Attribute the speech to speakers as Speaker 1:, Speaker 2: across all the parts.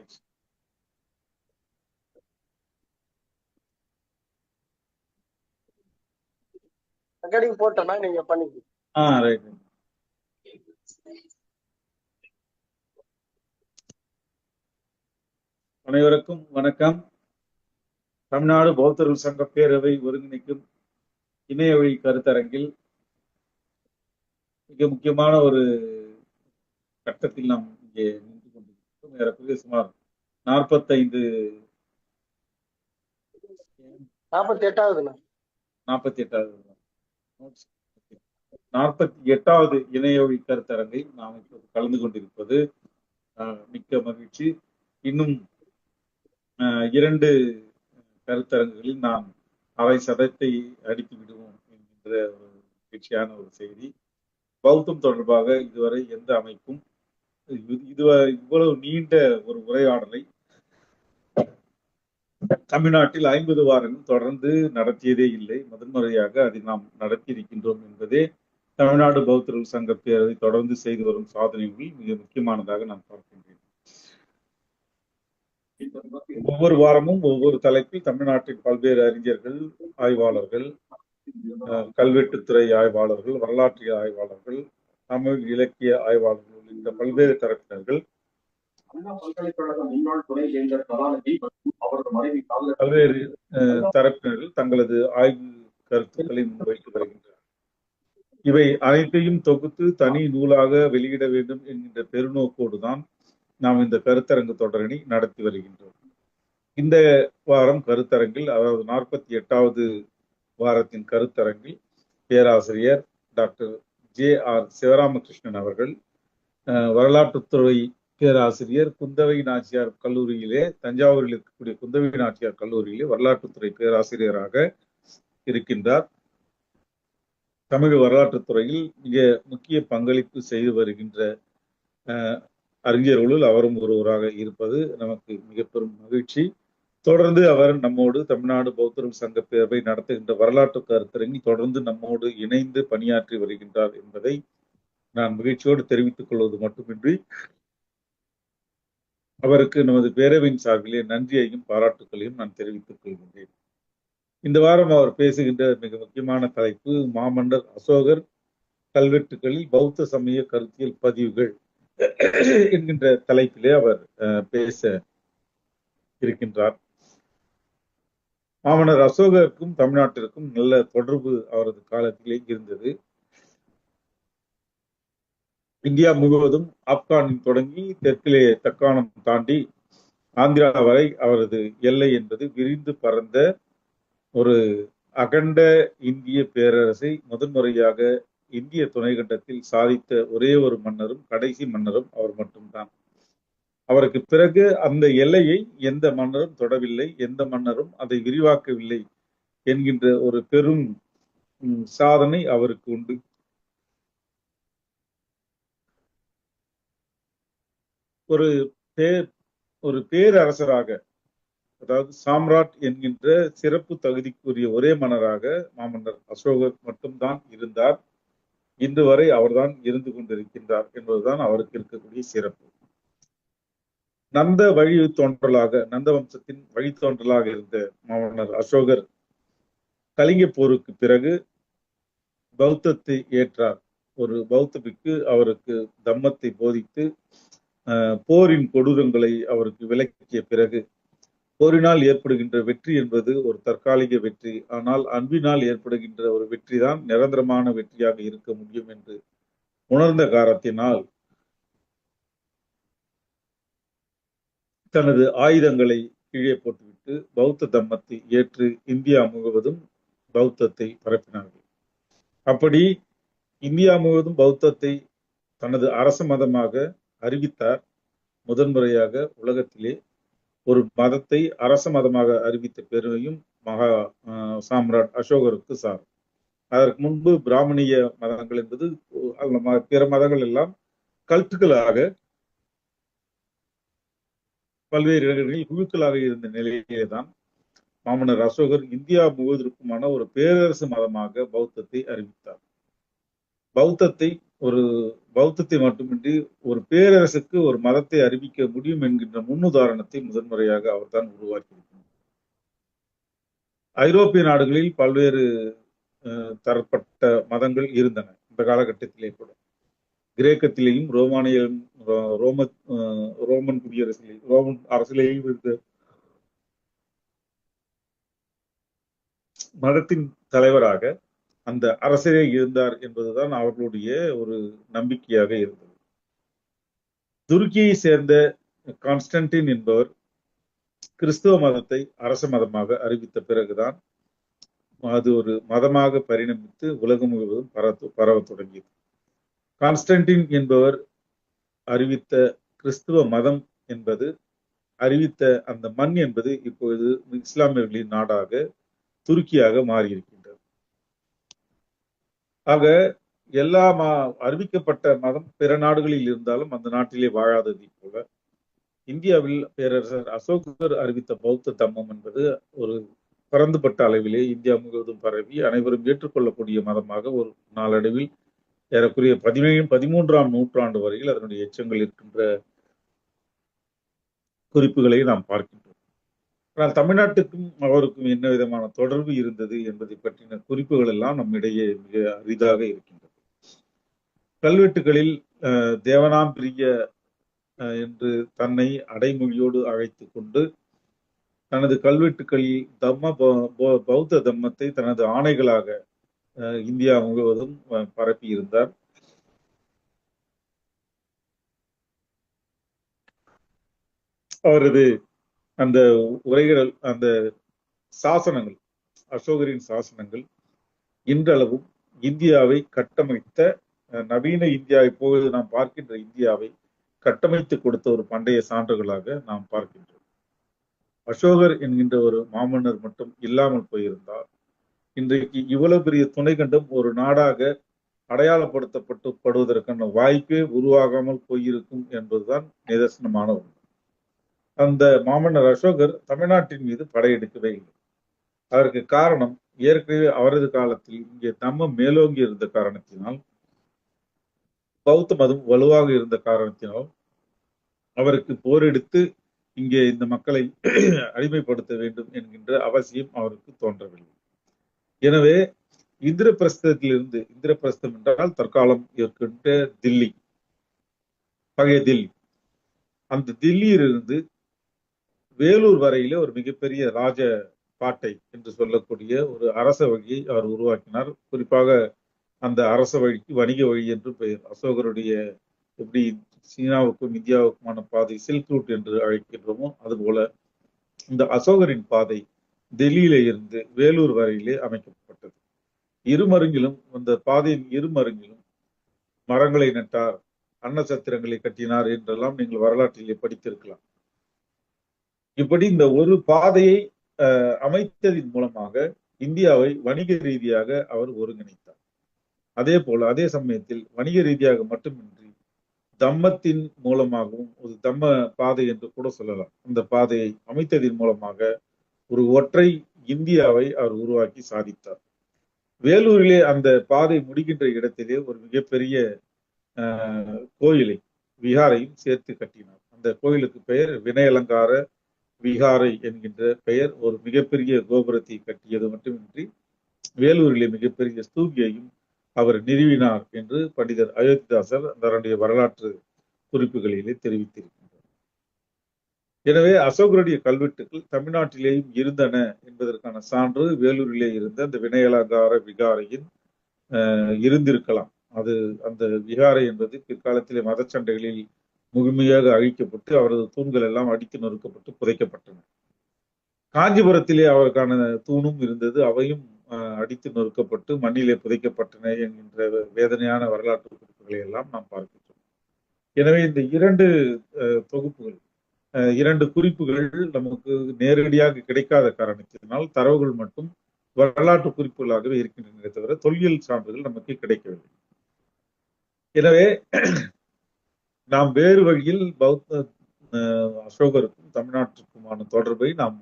Speaker 1: மகிழ்ச்சி.
Speaker 2: ரெக்கார்டிங் போட்டோம்னா நீங்க பண்ணிக்கலாம்.
Speaker 1: ரைட். அனைவருக்கும் வணக்கம். தமிழ்நாடு பௌத்தர்கள் சங்க பேரவை ஒருங்கிணைக்கும் இணைய வழி கருத்தரங்கில் மிக முக்கியமான ஒரு கட்டத்தில் நாம் இங்கே நின்று கொண்டிருக்கிறோம். ஏறக்குறைய சுமார் 48வது இணைய வழி கருத்தரங்கை நாம் இப்போது கலந்து கொண்டிருப்பது மிக்க மகிழ்ச்சி. இன்னும் 2 கருத்தரங்குகளில் நாம் அரை சதத்தை அடித்து விடுவோம் என்கின்ற ஒரு மகிழ்ச்சியான ஒரு செய்தி. பௌத்தம் தொடர்பாக இதுவரை எந்த அமைப்பும் இவ்வளவு நீண்ட ஒரு உரையாடலை தமிழ்நாட்டில் 50 வாரங்கள் தொடர்ந்து நடத்தியதே இல்லை. முதன்முறையாக அதை நாம் நடத்தி இருக்கின்றோம் என்பதே தமிழ்நாடு பௌத்தர்கள் சங்க பேரவை தொடர்ந்து செய்து வரும் சாதனைகளில் மிக முக்கியமானதாக நான் பார்க்கின்றேன். ஒவ்வொரு வாரமும் ஒவ்வொரு தலைப்பில் தமிழ்நாட்டின் பல்வேறு அறிஞர்கள், ஆய்வாளர்கள், கல்வெட்டுத்துறை ஆய்வாளர்கள், வரலாற்று ஆய்வாளர்கள், தமிழ் இலக்கிய ஆய்வாளர்கள் உள்ளிட்ட பல்வேறு தரப்பினர்கள் பல்வேறு தரப்பினர்கள் தங்களது ஆய்வு கருத்துக்களை முன்வைத்து வருகின்றனர். இவை அனைத்தையும் தொகுத்து தனி நூலாக வெளியிட வேண்டும் என்கின்ற பெருநோக்கோடுதான் நாம் இந்த கருத்தரங்கு தொடரணி நடத்தி வருகின்றோம். இந்த வாரம் கருத்தரங்கில், அதாவது 48வது வாரத்தின் கருத்தரங்கில் பேராசிரியர் டாக்டர் JR சிவராமகிருஷ்ணன் அவர்கள், வரலாற்றுத்துறை பேராசிரியர், குந்தவை நாச்சியார் கல்லூரியிலே, தஞ்சாவூரில் இருக்கக்கூடிய குந்தவை நாச்சியார் கல்லூரியிலே வரலாற்றுத்துறை பேராசிரியராக இருக்கின்றார். தமிழ் வரலாற்றுத்துறையில் மிக முக்கிய பங்களிப்பு செய்து வருகின்ற அறிஞர்களுள் அவரும் ஒருவராக இருப்பது நமக்கு மிக பெரும் மகிழ்ச்சி. தொடர்ந்து அவர் நம்மோடு தமிழ்நாடு பௌத்தர்கள் சங்க பேரவை நடத்துகின்ற வரலாற்று கருத்தரங்கில் தொடர்ந்து நம்மோடு இணைந்து பணியாற்றி வருகின்றார் என்பதை நான் மகிழ்ச்சியோடு தெரிவித்துக் கொள்வது மட்டுமின்றி அவருக்கு நமது பேரவையின் சார்பிலே நன்றியையும் பாராட்டுக்களையும் நான் தெரிவித்துக் கொள்கின்றேன். இந்த வாரம் அவர் பேசுகின்ற மிக முக்கியமான தலைப்பு மாமன்னர் அசோகர் கல்வெட்டுகளில் பௌத்த சமய கருத்தியல் பதிவுகள் என்கின்ற தலைப்பிலே அவர் பேச இருக்கின்றார். மாமன்னர் அசோகருக்கும் தமிழ்நாட்டிற்கும் நல்ல தொடர்பு அவரது காலத்திலே இருந்தது. இந்தியா முழுவதும் ஆப்கானில் தொடங்கி தெற்கிலே தக்காணம் தாண்டி ஆந்திரா வரை அவரது எல்லை என்பது விரிந்து பறந்த ஒரு அகண்ட இந்திய பேரரசை முதன்முறையாக இந்திய துணைக்கண்டத்தில் சாதித்த ஒரே ஒரு மன்னரும் கடைசி மன்னரும் அவர் மட்டும்தான். அவருக்கு பிறகு அந்த எல்லையை எந்த மன்னரும் தொடவில்லை, எந்த மன்னரும் அதை விரிவாக்கவில்லை என்கின்ற ஒரு பெரும் சாதனை அவருக்கு உண்டு. ஒரு பேரரசராக, அதாவது சாம்ராட் என்கின்ற சிறப்பு தகுதிக்குரிய ஒரே மன்னராக மாமன்னர் அசோகர் மட்டும்தான் இருந்தார். இன்று வரை அவர்தான் இருந்து கொண்டிருக்கின்றார் என்பதுதான் அவருக்கு இருக்கக்கூடிய சிறப்பு. நந்த வழித்தோன்றலாக, நந்த வம்சத்தின் வழித்தோன்றலாக இருந்த மாமன்னர் அசோகர் கலிங்க போருக்கு பிறகு பௌத்தத்தை ஏற்றார். ஒரு பௌத்த பிக்கு அவருக்கு தம்மத்தை போதித்து போரின் கொடூரங்களை அவருக்கு விளக்கிய பிறகு, போரினால் ஏற்படுகின்ற வெற்றி என்பது ஒரு தற்காலிக வெற்றி, ஆனால் அன்பினால் ஏற்படுகின்ற ஒரு வெற்றி தான் நிரந்தரமான வெற்றியாக இருக்க முடியும் என்று உணர்ந்த காரணத்தினால் தனது ஆயுதங்களை கீழே போட்டுவிட்டு பௌத்த தம்மத்தை ஏற்று இந்தியா முழுவதும் பௌத்தத்தை பரப்பினார்கள். அப்படி இந்தியா முழுவதும் பௌத்தத்தை தனது அரச மதமாக அறிவித்தார். முதன்முறையாக உலகத்திலே ஒரு மதத்தை அரச மதமாக அறிவித்த பெருமையும் மகா சாம்ராட் அசோகருக்கு சார். அதற்கு முன்பு பிராமணிய மதங்கள் என்பது பிற மதங்கள் எல்லாம் கல்ட்டுகளாக பல்வேறு இடங்களில் குழுக்களாக இருந்த நிலையிலே தான் மாமன்னர் அசோகர் இந்தியா முழுவதற்குமான ஒரு பேரரசு மதமாக பௌத்தத்தை அறிவித்தார். பௌத்தத்தை ஒரு பௌத்தத்தை மட்டுமின்றி ஒரு பேரரசுக்கு ஒரு மதத்தை அறிவிக்க முடியும் என்கின்ற முன்னுதாரணத்தை முதன்முறையாக அவர்தான் உருவாக்கியிருக்கிறார். ஐரோப்பிய நாடுகளில் பல்வேறு தரப்பட்ட மதங்கள் இருந்தன இந்த காலகட்டத்திலே கூட. கிரேக்கத்திலேயும் ரோமன் குடியரசிலேயும் ரோமன் அரசிலேயும் இருந்த மதத்தின் தலைவராக அந்த அரசரே இருந்தார் என்பதுதான் அவர்களுடைய ஒரு நம்பிக்கையாக இருந்தது. துருக்கியை சேர்ந்த கான்ஸ்டன்டின் என்பவர் கிறிஸ்துவ மதத்தை அரச மதமாக அறிவித்த பிறகுதான் அது ஒரு மதமாக பரிணமித்து உலகம் முழுவதும் பரவ தொடங்கியது. கான்ஸ்டன்டின் என்பவர் அறிவித்த கிறிஸ்துவ மதம் என்பது அறிவித்த அந்த மண் என்பது இப்பொழுது இஸ்லாமியர்களின் நாடாக துருக்கியாக மாறியிருக்கின்றது. ஆக எல்லா அறிவிக்கப்பட்ட மதம் பிற நாடுகளில் இருந்தாலும் அந்த நாட்டிலே வாழாததை போல இந்தியாவில் பேரரசர் அசோகர் அறிவித்த பௌத்த தம்மம் என்பது ஒரு பரந்துபட்ட அளவிலே இந்தியா முழுவதும் பரவி அனைவரும் ஏற்றுக்கொள்ளக்கூடிய மதமாக ஒரு நாளடைவில் ஏறக்குறைய 13ஆம் நூற்றாண்டு வரையில் அதனுடைய எச்சங்கள் இருக்கின்ற குறிப்புகளை நாம் பார்க்கின்றோம். ஆனால் தமிழ்நாட்டுக்கும் அவருக்கும் என்ன விதமான தொடர்பு இருந்தது என்பதை பற்றின குறிப்புகள் எல்லாம் நம்மிடையே மிக அரிதாக இருக்கின்றது. கல்வெட்டுகளில் தேவனாம் பிரிய என்று தன்னை அடைமொழியோடு அழைத்து கொண்டு தனது கல்வெட்டுகளில் பௌத்த தம்மத்தை தனது ஆணைகளாக இந்தியா முழுவதும் பரப்பி இருந்தார். அவரது அந்த உரைகள், அந்த சாசனங்கள், அசோகரின் சாசனங்கள் இன்றளவும் இந்தியாவை கட்டமைத்த நவீன இந்தியா, இப்போது நாம் பார்க்கின்ற இந்தியாவை கட்டமைத்து கொடுத்த ஒரு பண்டைய சான்றுகளாக நாம் பார்க்கின்றோம். அசோகர் என்கின்ற ஒரு மாமன்னர் மட்டும் இல்லாமல் போயிருந்தால் இன்றைக்கு இவ்வளவு பெரிய துணை கண்டம் ஒரு நாடாக அடையாளப்படுத்தப்படுவதற்கான வாய்ப்பே உருவாகாமல் போயிருக்கும் என்பதுதான் நிதர்சனமான ஒன்று. அந்த மாமன்னர் அசோகர் தமிழ்நாட்டின் மீது படையெடுக்கவே இல்லை. அதற்கு காரணம் ஏற்கனவே அவரது காலத்தில் இங்கே தம்மம் மேலோங்கி இருந்த காரணத்தினால், பௌத்த மதம் வலுவாக இருந்த காரணத்தினால் அவருக்கு போரெடுத்து இங்கே இந்த மக்களை அடிமைப்படுத்த வேண்டும் என்கின்ற அவசியம் அவருக்கு தோன்றவில்லை. எனவே இந்திரபிரஸ்தத்திலிருந்து, இந்திரபிரஸ்தம் என்றால் தற்காலம் இருக்கின்ற தில்லி, பழைய தில்லி, அந்த தில்லியிலிருந்து வேலூர் வரையிலே ஒரு மிகப்பெரிய ராஜ பாட்டை என்று சொல்லக்கூடிய ஒரு அரச வழியை அவர் உருவாக்கினார். குறிப்பாக அந்த அரச வழிக்கு வணிக வழி என்று பெயர். அசோகருடைய எப்படி சீனாவுக்கும் இந்தியாவுக்குமான பாதை சில்க் ரூட் என்று அழைக்கின்றோமோ அதுபோல இந்த அசோகரின் பாதை டெல்லியில இருந்து வேலூர் வரையிலே அமைக்கப்பட்டது. இருமருங்கிலும், அந்த பாதையின் இருமருங்கிலும் மரங்களை நட்டார், அன்னசத்திரங்களை கட்டினார் என்றெல்லாம் நீங்கள் வரலாற்றிலே படித்திருக்கலாம். இப்படி இந்த ஒரு பாதையை அமைத்ததின் மூலமாக இந்தியாவை வணிக ரீதியாக அவர் ஒருங்கிணைத்தார். அதே போல அதே சமயத்தில் வணிக ரீதியாக மட்டுமின்றி தம்மத்தின் மூலமாகவும், ஒரு தம்ம பாதை என்று கூட சொல்லலாம், அந்த பாதையை அமைத்ததின் மூலமாக ஒரு ஒற்றை இந்தியாவை அவர் உருவாக்கி சாதித்தார். வேலூரிலே அந்த பாதை முடிகின்ற இடத்திலே ஒரு மிகப்பெரிய கோயிலை, விகாரையும் சேர்த்து கட்டினார். அந்த கோயிலுக்கு பெயர் வினயலங்கார விகாரை என்கின்ற பெயர். ஒரு மிகப்பெரிய கோபுரத்தை கட்டியது மட்டுமின்றி வேலூரிலே மிகப்பெரிய ஸ்தூபியையும் அவர் நிறுவினார் என்று பண்டிதர் அயோத்திதாசர் தன்னுடைய வரலாற்று குறிப்புகளிலே தெரிவித்திருக்கின்றார். எனவே அசோகருடைய கல்வெட்டுகள் தமிழ்நாட்டிலேயும் இருந்தன என்பதற்கான சான்று வேலூரிலே இருந்த அந்த வினயலங்கார விகாரையின் இருந்திருக்கலாம். அது அந்த விகாரை என்பது பிற்காலத்திலே மத சண்டைகளில் முழுமையாக அழிக்கப்பட்டு அவரது தூண்கள் எல்லாம் அடித்து நொறுக்கப்பட்டு புதைக்கப்பட்டன. காஞ்சிபுரத்திலே அவருக்கான தூணும் இருந்தது, அவையும் அடித்து நொறுக்கப்பட்டு மண்ணிலே புதைக்கப்பட்டன என்கின்ற வேதனையான வரலாற்று குறிப்புகளை எல்லாம் நாம் பார்க்கின்றோம். எனவே இந்த இரண்டு தொகுப்புகள், இரண்டு குறிப்புகள் நமக்கு நேரடியாக கிடைக்காத காரணத்தினால் தரவுகள் மட்டும் வரலாற்று குறிப்புகளாகவே இருக்கின்றன தவிர தொல்லியல் சான்றுகள் நமக்கு கிடைக்கவில்லை. எனவே நாம் வேறு வழியில் பௌத்த அசோகருக்கும் தமிழ்நாட்டிற்குமான தொடர்பை நாம்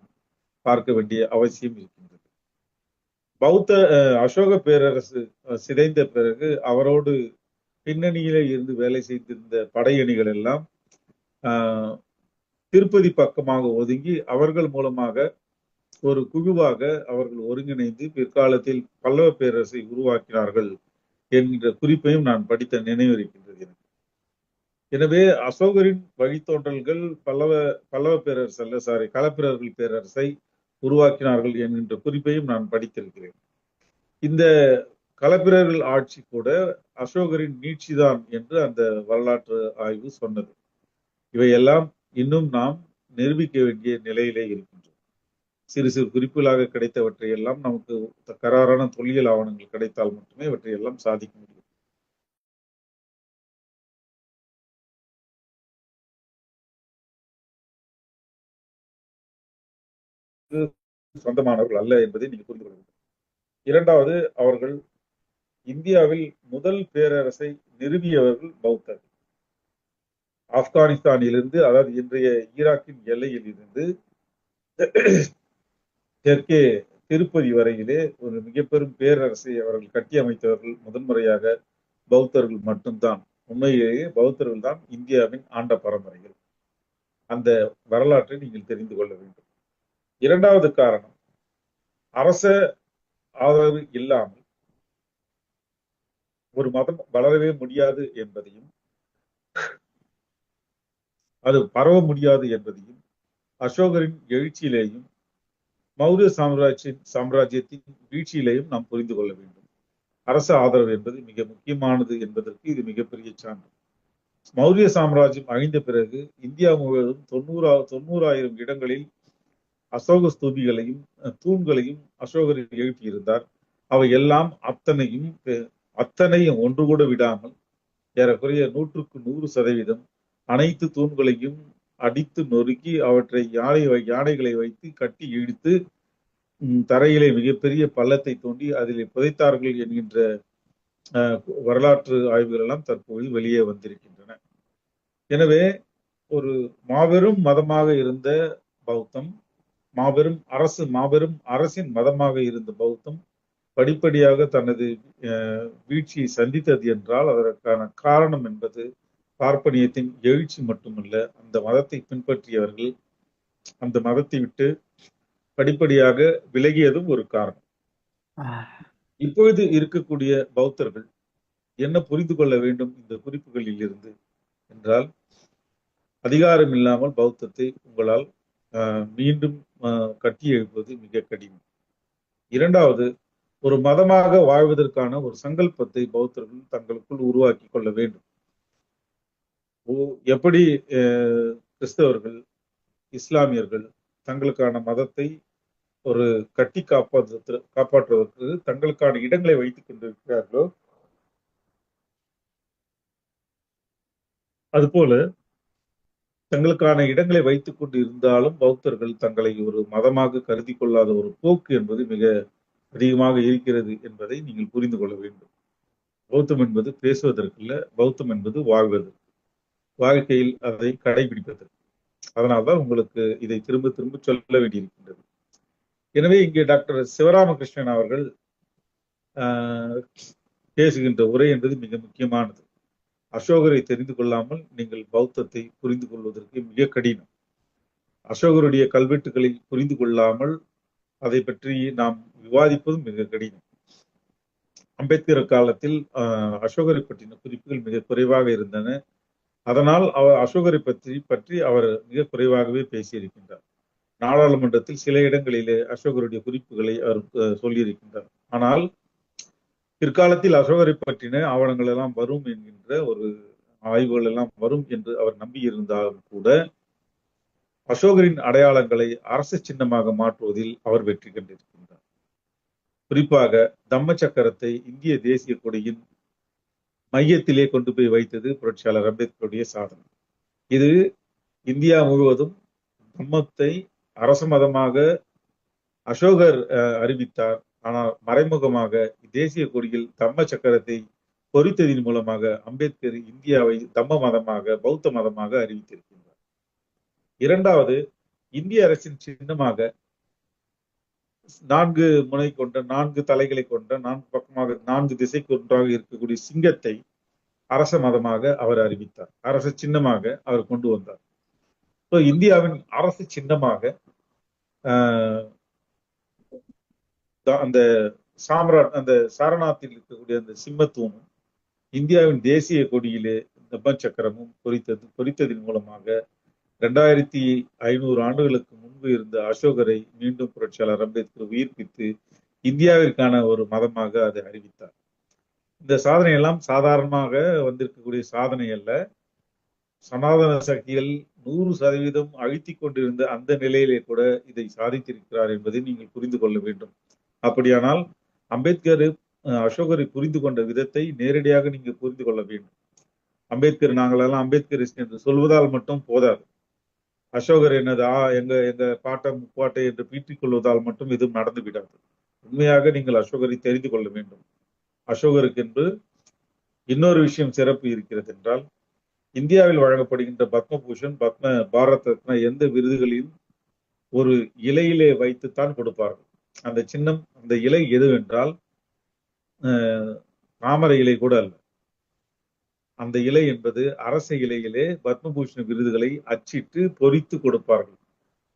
Speaker 1: பார்க்க வேண்டிய அவசியம் இருக்கின்றது. பௌத்த அசோக பேரரசு சிதைந்த பிறகு அவரோடு பின்னணியிலே இருந்து வேலை செய்திருந்த படையணிகள் எல்லாம் திருப்பதி பக்கமாக ஒதுங்கி அவர்கள் மூலமாக ஒரு குழுவாக அவர்கள் ஒருங்கிணைந்து பிற்காலத்தில் பல்லவ பேரரசை உருவாக்கினார்கள் என்கின்ற குறிப்பையும் நான் படித்த நினைவிருக்கின்றது எனக்கு. எனவே அசோகரின் வழித்தோன்றல்கள் பல்லவ பேரரசு அல்ல, களப்பிரர்கள் பேரரசை உருவாக்கினார்கள் என்கின்ற குறிப்பையும் நான் படித்திருக்கிறேன். இந்த களப்பிரர்கள் ஆட்சி கூட அசோகரின் நீட்சிதான் என்று அந்த வரலாற்று ஆய்வு சொன்னது. இவையெல்லாம் இன்னும் நாம் நிரூபிக்க வேண்டிய நிலையிலே இருக்கின்றோம். சிறு சிறு குறிப்புகளாக கிடைத்தவற்றை எல்லாம் நமக்கு கராரான தொல்லியல் ஆவணங்கள் கிடைத்தால் மட்டுமே இவற்றை எல்லாம் சாதிக்க முடியும். சொந்தமானவர்கள் அல்ல என்பதை நீங்க புரிந்து கொள்ள வேண்டும். இரண்டாவது, அவர்கள் இந்தியாவில் முதல் பேரரசை நிறுவியவர்கள் பௌத்தர்கள். ஆப்கானிஸ்தானிலிருந்து, அதாவது இன்றைய ஈராக்கின் எல்லையில் இருந்து தெற்கே திருப்பதி வரையிலே ஒரு மிக பெரும் பேரரசை அவர்கள் கட்டி அமைத்தவர்கள் முதன்முறையாக பௌத்தர்கள் மட்டும்தான். உண்மையிலேயே பௌத்தர்கள் தான் இந்தியாவின் ஆண்ட பரம்பரைகள். அந்த வரலாற்றை நீங்கள் தெரிந்து கொள்ள வேண்டும். இரண்டாவது காரணம், அரச ஆதரவு இல்லாமல் ஒரு மதம் வளரவே முடியாது என்பதையும் அது பரவ முடியாது என்பதையும் அசோகரின் எழுச்சியிலேயும் மௌரிய சாம்ராஜ்யத்தின் வீழ்ச்சியிலேயும் நாம் புரிந்து கொள்ள வேண்டும். அரசு ஆதரவு என்பது மிக முக்கியமானது என்பதற்கு இது மிகப்பெரிய சான்று. மௌரிய சாம்ராஜ்யம் அழிந்த பிறகு இந்தியா முழுவதும் 90,000 இடங்களில் அசோக ஸ்தூபிகளையும் தூண்களையும் அசோகர் எழுப்பியிருந்தார். அவை எல்லாம் அத்தனையும் ஒன்று கூட விடாமல் ஏறக்குறைய 100% அனைத்து தூண்களையும் அடித்து நொறுக்கி அவற்றை யானைகளை வைத்து கட்டி இழுத்து தரையிலே மிகப்பெரிய பள்ளத்தை தோண்டி அதிலே புதைத்தார்கள் என்கின்ற வரலாற்று ஆய்வுகள் எல்லாம் தற்போது வெளியே வந்திருக்கின்றன. எனவே ஒரு மாபெரும் மதமாக இருந்த பௌத்தம், மாபெரும் அரசின் மதமாக இருந்த பௌத்தம் படிப்படியாக தனது வீழ்ச்சியை சந்தித்தது என்றால் அதற்கான காரணம் என்பது பார்ப்பனியத்தின் எழுச்சி மட்டுமல்ல, அந்த மதத்தை பின்பற்றியவர்கள் அந்த மதத்தை விட்டு படிப்படியாக விலகியதும் ஒரு காரணம். இப்பொழுது இருக்கக்கூடிய பௌத்தர்கள் என்ன புரிந்து கொள்ள வேண்டும் இந்த குறிப்புகளில் இருந்து என்றால், அதிகாரம் இல்லாமல் பௌத்தத்தை உங்களால் மீண்டும் கட்டி எழுப்புவது மிக கடினம். இரண்டாவது, ஒரு மதமாக வாழ்வதற்கான ஒரு சங்கல்பத்தை பௌத்தர்கள் தங்களுக்குள் உருவாக்கி கொள்ள வேண்டும். எப்படி கிறிஸ்தவர்கள், இஸ்லாமியர்கள் தங்களுக்கான மதத்தை ஒரு கட்டி காப்பாற்றுவதற்கு தங்களுக்கான இடங்களை வைத்துக் கொண்டிருக்கிறார்களோ, அதுபோல தங்களுக்கான இடங்களை வைத்துக் கொண்டு இருந்தாலும் பௌத்தர்கள் தங்களை ஒரு மதமாக கருதி கொள்ளாத ஒரு போக்கு என்பது மிக அதிகமாக இருக்கிறது என்பதை நீங்கள் புரிந்து கொள்ள வேண்டும். பௌத்தம் என்பது பேசுவதற்கல்ல, பௌத்தம் என்பது வாழ்வதற்கு, வாழ்க்கையில் அதை கடைபிடிப்பதற்கு. அதனால்தான் உங்களுக்கு இதை திரும்ப திரும்ப சொல்ல வேண்டியிருக்கின்றது. எனவே இங்கே டாக்டர் சிவராமகிருஷ்ணன் அவர்கள் பேசுகின்ற உரை என்பது மிக முக்கியமானது. அசோகரை தெரிந்து கொள்ளாமல் நீங்கள் பௌத்தத்தை புரிந்து கொள்வதற்கு மிக கடினம். அசோகருடைய கல்வெட்டுகளை புரிந்து கொள்ளாமல் அதை பற்றி நாம் விவாதிப்பதும் மிக கடினம். அம்பேத்கர் காலத்தில் அசோகரை பற்றின குறிப்புகள் மிக குறைவாக இருந்தன. அதனால் அவர் அசோகரை பற்றி அவர் மிக குறைவாகவே பேசியிருக்கின்றார். நாடாளுமன்றத்தில் சில இடங்களிலே அசோகருடைய குறிப்புகளை அவர் சொல்லியிருக்கின்றார். ஆனால் பிற்காலத்தில் அசோகரை பற்றின ஆவணங்கள் எல்லாம் வரும் என்கின்ற ஒரு ஆய்வுகள் எல்லாம் வரும் என்று அவர் நம்பியிருந்தாலும் கூட அசோகரின் அடையாளங்களை அரசு சின்னமாக மாற்றுவதில் அவர் வெற்றி கண்டிருக்கின்றார். குறிப்பாக தம்ம சக்கரத்தை இந்திய தேசிய கொடியின் மையத்திலே கொண்டு போய் வைத்தது புரட்சியாளர் அம்பேத்கருடைய சாதனை. இது இந்தியா முழுவதும் தம்மத்தை அரச மதமாக அசோகர் அறிவித்தார். ஆனால் மறைமுகமாக தேசிய கொடியில் தம்ம சக்கரத்தை பொறித்ததின் மூலமாக அம்பேத்கர் இந்தியாவை தம்ம மதமாக, பௌத்த மதமாக அறிவித்திருக்கின்றார். இரண்டாவது, இந்திய அரசின் சின்னமாக 4 முனை கொண்ட, 4 தலைகளை கொண்ட, 4 பக்கமாக 4 திசைக்கு ஒன்றாக இருக்கக்கூடிய சிங்கத்தை அரச மதமாக அவர் அறிவித்தார். அரச சின்னமாக அவர் கொண்டு வந்தார். So, இந்தியாவின் அரசு சின்னமாக அந்த அந்த சாரநாத்தில் இருக்கக்கூடிய அந்த சிம்மத்துவமும் இந்தியாவின் தேசிய கொடியிலே தம்ம சக்கரமும் பொறித்ததின் மூலமாக 2500 ஆண்டுகளுக்கு முன்பு இருந்த அசோகரை மீண்டும் புரட்சியாளர் அம்பேத்கர் உயிர்ப்பித்து இந்தியாவிற்கான ஒரு மதமாக அதை அறிவித்தார். இந்த சாதனை எல்லாம் சாதாரணமாக வந்திருக்கக்கூடிய சாதனை அல்ல. சனாதன சக்திகள் 100% அழுத்திக் கொண்டிருந்த அந்த நிலையிலே கூட இதை சாதித்திருக்கிறார் என்பதை நீங்கள் புரிந்து கொள்ள வேண்டும். அப்படியானால் அம்பேத்கர் அசோகரை புரிந்து கொண்ட விதத்தை நேரடியாக நீங்க புரிந்து கொள்ள வேண்டும். அம்பேத்கர் நாங்களெல்லாம் அம்பேத்கரிஸ்ட் என்று சொல்வதால் மட்டும் போதாது. அசோகர் என்னது எங்க பாட்டை முப்பாட்டை என்று பீற்றிக் கொள்வதால் மட்டும் எதுவும் நடந்து விடாது. உண்மையாக நீங்கள் அசோகரை தெரிந்து கொள்ள வேண்டும். அசோகருக்கு என்று இன்னொரு விஷயம் சிறப்பு இருக்கிறது என்றால், இந்தியாவில் வழங்கப்படுகின்ற பத்மபூஷன், பத்ம பாரத் ரத்னா எந்த விருதுகளையும் ஒரு இலையிலே வைத்துத்தான் கொடுப்பார்கள். அந்த சின்னம், அந்த இலை எதுவென்றால் தாமரை இலை கூட அல்ல. அந்த இலை என்பது அரச இலையிலே பத்மபூஷண விருதுகளை அச்சிட்டு பொறித்து கொடுப்பார்கள்.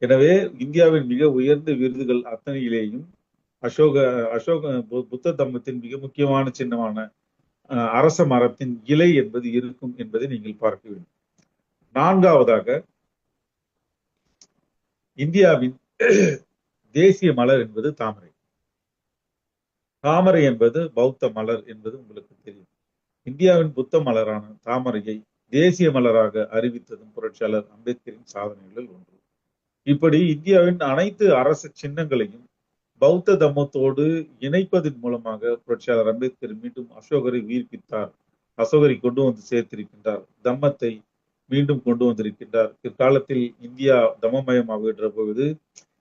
Speaker 1: எனவே இந்தியாவின் மிக உயர்ந்த விருதுகள் அத்தனையிலேயும் அசோக புத்த தம்மத்தின் மிக முக்கியமான சின்னமான அரச மரத்தின் இலை என்பது இருக்கும் என்பதை நீங்கள் பார்க்க வேண்டும். நான்காவதாக, இந்தியாவின் தேசிய மலர் என்பது தாமரை. தாமரை என்பது பௌத்த மலர் என்பது உங்களுக்கு தெரியும். இந்தியாவின் புத்த மலரான தாமரையை தேசிய மலராக அறிவித்ததும் புரட்சியாளர் அம்பேத்கரின் சாதனைகளில் ஒன்று. இப்படி இந்தியாவின் அனைத்து அரசு சின்னங்களையும் பௌத்த தம்மத்தோடு இணைப்பதன் மூலமாக புரட்சியாளர் அம்பேத்கர் மீண்டும் அசோகரை உயிர்ப்பித்தார். அசோகரை கொண்டு வந்து சேர்த்திருக்கின்றார். தம்மத்தை மீண்டும் கொண்டு வந்திருக்கின்றார். பிற்காலத்தில் இந்தியா தம்மமயமாகின்ற பொழுது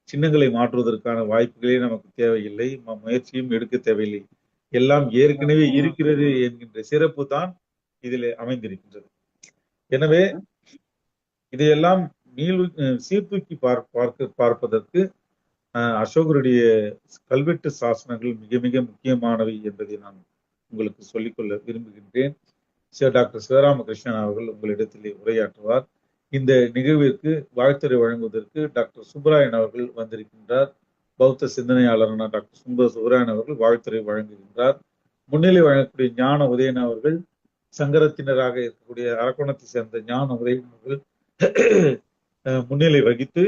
Speaker 1: சின்னங்களை மாற்றுவதற்கான வாய்ப்புகளே நமக்கு தேவையில்லை, முயற்சியும் எடுக்க தேவையில்லை. எல்லாம் ஏற்கனவே இருக்கிறது என்கின்ற சிறப்பு தான் இதில் அமைந்திருக்கின்றது. எனவே இதையெல்லாம் சீர்தூக்கி பார்ப்பதற்கு அசோகருடைய கல்வெட்டு சாசனங்கள் மிக மிக முக்கியமானவை என்பதை நான் உங்களுக்கு சொல்லிக்கொள்ள விரும்புகின்றேன். டாக்டர் சிவராமகிருஷ்ணன் அவர்கள் உங்களிடத்திலே உரையாற்றுவார். இந்த நிகழ்விற்கு வாழ்த்துரை வழங்குவதற்கு டாக்டர் சுப்பராயன் அவர்கள் வந்திருக்கின்றார். பௌத்த சிந்தனையாளரான டாக்டர் சுப்பராயன் அவர்கள் வாழ்த்துரை வழங்குகின்றார். முன்னிலை வழங்கக்கூடிய ஞான உதயன் அவர்கள் சங்கரத்தினராக இருக்கக்கூடிய அரக்கோணத்தை சேர்ந்த ஞான உதயன் அவர்கள் முன்னிலை வகித்து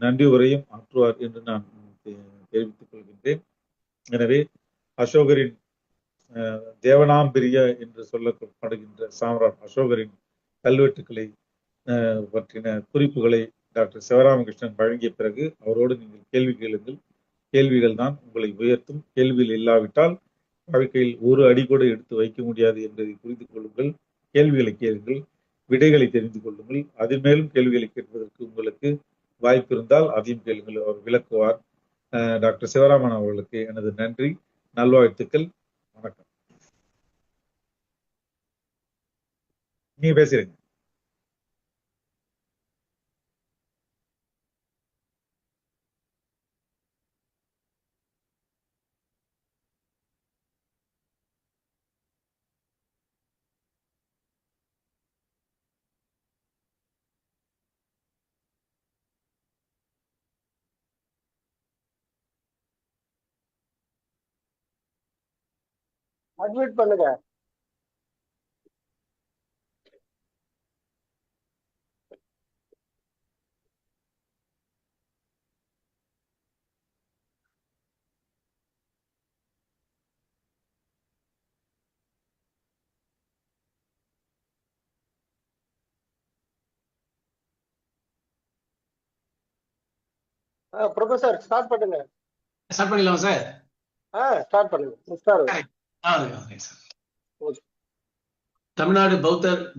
Speaker 1: நன்றி உரையும் ஆற்றுவார் என்று நான் தெரிவித்துக் கொள்கின்றேன். எனவே அசோகரின் தேவனாம்பிரிய என்று சொல்லப்படுகின்ற சாம்ராட் அசோகரின் கல்வெட்டுக்களை பற்றின குறிப்புகளை டாக்டர் சிவராமகிருஷ்ணன் வழங்கிய பிறகு அவரோடு நீங்கள் கேள்வி கேளுங்கள். கேள்விகள் தான் உங்களை உயர்த்தும். கேள்விகள் இல்லாவிட்டால் வாழ்க்கையில் ஒரு அடி கூட எடுத்து வைக்க முடியாது என்பதை புரிந்து கொள்ளுங்கள். கேள்விகளை கேளுங்கள், விடைகளை தெரிந்து கொள்ளுங்கள். அதில் மேலும் கேள்விகளை கேட்பதற்கு உங்களுக்கு வாய்ப்பு இருந்தால் அதையும் கேளுங்கள், அவர் விளக்குவார். டாக்டர் சிவராமன் அவர்களுக்கு எனது நன்றி, நல்வாழ்த்துக்கள், வணக்கம். நீங்க பேசுறீங்க.
Speaker 2: அட்மிட் பண்ணுங்க. ப்ரொஃபசர் ஸ்டார்ட் பண்ணுங்க.
Speaker 3: ஸ்டார்ட் பண்ணிடலாம் சார்.
Speaker 2: ஸ்டார்ட் பண்ணுங்க.
Speaker 3: தமிழ்நாடு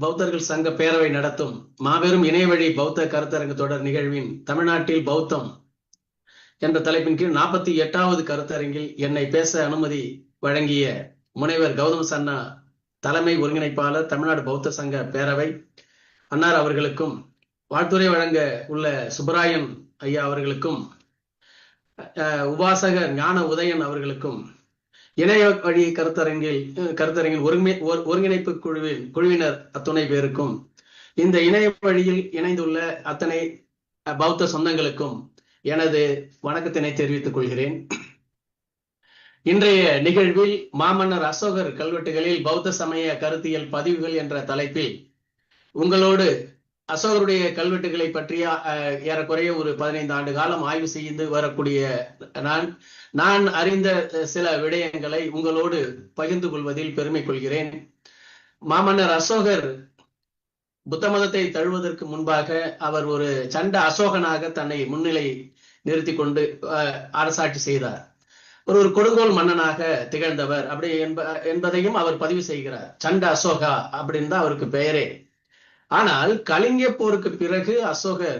Speaker 3: பௌத்தர்கள் சங்க பேரவை நடத்தும் மாபெரும் இணையவழி பௌத்த கருத்தரங்கு தொடர் நிகழ்வின் தமிழ்நாட்டில் பௌத்தம் என்ற தலைப்பின் கீழ் 48வது கருத்தரங்கில் என்னை பேச அனுமதி வழங்கிய முனைவர் கௌதம் சன்னா, தலைமை ஒருங்கிணைப்பாளர், தமிழ்நாடு பௌத்த சங்க பேரவை, அன்னார் அவர்களுக்கும், வாழ்த்துரை வழங்க உள்ள சுப்பராயன் ஐயா அவர்களுக்கும், உபாசகர் ஞான உதயன் அவர்களுக்கும், இணைய வழி கருத்தரங்கில் ஒருங்கிணைப்பு குழுவினர் அத்துணை பேருக்கும், இந்த இணைய வழியில் இணைந்துள்ள அத்தனை பௌத்த சொந்தங்களுக்கும் எனது வணக்கத்தினை தெரிவித்துக் கொள்கிறேன். இன்றைய நிகழ்வில் மாமன்னர் அசோகர் கல்வெட்டுகளில் பௌத்த சமய கருத்தியல் பதிவுகள் என்ற தலைப்பில் உங்களோடு அசோகருடைய கல்வெட்டுகளை பற்றிய ஏறக்குறைய ஒரு 15 ஆண்டு காலம் ஆய்வு செய்து வரக்கூடிய நான் அறிந்த சில விடயங்களை உங்களோடு பகிர்ந்து கொள்வதில் பெருமை கொள்கிறேன். மாமன்னர் அசோகர் புத்த மதத்தை தழுவதற்கு முன்பாக அவர் ஒரு சண்ட அசோகனாக தன்னை முன்னிலை நிறுத்தி கொண்டு அரசாட்சி செய்தார். ஒரு கொடுங்கோல் மன்னனாக திகழ்ந்தவர் அப்படி என்பதையும் அவர் பதிவு செய்கிறார். சண்ட அசோகா அப்படின்னு தான் அவருக்கு பெயரே. ஆனால் கலிங்க போருக்கு பிறகு அசோகர்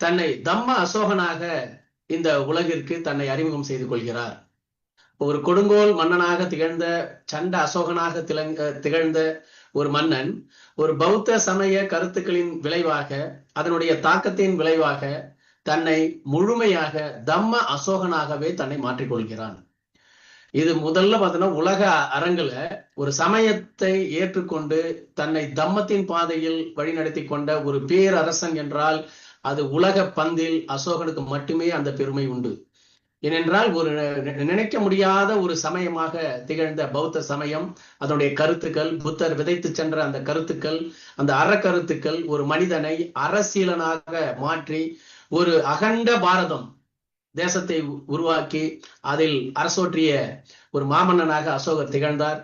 Speaker 3: தன்னை தம்ம அசோகனாக இந்த உலகிற்கு தன்னை அறிமுகம் செய்து கொள்கிறார். ஒரு கொடுங்கோல் மன்னனாக திகழ்ந்த சண்ட அசோகனாக திகழ்ந்த ஒரு மன்னன் ஒரு பௌத்த சமய கருத்துக்களின் விளைவாக, அதனுடைய தாக்கத்தின் விளைவாக தன்னை முழுமையாக தம்ம அசோகனாகவே தன்னை மாற்றிக்கொள்கிறான். இது முதல்ல பார்த்தோன்னா உலக அரங்குல ஒரு சமயத்தை ஏற்றுக்கொண்டு தன்னை தம்மத்தின் பாதையில் வழிநடத்தி கொண்ட ஒரு பேரரசன் என்றால் அது உலக பந்தில் அசோகனுக்கு மட்டுமே அந்த பெருமை உண்டு. ஏனென்றால் ஒரு நினைக்க முடியாத ஒரு சமயமாக திகழ்ந்த பௌத்த சமயம், அதனுடைய கருத்துக்கள், புத்தர் விதைத்து சென்ற அந்த கருத்துக்கள், அந்த அறக்கருத்துக்கள் ஒரு மனிதனை அரசியலனாக மாற்றி ஒரு அகண்ட பாரதம் தேசத்தை உருவாக்கி அதில் அரசோற்றிய ஒரு மாமன்னனாக அசோகர் திகழ்ந்தார்.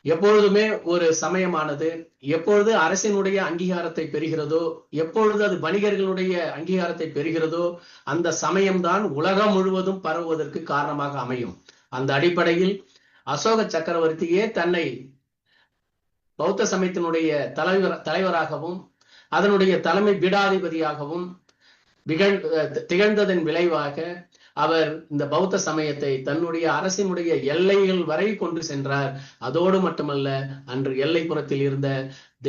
Speaker 3: எப்பொழுதுமே ஒரு சமயமானது எப்பொழுது அரசினுடைய அங்கீகாரத்தை பெறுகிறதோ, எப்பொழுது அது வணிகர்களுடைய அங்கீகாரத்தை பெறுகிறதோ, அந்த சமயம்தான் உலகம் முழுவதும் பரவுவதற்கு காரணமாக அமையும். அந்த அடிப்படையில் அசோக சக்கரவர்த்தியே தன்னை பௌத்த சமயத்தினுடைய தலைவராகவும் அதனுடைய தலைமை பீடாதிபதியாகவும் திகழ்ந்ததன் விளைவாக அவர் இந்த பௌத்த சமயத்தை தன்னுடைய அரசினுடைய எல்லைகள் வரை கொண்டு சென்றார். அதோடு மட்டுமல்ல, அன்று எல்லைப்புறத்தில் இருந்த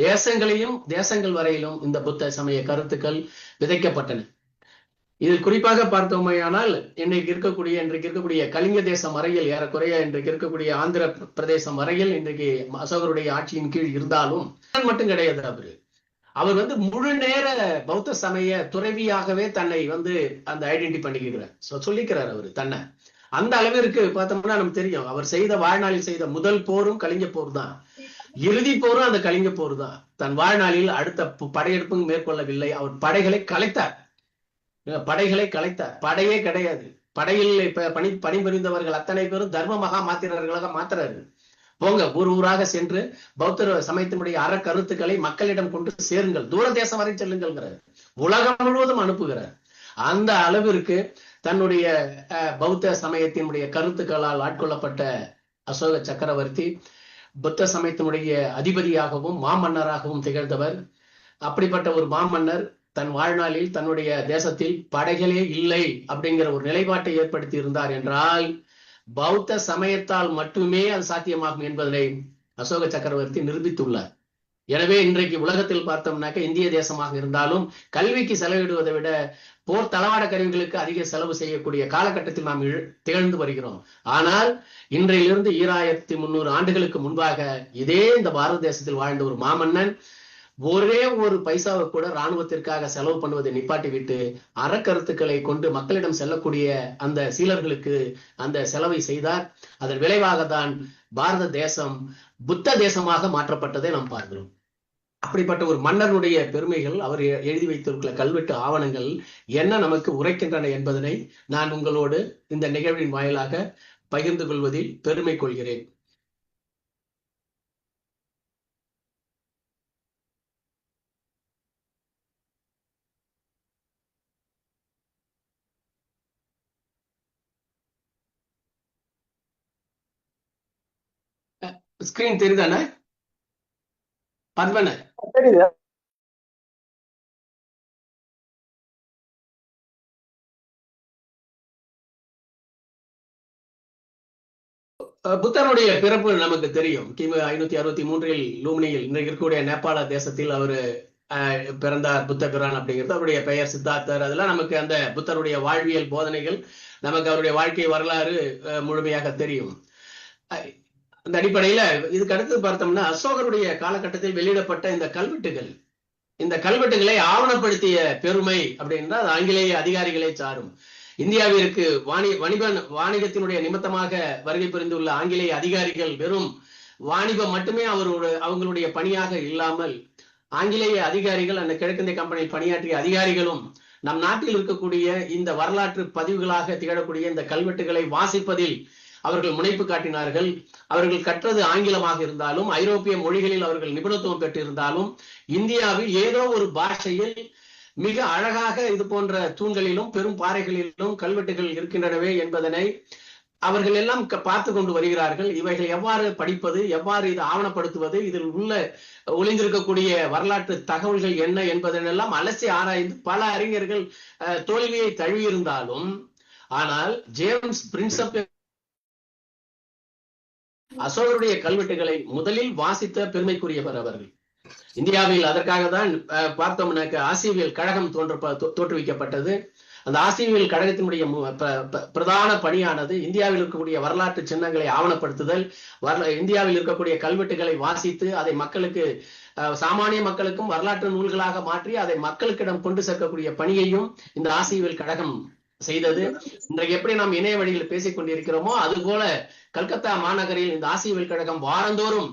Speaker 3: தேசங்கள் வரையிலும் இந்த புத்த சமய கருத்துக்கள் விதைக்கப்பட்டன. இது குறிப்பாக பார்த்தோமையானால் இன்றைக்கு இருக்கக்கூடிய கலிங்க தேசம் வரையில், ஏறக்குறைய இன்றைக்கு இருக்கக்கூடிய ஆந்திர பிரதேசம் வரையில் இன்றைக்கு அசோகருடைய ஆட்சியின் கீழ் இருந்தாலும் மட்டும் கிடையாது. அவர் முழு நேர பௌத்த சமய துறவியாகவே தன்னை அந்த ஐடென்டி பண்ணிக்கிறார், சொல்லிக்கிறார் அவர் தன்னை. அந்த அளவிற்கு பார்த்தோம்னா நமக்கு தெரியும், அவர் வாழ்நாளில் செய்த முதல் போரும் கலிங்க போர் தான், இறுதி போரும் அந்த கலிங்க போர் தான். தன் வாழ்நாளில் அடுத்த படையெடுப்பும் மேற்கொள்ளவில்லை. அவர் படைகளை கலைத்தார். படையே கிடையாது. படையில் பணிபுரிந்தவர்கள் அத்தனை பேரும் தர்ம மகா மாத்திரர்களாக மாத்துறாரு. போங்க, ஊராக சென்று பௌத்த சமயத்தினுடைய அற கருத்துக்களை மக்களிடம் கொண்டு சேருங்கள், தூர தேசம் வரை செல்லுங்கள், உலகம் முழுவதும் அனுப்புகிறார். அந்த அளவிற்கு தன்னுடைய பௌத்த சமயத்தினுடைய கருத்துக்களால் ஆட்கொள்ளப்பட்ட அசோக சக்கரவர்த்தி புத்த சமயத்தினுடைய அதிபதியாகவும் மாமன்னராகவும் திகழ்ந்தவர். அப்படிப்பட்ட ஒரு மாமன்னர் தன் வாழ்நாளில் தன்னுடைய தேசத்தில் படைகளே இல்லை அப்படிங்கிற ஒரு நிலைப்பாட்டை ஏற்படுத்தி இருந்தார் என்றால் பௌத்த சமயத்தால் மட்டுமே அது சாத்தியமாகும் என்பதனை அசோக சக்கரவர்த்தி நிரூபித்துள்ளார். எனவே இன்றைக்கு உலகத்தில் பார்த்தோம்னாக்க இந்திய தேசமாக இருந்தாலும் கல்விக்கு செலவிடுவதை விட போர் தளவாட கருவிகளுக்கு அதிக செலவு செய்யக்கூடிய காலகட்டத்தில் நாம் திகழ்ந்து வருகிறோம். ஆனால் இன்றையிலிருந்து 2300 ஆண்டுகளுக்கு முன்பாக இதே இந்த பாரத தேசத்தில் வாழ்ந்த ஒரு மாமன்னன் ஒரே ஒரு பைசாவை கூட இராணுவத்திற்காக செலவு பண்ணுவதை நிப்பாட்டி விட்டு அறக்கருத்துக்களை கொண்டு மக்களிடம் செல்லக்கூடிய அந்த சீலர்களுக்கு அந்த செலவை செய்தார். அதன் விளைவாக தான் பாரத தேசம் புத்த தேசமாக மாற்றப்பட்டதை நாம் பார்க்கிறோம். அப்படிப்பட்ட ஒரு மன்னருடைய பெருமைகள், அவர் எழுதி வைத்திருக்கிற கல்வெட்டு ஆவணங்கள் என்ன நமக்கு உரைக்கின்றன என்பதனை நான் உங்களோடு இந்த நிகழ்வின் வாயிலாக பகிர்ந்து கொள்வதில் பெருமை கொள்கிறேன். ஸ்கிரீன் தெரியுதானே? பத்மன
Speaker 2: தெரியுது.
Speaker 3: புத்தருடைய பிறப்பு நமக்கு தெரியும். கிமு 563 லூமினியில் இன்றைக்கு இருக்கக்கூடிய நேபாள தேசத்தில் அவரு பிறந்தார். புத்த பிரான் அப்படிங்கிறது அவருடைய பெயர். சித்தார்த்தர், அதெல்லாம் நமக்கு அந்த புத்தருடைய வாழ்வியல் போதனைகள், நமக்கு அவருடைய வாழ்க்கை வரலாறு முழுமையாக தெரியும். அந்த அடிப்படையில இதுக்கு அடுத்து பார்த்தோம்னா அசோகருடைய காலகட்டத்தில் வெளியிடப்பட்ட இந்த கல்வெட்டுகளை ஆவணப்படுத்திய பெருமை அப்படின்னா அது ஆங்கிலேய அதிகாரிகளை சாரும். இந்தியாவிற்கு வாணிகத்தினுடைய நிமித்தமாக வருகை புரிந்துள்ள ஆங்கிலேய அதிகாரிகள் வெறும் வாணிபம் மட்டுமே அவங்களுடைய பணியாக இல்லாமல் ஆங்கிலேய அதிகாரிகள் அந்த கிழக்கிந்திய கம்பெனியில் பணியாற்றிய அதிகாரிகளும் நம் நாட்டில் இருக்கக்கூடிய இந்த வரலாற்று பதிவுகளாக திகழக்கூடிய இந்த கல்வெட்டுகளை வாசிப்பதில் அவர்கள் முனைப்பு காட்டினார்கள். அவர்கள் கற்றது ஆங்கிலமாக இருந்தாலும் ஐரோப்பிய மொழிகளில் அவர்கள் நிபுணத்துவம் பெற்றிருந்தாலும் இந்தியாவில் ஏதோ ஒரு பாஷையில் மிக அழகாக இது போன்ற தூண்களிலும் பெரும் பாறைகளிலும் கல்வெட்டுகள் இருக்கின்றனவே என்பதனை அவர்கள் எல்லாம் பார்த்து கொண்டு வருகிறார்கள். இவைகள் எவ்வாறு படிப்பது, எவ்வாறு இது ஆவணப்படுத்துவது, இதில் ஒளிந்திருக்கக்கூடிய வரலாற்று தகவல்கள் என்ன என்பதனெல்லாம் அலசி ஆராய்ந்து பல அறிஞர்கள் தோல்வியை தழுவியிருந்தாலும், ஆனால் ஜேம்ஸ் பிரின்சப் அசோகருடைய கல்வெட்டுகளை முதலில் வாசித்த பெருமைக்குரியவர் அவர்கள். இந்தியாவில் அதற்காக தான் பார்த்தோம்னாக்க ஆசியவியல் கழகம் தோற்றுவிக்கப்பட்டது. அந்த ஆசியவியல் கழகத்தினுடைய பிரதான பணியானது இந்தியாவில் இருக்கக்கூடிய வரலாற்று சின்னங்களை ஆவணப்படுத்துதல், இந்தியாவில் இருக்கக்கூடிய கல்வெட்டுகளை வாசித்து அதை மக்களுக்கு, சாமானிய மக்களுக்கும் வரலாற்று நூல்களாக மாற்றி அதை மக்களுக்கிடம் கொண்டு சேர்க்கக்கூடிய பணியையும் இந்த ஆசியவியல் கழகம் செய்தது. இன்றைக்கு எப்படி நாம் இணைய வழியில் பேசிக் கொண்டிருக்கிறோமோ அதுபோல கல்கத்தா மாநகரில் இந்த ஆசியவியல் கழகம் வாரந்தோறும்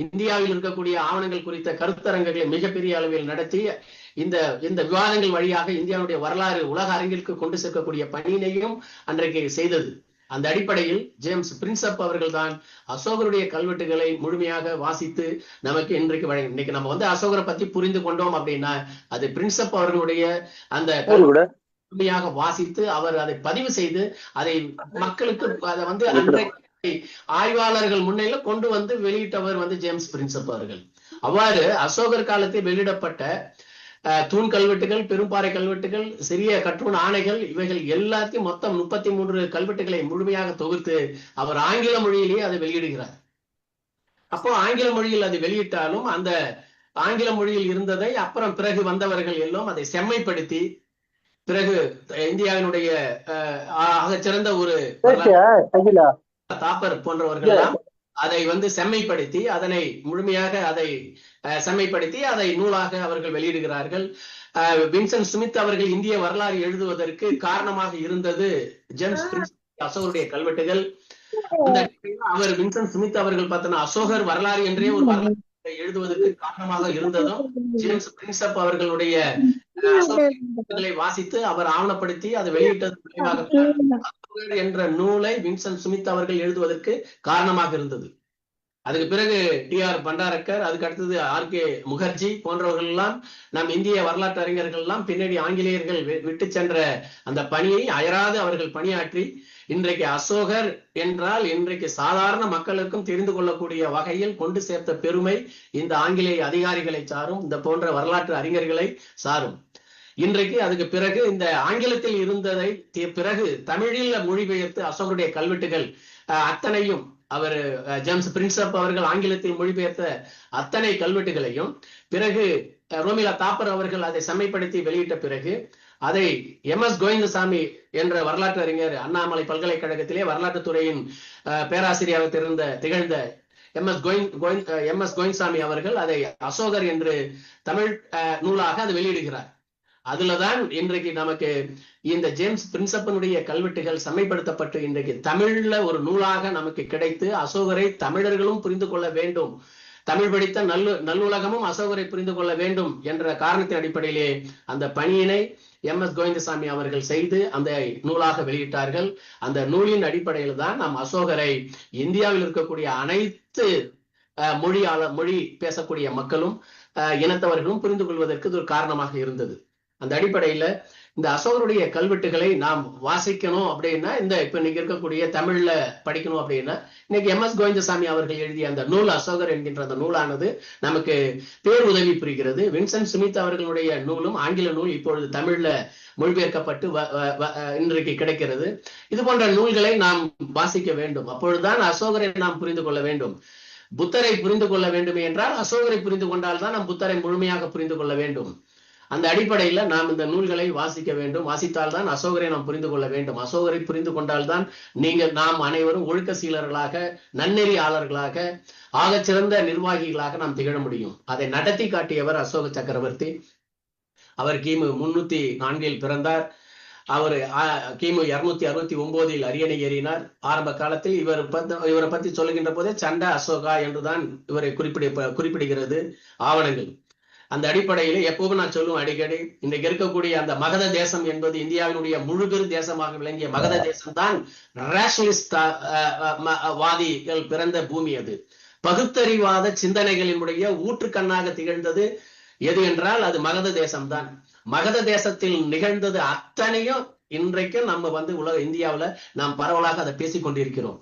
Speaker 3: இந்தியாவில் இருக்கக்கூடிய ஆவணங்கள் குறித்த கருத்தரங்குகளை மிகப்பெரிய அளவில் நடத்தி இந்த விவாதங்கள் வழியாக இந்தியாவுடைய வரலாறு உலக அரங்கிற்கு கொண்டு சேர்க்கக்கூடிய பணியினையும் அன்றைக்கு செய்தது. அந்த அடிப்படையில் ஜேம்ஸ் பிரின்சப் அவர்கள் தான் அசோகருடைய கல்வெட்டுகளை முழுமையாக வாசித்து நமக்கு இன்னைக்கு நம்ம அசோகரை பத்தி புரிந்து கொண்டோம் அப்படின்னா அது பிரின்சப் அவர்களுடைய அந்த முழுமையாக வாசித்து அவர் அதை பதிவு செய்து அதை மக்களுக்கு அதை அன்றைக்கு ஆய்வாளர்கள் முன்னில கொண்டு வெளியிட்டவர் ஜேம்ஸ் பிரின்சப் அவர்கள். அவ்வாறு அசோகர் காலத்தில் வெளியிடப்பட்ட தூண் கல்வெட்டுகள், பெரும்பாறை கல்வெட்டுகள், சிறிய கற்றூன் ஆணைகள், இவைகள் எல்லாத்தையும் மொத்தம் 33 கல்வெட்டுகளை முழுமையாக தொகுத்து அவர் ஆங்கில மொழியிலேயே அதை வெளியிடுகிறார். அப்போ ஆங்கில மொழியில் அதை வெளியிட்டாலும் அந்த ஆங்கில மொழியில் இருந்ததை அப்புறம் பிறகு வந்தவர்கள் எல்லாம் அதை செம்மைப்படுத்தி பிறகு இந்தியாவினுடைய சிறந்த ஒரு தாப்பர் போன்றவர்கள் எல்லாம் அதை செம்மைப்படுத்தி அதனை முழுமையாக அதை செம்மைப்படுத்தி அதை நூலாக அவர்கள் வெளியிடுகிறார்கள். வின்சென்ட் ஸ்மித் அவர்கள் இந்திய வரலாறு எழுதுவதற்கு காரணமாக இருந்தது ஜேம்ஸ் பிரின்சப் அசோகருடைய கல்வெட்டுகள். அவர் வின்சென்ட் ஸ்மித் அவர்கள் பார்த்தோன்னா அசோகர் வரலாறு என்றே ஒரு வரலாறு எழுதுவதற்கு காரணமாக இருந்ததும் ஜேம்ஸ் பிரின்சப் அவர்களுடைய வாசித்து அவர் ஆவணப்படுத்தி அதை வெளியிட்டது விளைவாக என்ற நூலை வின்சென்ட் ஸ்மித் அவர்கள் எழுதுவதற்கு காரணமாக இருந்தது. அதுக்கு பிறகு டி.ஆர். பண்டாரக்கர், அதுக்கு அடுத்தது ஆர்.கே. முகர்ஜி போன்றவர்கள் எல்லாம் நம் இந்திய வரலாற்று அறிஞர்கள் எல்லாம் பின்னாடி ஆங்கிலேயர்கள் விட்டு சென்ற அந்த பணியை அயராது அவர்கள் பணியாற்றி இன்றைக்கு அசோகர் என்றால் இன்றைக்கு சாதாரண மக்களுக்கும் தெரிந்து கொள்ளக்கூடிய வகையில் கொண்டு சேர்த்த பெருமை இந்த ஆங்கிலேய அதிகாரிகளை சாரும், இந்த போன்ற வரலாற்று அறிஞர்களை சாரும். இன்றைக்கு அதுக்கு பிறகு இந்த ஆங்கிலத்தில் இருந்ததை பிறகு தமிழில் மொழிபெயர்த்து அசோகருடைய கல்வெட்டுகள் அத்தனையும் அவர் ஜேம்ஸ் பிரின்சப் அவர்கள் ஆங்கிலத்தில் மொழிபெயர்த்த அத்தனை கல்வெட்டுகளையும் பிறகு ரோமிலா தாப்பர் அவர்கள் அதை செம்மைப்படுத்தி வெளியிட்ட பிறகு அதை எம்.எஸ். கோவிந்தசாமி என்ற வரலாற்று அறிஞர் அண்ணாமலை பல்கலைக்கழகத்திலே வரலாற்று துறையின் பேராசிரியராக திகழ்ந்த எம்.எஸ். கோவிந்தசாமி அவர்கள் அதை அசோகர் என்று தமிழ் நூலாக அதை வெளியிடுகிறார். அதுலதான் இன்றைக்கு நமக்கு இந்த ஜேம்ஸ் பிரின்சப்பனுடைய கல்வெட்டுகள் செம்மைப்படுத்தப்பட்டு இன்றைக்கு தமிழ்ல ஒரு நூலாக நமக்கு கிடைத்து அசோகரை தமிழர்களும் புரிந்து கொள்ள வேண்டும், தமிழ் படித்த நல்லுலகமும் அசோகரை புரிந்து கொள்ள வேண்டும் என்ற காரணத்தின் அடிப்படையிலே அந்த பணியினை எம்.எஸ். கோவிந்தசாமி அவர்கள் செய்து அந்த நூலாக வெளியிட்டார்கள். அந்த நூலின் அடிப்படையில் தான் நாம் அசோகரை இந்தியாவில் இருக்கக்கூடிய அனைத்து மொழி பேசக்கூடிய மக்களும் இனத்தவர்களும் புரிந்து கொள்வதற்கு இது ஒரு காரணமாக இருந்தது. அந்த அடிப்படையில இந்த அசோகருடைய கல்வெட்டுகளை நாம் வாசிக்கணும் அப்படின்னா இப்ப இன்னைக்கு இருக்கக்கூடிய தமிழ்ல படிக்கணும் அப்படின்னா இன்னைக்கு எம்.எஸ். கோவிந்தசாமி அவர்கள் எழுதிய அந்த நூல் அசோகர் என்கின்ற அந்த நூலானது நமக்கு பேர் உதவி புரிகிறது. வின்சென்ட் ஸ்மித் அவர்களுடைய நூலும் ஆங்கில நூல் இப்பொழுது தமிழ்ல மொழிபெயர்க்கப்பட்டு இன்றைக்கு கிடைக்கிறது. இது போன்ற நூல்களை நாம் வாசிக்க வேண்டும். அப்பொழுதுதான் அசோகரை நாம் புரிந்து கொள்ள வேண்டும். புத்தரை புரிந்து கொள்ள வேண்டும் என்றால் அசோகரை புரிந்து கொண்டால்தான் நாம் புத்தரை முழுமையாக புரிந்து கொள்ள வேண்டும். அந்த அடிப்படையில நாம் இந்த நூல்களை வாசிக்க வேண்டும். வாசித்தால்தான் அசோகரை நாம் புரிந்து கொள்ள வேண்டும். அசோகரை புரிந்து கொண்டால்தான் நாம் அனைவரும் ஒழுக்க சீலர்களாக, நன்னெறியாளர்களாக, ஆகச்சிறந்த நிர்வாகிகளாக நாம் திகழ முடியும். அதை நடத்தி காட்டியவர் அசோக சக்கரவர்த்தி. அவர் கிமு 304 பிறந்தார். அவர் கிமு 269 அரியணை ஏறினார். ஆரம்ப காலத்தில் இவரை பத்தி சொல்லுகின்ற போதே சண்டா அசோகா என்றுதான் இவரை குறிப்பிடுகிறது ஆவணங்கள். அந்த அடிப்படையில எப்பவும் நான் சொல்லுவேன் அடிக்கடி, இன்றைக்கு இருக்கக்கூடிய அந்த மகத தேசம் என்பது இந்தியாவினுடைய முழுபெரும் தேசமாக விளங்கிய மகத தேசம் தான் ரேஷனலிஸ்ட் வாதிகள் பிறந்த பூமி. அது பகுத்தறிவாத சிந்தனைகளினுடைய ஊற்றுக்கண்ணாக திகழ்ந்தது எது என்றால் அது மகத தேசம்தான். மகத தேசத்தில் நிகழ்ந்தது அத்தனையும் இன்றைக்கும் நம்ம உலக இந்தியாவில் நாம் பரவலாக அதை பேசிக் கொண்டிருக்கிறோம்.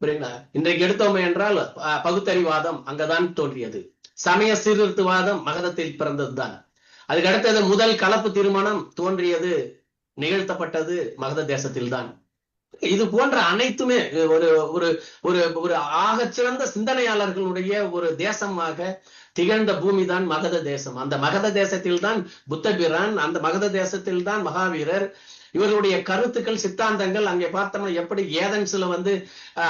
Speaker 3: புரியுங்களா? இன்றைக்கு எடுத்தோமே என்றால் பகுத்தறிவாதம் அங்கதான் தோன்றியது. சமய சீர்திருத்தவாதம் மகதத்தில் பிறந்ததுதான். அதுக்கு அடுத்தது முதல் கலப்பு திருமணம் தோன்றியது, நிகழ்த்தப்பட்டது மகத தேசத்தில் தான். இது போன்ற அனைத்துமே ஒரு ஒரு ஒரு ஒரு ஆகச்சிறந்த சிந்தனையாளர்களுடைய ஒரு தேசமாக திகழ்ந்த பூமி தான் மகத தேசம். அந்த மகத தேசத்தில் தான் புத்தபிரான், அந்த மகத தேசத்தில் தான் மகாவீரர், இவர்களுடைய கருத்துக்கள், சித்தாந்தங்கள் அங்கே பார்த்தோம்னா எப்படி ஏதென்ஸ்ல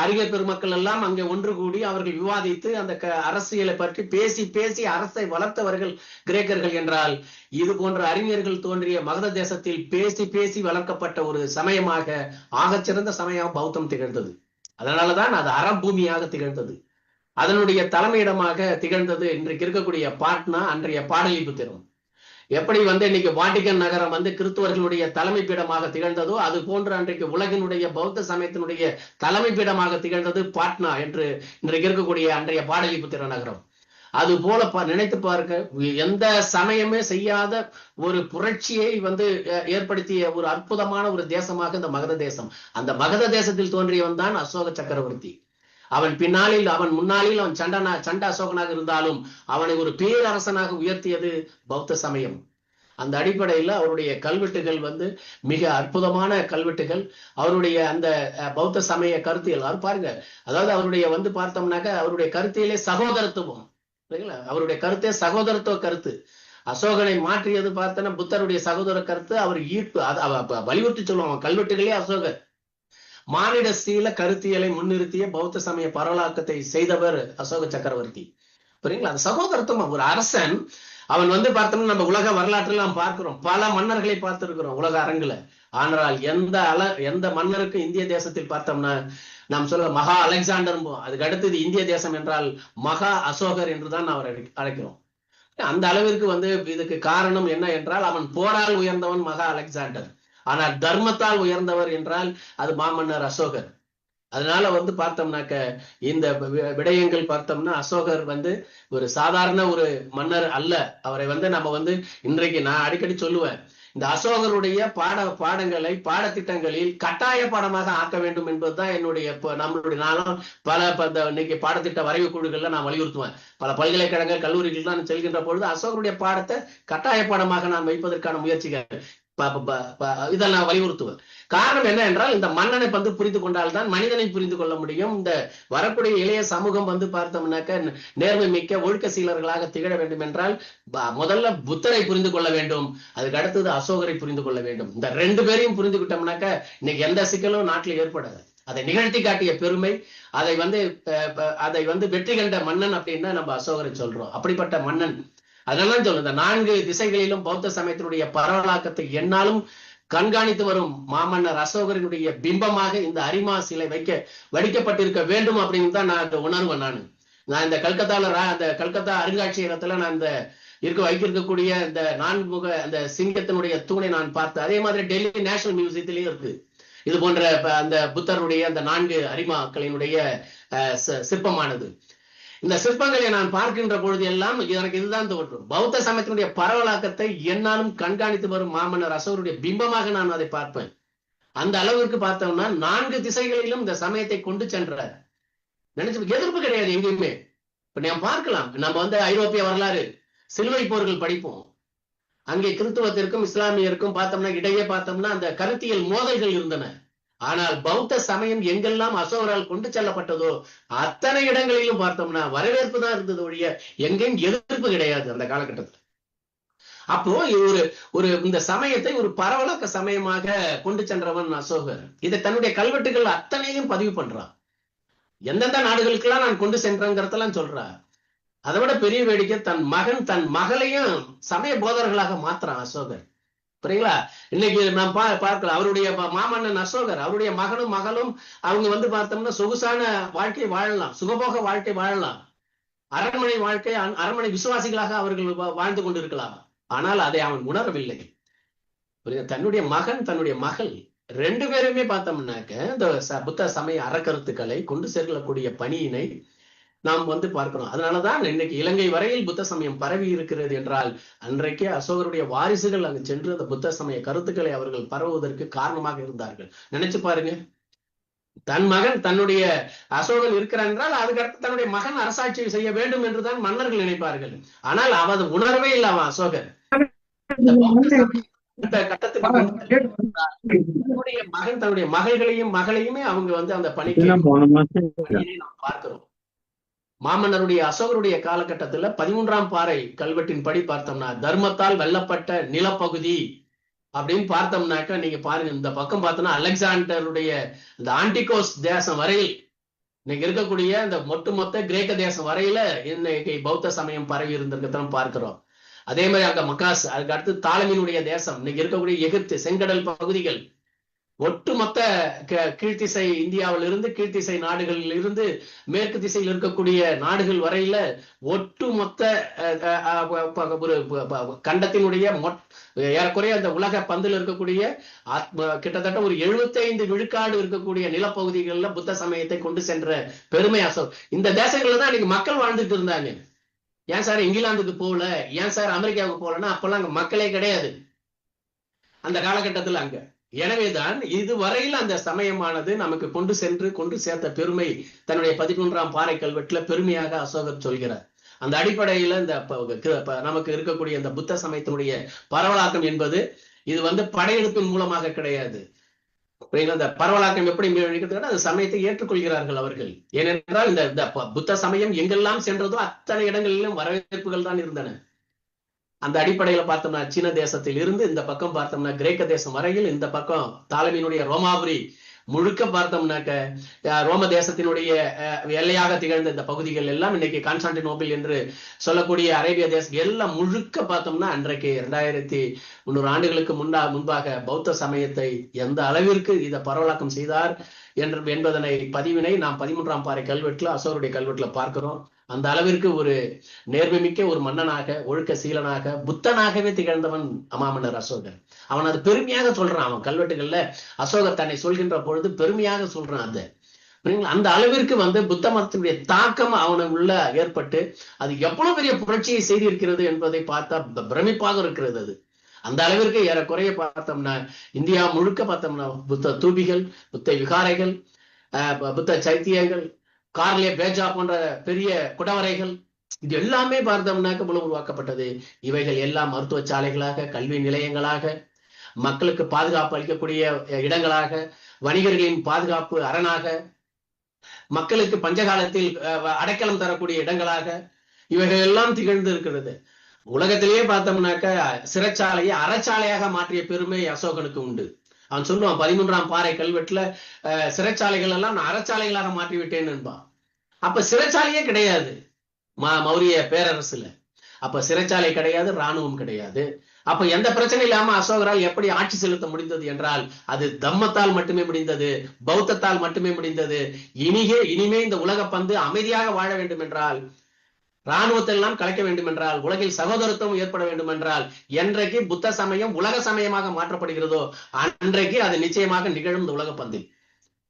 Speaker 3: அறிஞர் பெருமக்கள் எல்லாம் அங்கே ஒன்று கூடி அவர்கள் விவாதித்து அந்த அரசியலை பற்றி பேசி பேசி அரசை வளர்த்தவர்கள் கிரேக்கர்கள் என்றால், இது போன்ற அறிஞர்கள் தோன்றிய மகத தேசத்தில் பேசி பேசி வளர்க்கப்பட்ட ஒரு சமயமாக, ஆகச்சிறந்த சமயம் பௌத்தம் திகழ்ந்தது. அதனாலதான் அது அறபூமியாக திகழ்ந்தது. அதனுடைய தலைமையிடமாக திகழ்ந்தது இன்றைக்கு இருக்கக்கூடிய பாட்னா, அன்றைய பாடலிபுத்திரம். எப்படி இன்னைக்கு வாட்டிகன் நகரம் கிறிஸ்துவர்களுடைய தலைமைப்பீடமாக திகழ்ந்ததோ அது போன்று அன்றைக்கு உலகினுடைய பௌத்த சமயத்தினுடைய தலைமைப்பீடமாக திகழ்ந்தது பாட்னா என்று இன்றைக்கு இருக்கக்கூடிய அன்றைய பாடலிபுத்திர நகரம். அது போல நினைத்து பார்க்க, எந்த சமயமே செய்யாத ஒரு புரட்சியை ஏற்படுத்திய ஒரு அற்புதமான ஒரு தேசமாக இந்த மகத தேசம். அந்த மகத தேசத்தில் தோன்றியவன் தான் அசோக சக்கரவர்த்தி. அவன் பின்னாளில், அவன் முன்னாளில் அவன் சண்ட அசோகனாக இருந்தாலும் அவனை ஒரு பேரரசனாக உயர்த்தியது பௌத்த சமயம். அந்த அடிப்படையில் அவருடைய கல்வெட்டுகள் மிக அற்புதமான கல்வெட்டுகள். அவருடைய அந்த பௌத்த சமய கருத்தியல் அவர் பாருங்க. அதாவது அவருடைய பார்த்தோம்னாக்க அவருடைய கருத்தியலே சகோதரத்துவம். அவருடைய கருத்தே சகோதரத்துவ கருத்து. அசோகனை மாற்றியது பார்த்தோன்னா புத்தருடைய சகோதர கருத்து. அவர் ஈர்ப்பு வலியுறுத்தி சொல்லுவாங்க கல்வெட்டுகளே. அசோகர் மானிட சீல கருத்தியலை முன்னிறுத்திய பௌத்த சமய பரவலாக்கத்தை செய்தவர் அசோக சக்கரவர்த்தி. புரியுங்களா? அந்த சகோதரத்துவம். ஒரு அரசன் அவன் பார்த்தோம்னா நம்ம உலக வரலாற்றுல நாம் பார்க்கிறோம், பல மன்னர்களை பார்த்திருக்கிறோம் உலக அரங்குல. ஆனால் எந்த மன்னருக்கும் இந்திய தேசத்தில் பார்த்தோம்னா நாம் சொல்ல மகா அலெக்சாண்டர், அதுக்கு அடுத்தது இந்திய தேசம் என்றால் மகா அசோகர் என்றுதான் அவர் அழைக்கிறோம். அந்த அளவிற்கு இதுக்கு காரணம் என்ன என்றால், அவன் போரால் உயர்ந்தவன் மகா அலெக்சாண்டர், ஆனால் தர்மத்தால் உயர்ந்தவர் என்றால் அது மாமன்னர் அசோகர். அதனால பார்த்தோம்னாக்க இந்த விடயங்கள் பார்த்தோம்னா அசோகர் ஒரு சாதாரண ஒரு மன்னர் அல்ல. அவரை நம்ம இன்றைக்கு நான் அடிக்கடி சொல்லுவேன், இந்த அசோகருடைய பாடங்களை பாடத்திட்டங்களில் கட்டாய பாடமாக ஆக்க வேண்டும் என்பதுதான் என்னுடைய நம்மளுடைய நாளும் பல இன்னைக்கு பாடத்திட்ட வரைவு குழுக்கள்ல நான் வலியுறுத்துவேன். பல பல்கலைக்கழக கல்லூரிகள் தான் செல்கின்ற பொழுது அசோகருடைய பாடத்தை கட்டாய பாடமாக நான் வைப்பதற்கான முயற்சிகள் இதெல்லாம் வலியுறுத்துவேன். காரணம் என்ன என்றால், இந்த மன்னனை புரிந்து கொண்டால்தான் மனிதனை புரிந்து கொள்ள முடியும். இந்த வரக்கூடிய இளைய சமூகம் பார்த்தோம்னாக்க நேர்மை மிக்க ஒழுக்க சீலர்களாக திகழ வேண்டும் என்றால் முதல்ல புத்தரை புரிந்து கொள்ள வேண்டும், அதுக்கு அடுத்தது அசோகரை புரிந்து கொள்ள வேண்டும். இந்த ரெண்டு பேரையும் புரிந்துகிட்டோம்னாக்க இன்னைக்கு எந்த சிக்கலும் நாட்டில் ஏற்படாது. அதை நிகழ்த்தி காட்டிய பெருமை, அதை வெற்றி கண்ட மன்னன் அப்படின்னா நம்ம அசோகரை சொல்றோம். அப்படிப்பட்ட மன்னன். அதெல்லாம் சொல்லுது, இந்த 4 திசைகளிலும் பௌத்த சமயத்தினுடைய பரவலாக்கத்தை என்னாலும் கண்காணித்து வரும் மாமன்னர் அசோகரினுடைய பிம்பமாக இந்த அரிமா சிலை வடிக்கப்பட்டிருக்க வேண்டும் அப்படின்னு தான் நான் உணர்வேன். நான் இந்த கல்கத்தா அருங்காட்சியகத்துல நான் இந்த வைக்கக்கூடிய இந்த 4 முக அந்த சிங்கத்தினுடைய தூணை நான் பார்த்தேன். அதே மாதிரி டெல்லி நேஷனல் மியூசியத்திலேயும் இருக்கு இது போன்ற அந்த புத்தருடைய அந்த 4 அரிமாக்களினுடைய சிற்பமானது. இந்த சிற்பங்களை நான் பார்க்கின்ற பொழுது எல்லாம் எனக்கு இதுதான் தோன்றும், பௌத்த சமயத்தினுடைய பரவலாக்கத்தை என்னாலும் கண்காணித்து வரும் மாமன்னர் அசோகருடைய பிம்பமாக நான் அதை பார்ப்பேன். அந்த அளவிற்கு பார்த்தோம்னா 4 திசைகளிலும் இந்த சமயத்தை கொண்டு சென்றார். நினைச்சு எதிர்ப்பு கிடையாது எங்கேயுமே. இப்ப நாம் பார்க்கலாம், நம்ம ஐரோப்பிய வரலாறு சிலுவை போர்கள் படிப்போம். அங்கே கிறிஸ்துவத்திற்கும் இஸ்லாமியருக்கும் பார்த்தோம்னா இடையே பார்த்தோம்னா அந்த கருத்தியல் மோதல்கள் இருந்தன. ஆனால் பௌத்த சமயம் எங்கெல்லாம் அசோகரால் கொண்டு செல்லப்பட்டதோ அத்தனை இடங்களிலும் பார்த்தோம்னா வரவேற்பு தான் இருந்தது ஒழிய எங்கேயும் எதிர்ப்பு கிடையாது அந்த காலகட்டத்தில். அப்போ ஒரு ஒரு இந்த சமயத்தை ஒரு பரவலாக்க சமயமாக கொண்டு சென்றவன் அசோகர். இதை தன்னுடைய கல்வெட்டுகள் அத்தனையும் பதிவு பண்றான். எந்தெந்த நாடுகளுக்கெல்லாம் நான் கொண்டு சென்றேங்கிறதெல்லாம் சொல்றான். அதை விட பெரிய வேடிக்கை, தன் மகளையும் சமய போதர்களாக மாத்துறான் அசோகர். புரியுங்களா? இன்னைக்கு நாம் பார்க்கலாம், அவருடைய மாமன்னன் அசோகர், அவருடைய மகனும் மகளும் அவங்க பார்த்தோம்னா சொகுசான வாழ்க்கை வாழலாம், சுகபோக வாழ்க்கை வாழலாம், அரண்மனை வாழ்க்கை, அரண்மனை விசுவாசிகளாக அவர்கள் வாழ்ந்து கொண்டிருக்கலாம். ஆனால் அதை அவன் உணரவில்லை. தன்னுடைய மகன், தன்னுடைய மகள், ரெண்டு பேருமே பார்த்தோம்னாக்க இந்த புத்த சமய அறக்கருத்துக்களை கொண்டு சேர்க்கக்கூடிய பணியினை நாம் பார்க்கிறோம். அதனாலதான் இன்னைக்கு இலங்கை வரையில் புத்த சமயம் பரவி இருக்கிறது என்றால், அன்றைக்கே அசோகருடைய வாரிசுகள் அங்கு சென்று அந்த புத்த சமய கருத்துக்களை அவர்கள் பரவுவதற்கு காரணமாக இருந்தார்கள். நினைச்சு பாருங்க, தன் மகன், தன்னுடைய அசோகன் இருக்கிறார் என்றால் அதுக்கடுத்து தன்னுடைய மகன் அரசாட்சி செய்ய வேண்டும் என்றுதான் மன்னர்கள் நினைப்பார்கள். ஆனால் அவன் உணர்வே இல்லை. அவன் அசோகர் தன்னுடைய மகன், தன்னுடைய மகளையுமே அவங்க அந்த பணிக்கு நாம் பார்க்கிறோம். மாமன்னருடைய அசோகருடைய காலகட்டத்துல 13ஆம் பாறை கல்வெட்டின் படி பார்த்தோம்னா, தர்மத்தால் வெல்லப்பட்ட நிலப்பகுதி அப்படின்னு பார்த்தோம்னாக்க, நீங்க பாருங்க, இந்த பக்கம் பார்த்தோம்னா அலெக்சாண்டருடைய இந்த ஆன்டிகோஸ் தேசம் வரையில், இன்னைக்கு இருக்கக்கூடிய இந்த ஒட்டுமொத்த கிரேக்க தேசம் வரையில இன்னைக்கு பௌத்த சமயம் பரவி இருந்திருக்கதான் பார்க்கிறோம். அதே மாதிரி அங்க மக்காஸ், அதுக்கு அடுத்து தாலமினுடைய தேசம், இன்னைக்கு இருக்கக்கூடிய எகிப்து, செங்கடல் பகுதிகள், ஒட்டுமொத்த கீழ்த்திசை இந்தியாவிலிருந்து, கீழ்த்திசை நாடுகளில் இருந்து மேற்கு திசையில் இருக்கக்கூடிய நாடுகள் வரையில ஒட்டுமொத்த ஒரு கண்டத்தினுடைய ஏறக்குறைய அந்த உலக பந்தில் இருக்கக்கூடிய கிட்டத்தட்ட ஒரு 75 விழுக்காடு இருக்கக்கூடிய நிலப்பகுதிகளில் புத்த சமயத்தை கொண்டு சென்ற பெருமை அசோக். இந்த தேசங்கள்ல தான் இன்னைக்கு மக்கள் வாழ்ந்துட்டு இருந்தாங்க. ஏன் சார் இங்கிலாந்துக்கு போகல, ஏன் சார் அமெரிக்காவுக்கு போகலன்னா, அப்பெல்லாம் அங்க மக்களே கிடையாது அந்த காலகட்டத்தில் அங்க. எனவேதான் இதுவரையில் அந்த சமயமானது நமக்கு கொண்டு சேர்த்த பெருமை தன்னுடைய 13ஆம் பாறை கல்வெட்டுல பெருமையாக அசோகர் சொல்கிறார். அந்த அடிப்படையில இந்த நமக்கு இருக்கக்கூடிய இந்த புத்த சமயத்தினுடைய பரவலாக்கம் என்பது இது படையெடுப்பின் மூலமாக கிடையாது. இந்த பரவலாக்கம் எப்படி அந்த சமயத்தை ஏற்றுக்கொள்கிறார்கள் அவர்கள். ஏனென்றால் இந்த புத்த சமயம் எங்கெல்லாம் சென்றதோ அத்தனை இடங்களிலும் வரவேற்புகள் தான் இருந்தன. அந்த அடிப்படையில பார்த்தோம்னா சீன தேசத்தில் இருந்து இந்த பக்கம் பார்த்தோம்னா கிரேக்க தேசம் வரையில், இந்த பக்கம் தாலமியினுடைய ரோமாபுரி முழுக்க பார்த்தோம்னாக்க ரோம தேசத்தினுடைய எல்லையாக திகழ்ந்த இந்த பகுதிகள் எல்லாம் இன்னைக்கு கான்ஸ்டான்டினோபிள் என்று சொல்லக்கூடிய அரேபிய தேசம் எல்லாம் முழுக்க பார்த்தோம்னா அன்றைக்கு 2300 ஆண்டுகளுக்கு முன்பாக பௌத்த சமயத்தை எந்த அளவிற்கு இதை பரவலாக்கம் செய்தார் என்பதனை பதிவினை நாம் 13ஆம் பாறை கல்வெட்டுல, அசோகருடைய கல்வெட்டுல பார்க்கிறோம். அந்த அளவிற்கு ஒரு நேர்மைமிக்க ஒரு மன்னனாக, ஒழுக்க சீலனாக, புத்தனாகவே திகழ்ந்தவன் மாமன்னர் அசோகர். அவன் அது பெருமையாக சொல்றான். அவன் கல்வெட்டுகள்ல அசோகர் தன்னை சொல்கின்ற பொழுது பெருமையாக சொல்றான். அந்த அளவிற்கு புத்த மதத்தினுடைய தாக்கம் அவனுக்குள்ள ஏற்பட்டு அது எவ்வளவு பெரிய புரட்சியை செய்திருக்கிறது என்பதை பார்த்தா பிரமிப்பாக இருக்கிறது. அது அந்த அளவிற்கு ஏறக்குறைய பார்த்தோம்னா இந்தியா முழுக்க பார்த்தோம்னா புத்த தூபிகள், புத்த விகாரைகள், புத்த சைத்தியங்கள், கார்லே பேஜா போன்ற பெரிய குடவரைகள், இது எல்லாமே பார்த்தோம்னாக்க உருவாக்கப்பட்டது. இவைகள் எல்லாம் மருத்துவ சாலைகளாக, கல்வி நிலையங்களாக, மக்களுக்கு பாதுகாப்பு அளிக்கக்கூடிய இடங்களாக, வணிகர்களின் பாதுகாப்பு அரணாக, மக்களுக்கு பஞ்சகாலத்தில் அடைக்கலம் தரக்கூடிய இடங்களாக இவைகள் எல்லாம் திகழ்ந்து இருக்கிறது. உலகத்திலேயே பார்த்தோம்னாக்க சிறைச்சாலையை அறச்சாலையாக மாற்றிய பெருமை அசோகனுக்கு உண்டு. அவன் சொல்லுவான் 13ஆம் பாறை கல்வெட்டுல சிறைச்சாலைகள் எல்லாம் நான் அறச்சாலைகளாக மாற்றி விட்டேன் என்பான். அப்ப சிறைச்சாலையே கிடையாது மௌரிய பேரரசுல. அப்ப சிறைச்சாலை கிடையாது, இராணுவம் கிடையாது. அப்ப எந்த பிரச்சனை இல்லாம அசோகரால் எப்படி ஆட்சி செலுத்த முடிந்தது என்றால் அது தம்மத்தால் மட்டுமே முடிந்தது, பௌத்தத்தால் மட்டுமே முடிந்தது. இனிமே இந்த உலக பந்து அமைதியாக வாழ வேண்டும் என்றால், இராணுவத்தை எல்லாம் கலைக்க வேண்டும் என்றால், உலகில் சகோதரத்துவம் ஏற்பட வேண்டும் என்றால், என்றைக்கு புத்த சமயம் உலக சமயமாக மாற்றப்படுகிறதோ அன்றைக்கு அது நிச்சயமாக நிகழும். இந்த உலக பந்தில்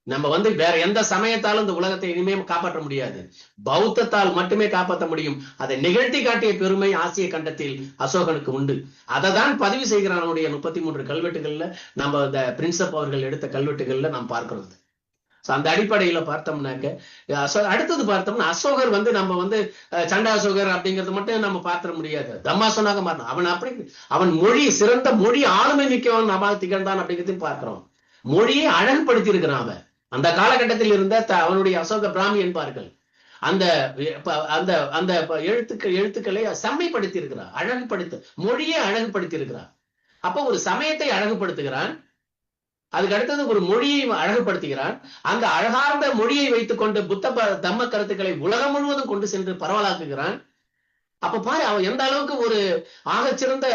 Speaker 3: நம்ம வேற எந்த சமயத்தாலும் இந்த உலகத்தை இனிமே காப்பாற்ற முடியாது, பௌத்தத்தால் மட்டுமே காப்பாற்ற முடியும். அதை நிகழ்த்தி காட்டிய பெருமை ஆசிய கண்டத்தில் அசோகனுக்கு உண்டு. அதை தான் பதிவு செய்கிறான் அவனுடைய 33 கல்வெட்டுகள்ல, நம்ம இந்த பிரின்சப் அவர்கள் எடுத்த கல்வெட்டுகள்ல நாம் பார்க்கிறோம். அந்த அடிப்படையில பார்த்தோம்னாக்க அடுத்தது பார்த்தோம்னா அசோகர் நம்ம சண்டா அசோகர் அப்படிங்கறது மட்டும் நம்ம பார்த்திட முடியாது. தம்மாசனாக மாறினான். அவன் மொழி சிறந்த மொழி ஆளுமை மிக்கவன் அபால் திகழ்ந்தான் அப்படிங்கிறதையும் பார்க்கிறோம். மொழியை அழகுபடுத்தி இருக்கிறான் அவன். அந்த காலகட்டத்தில் இருந்த அவனுடைய அசோக பிராமி என்பார்கள். அந்த அந்த அந்த எழுத்துக்களை செம்மைப்படுத்தி இருக்கிறார், மொழியை அழகுபடுத்தி இருக்கிறார். அப்ப ஒரு சமயத்தை அழகுபடுத்துகிறான், அதுக்கு அடுத்தது ஒரு மொழியை அழகுபடுத்துகிறான். அந்த அழகார்ந்த மொழியை வைத்துக் கொண்டு புத்த தம்ம கருத்துக்களை உலகம் முழுவதும் கொண்டு சென்று பரவலாக்குகிறான். அப்ப பாரு அவன் எந்த அளவுக்கு ஒரு ஆகச்சிறந்த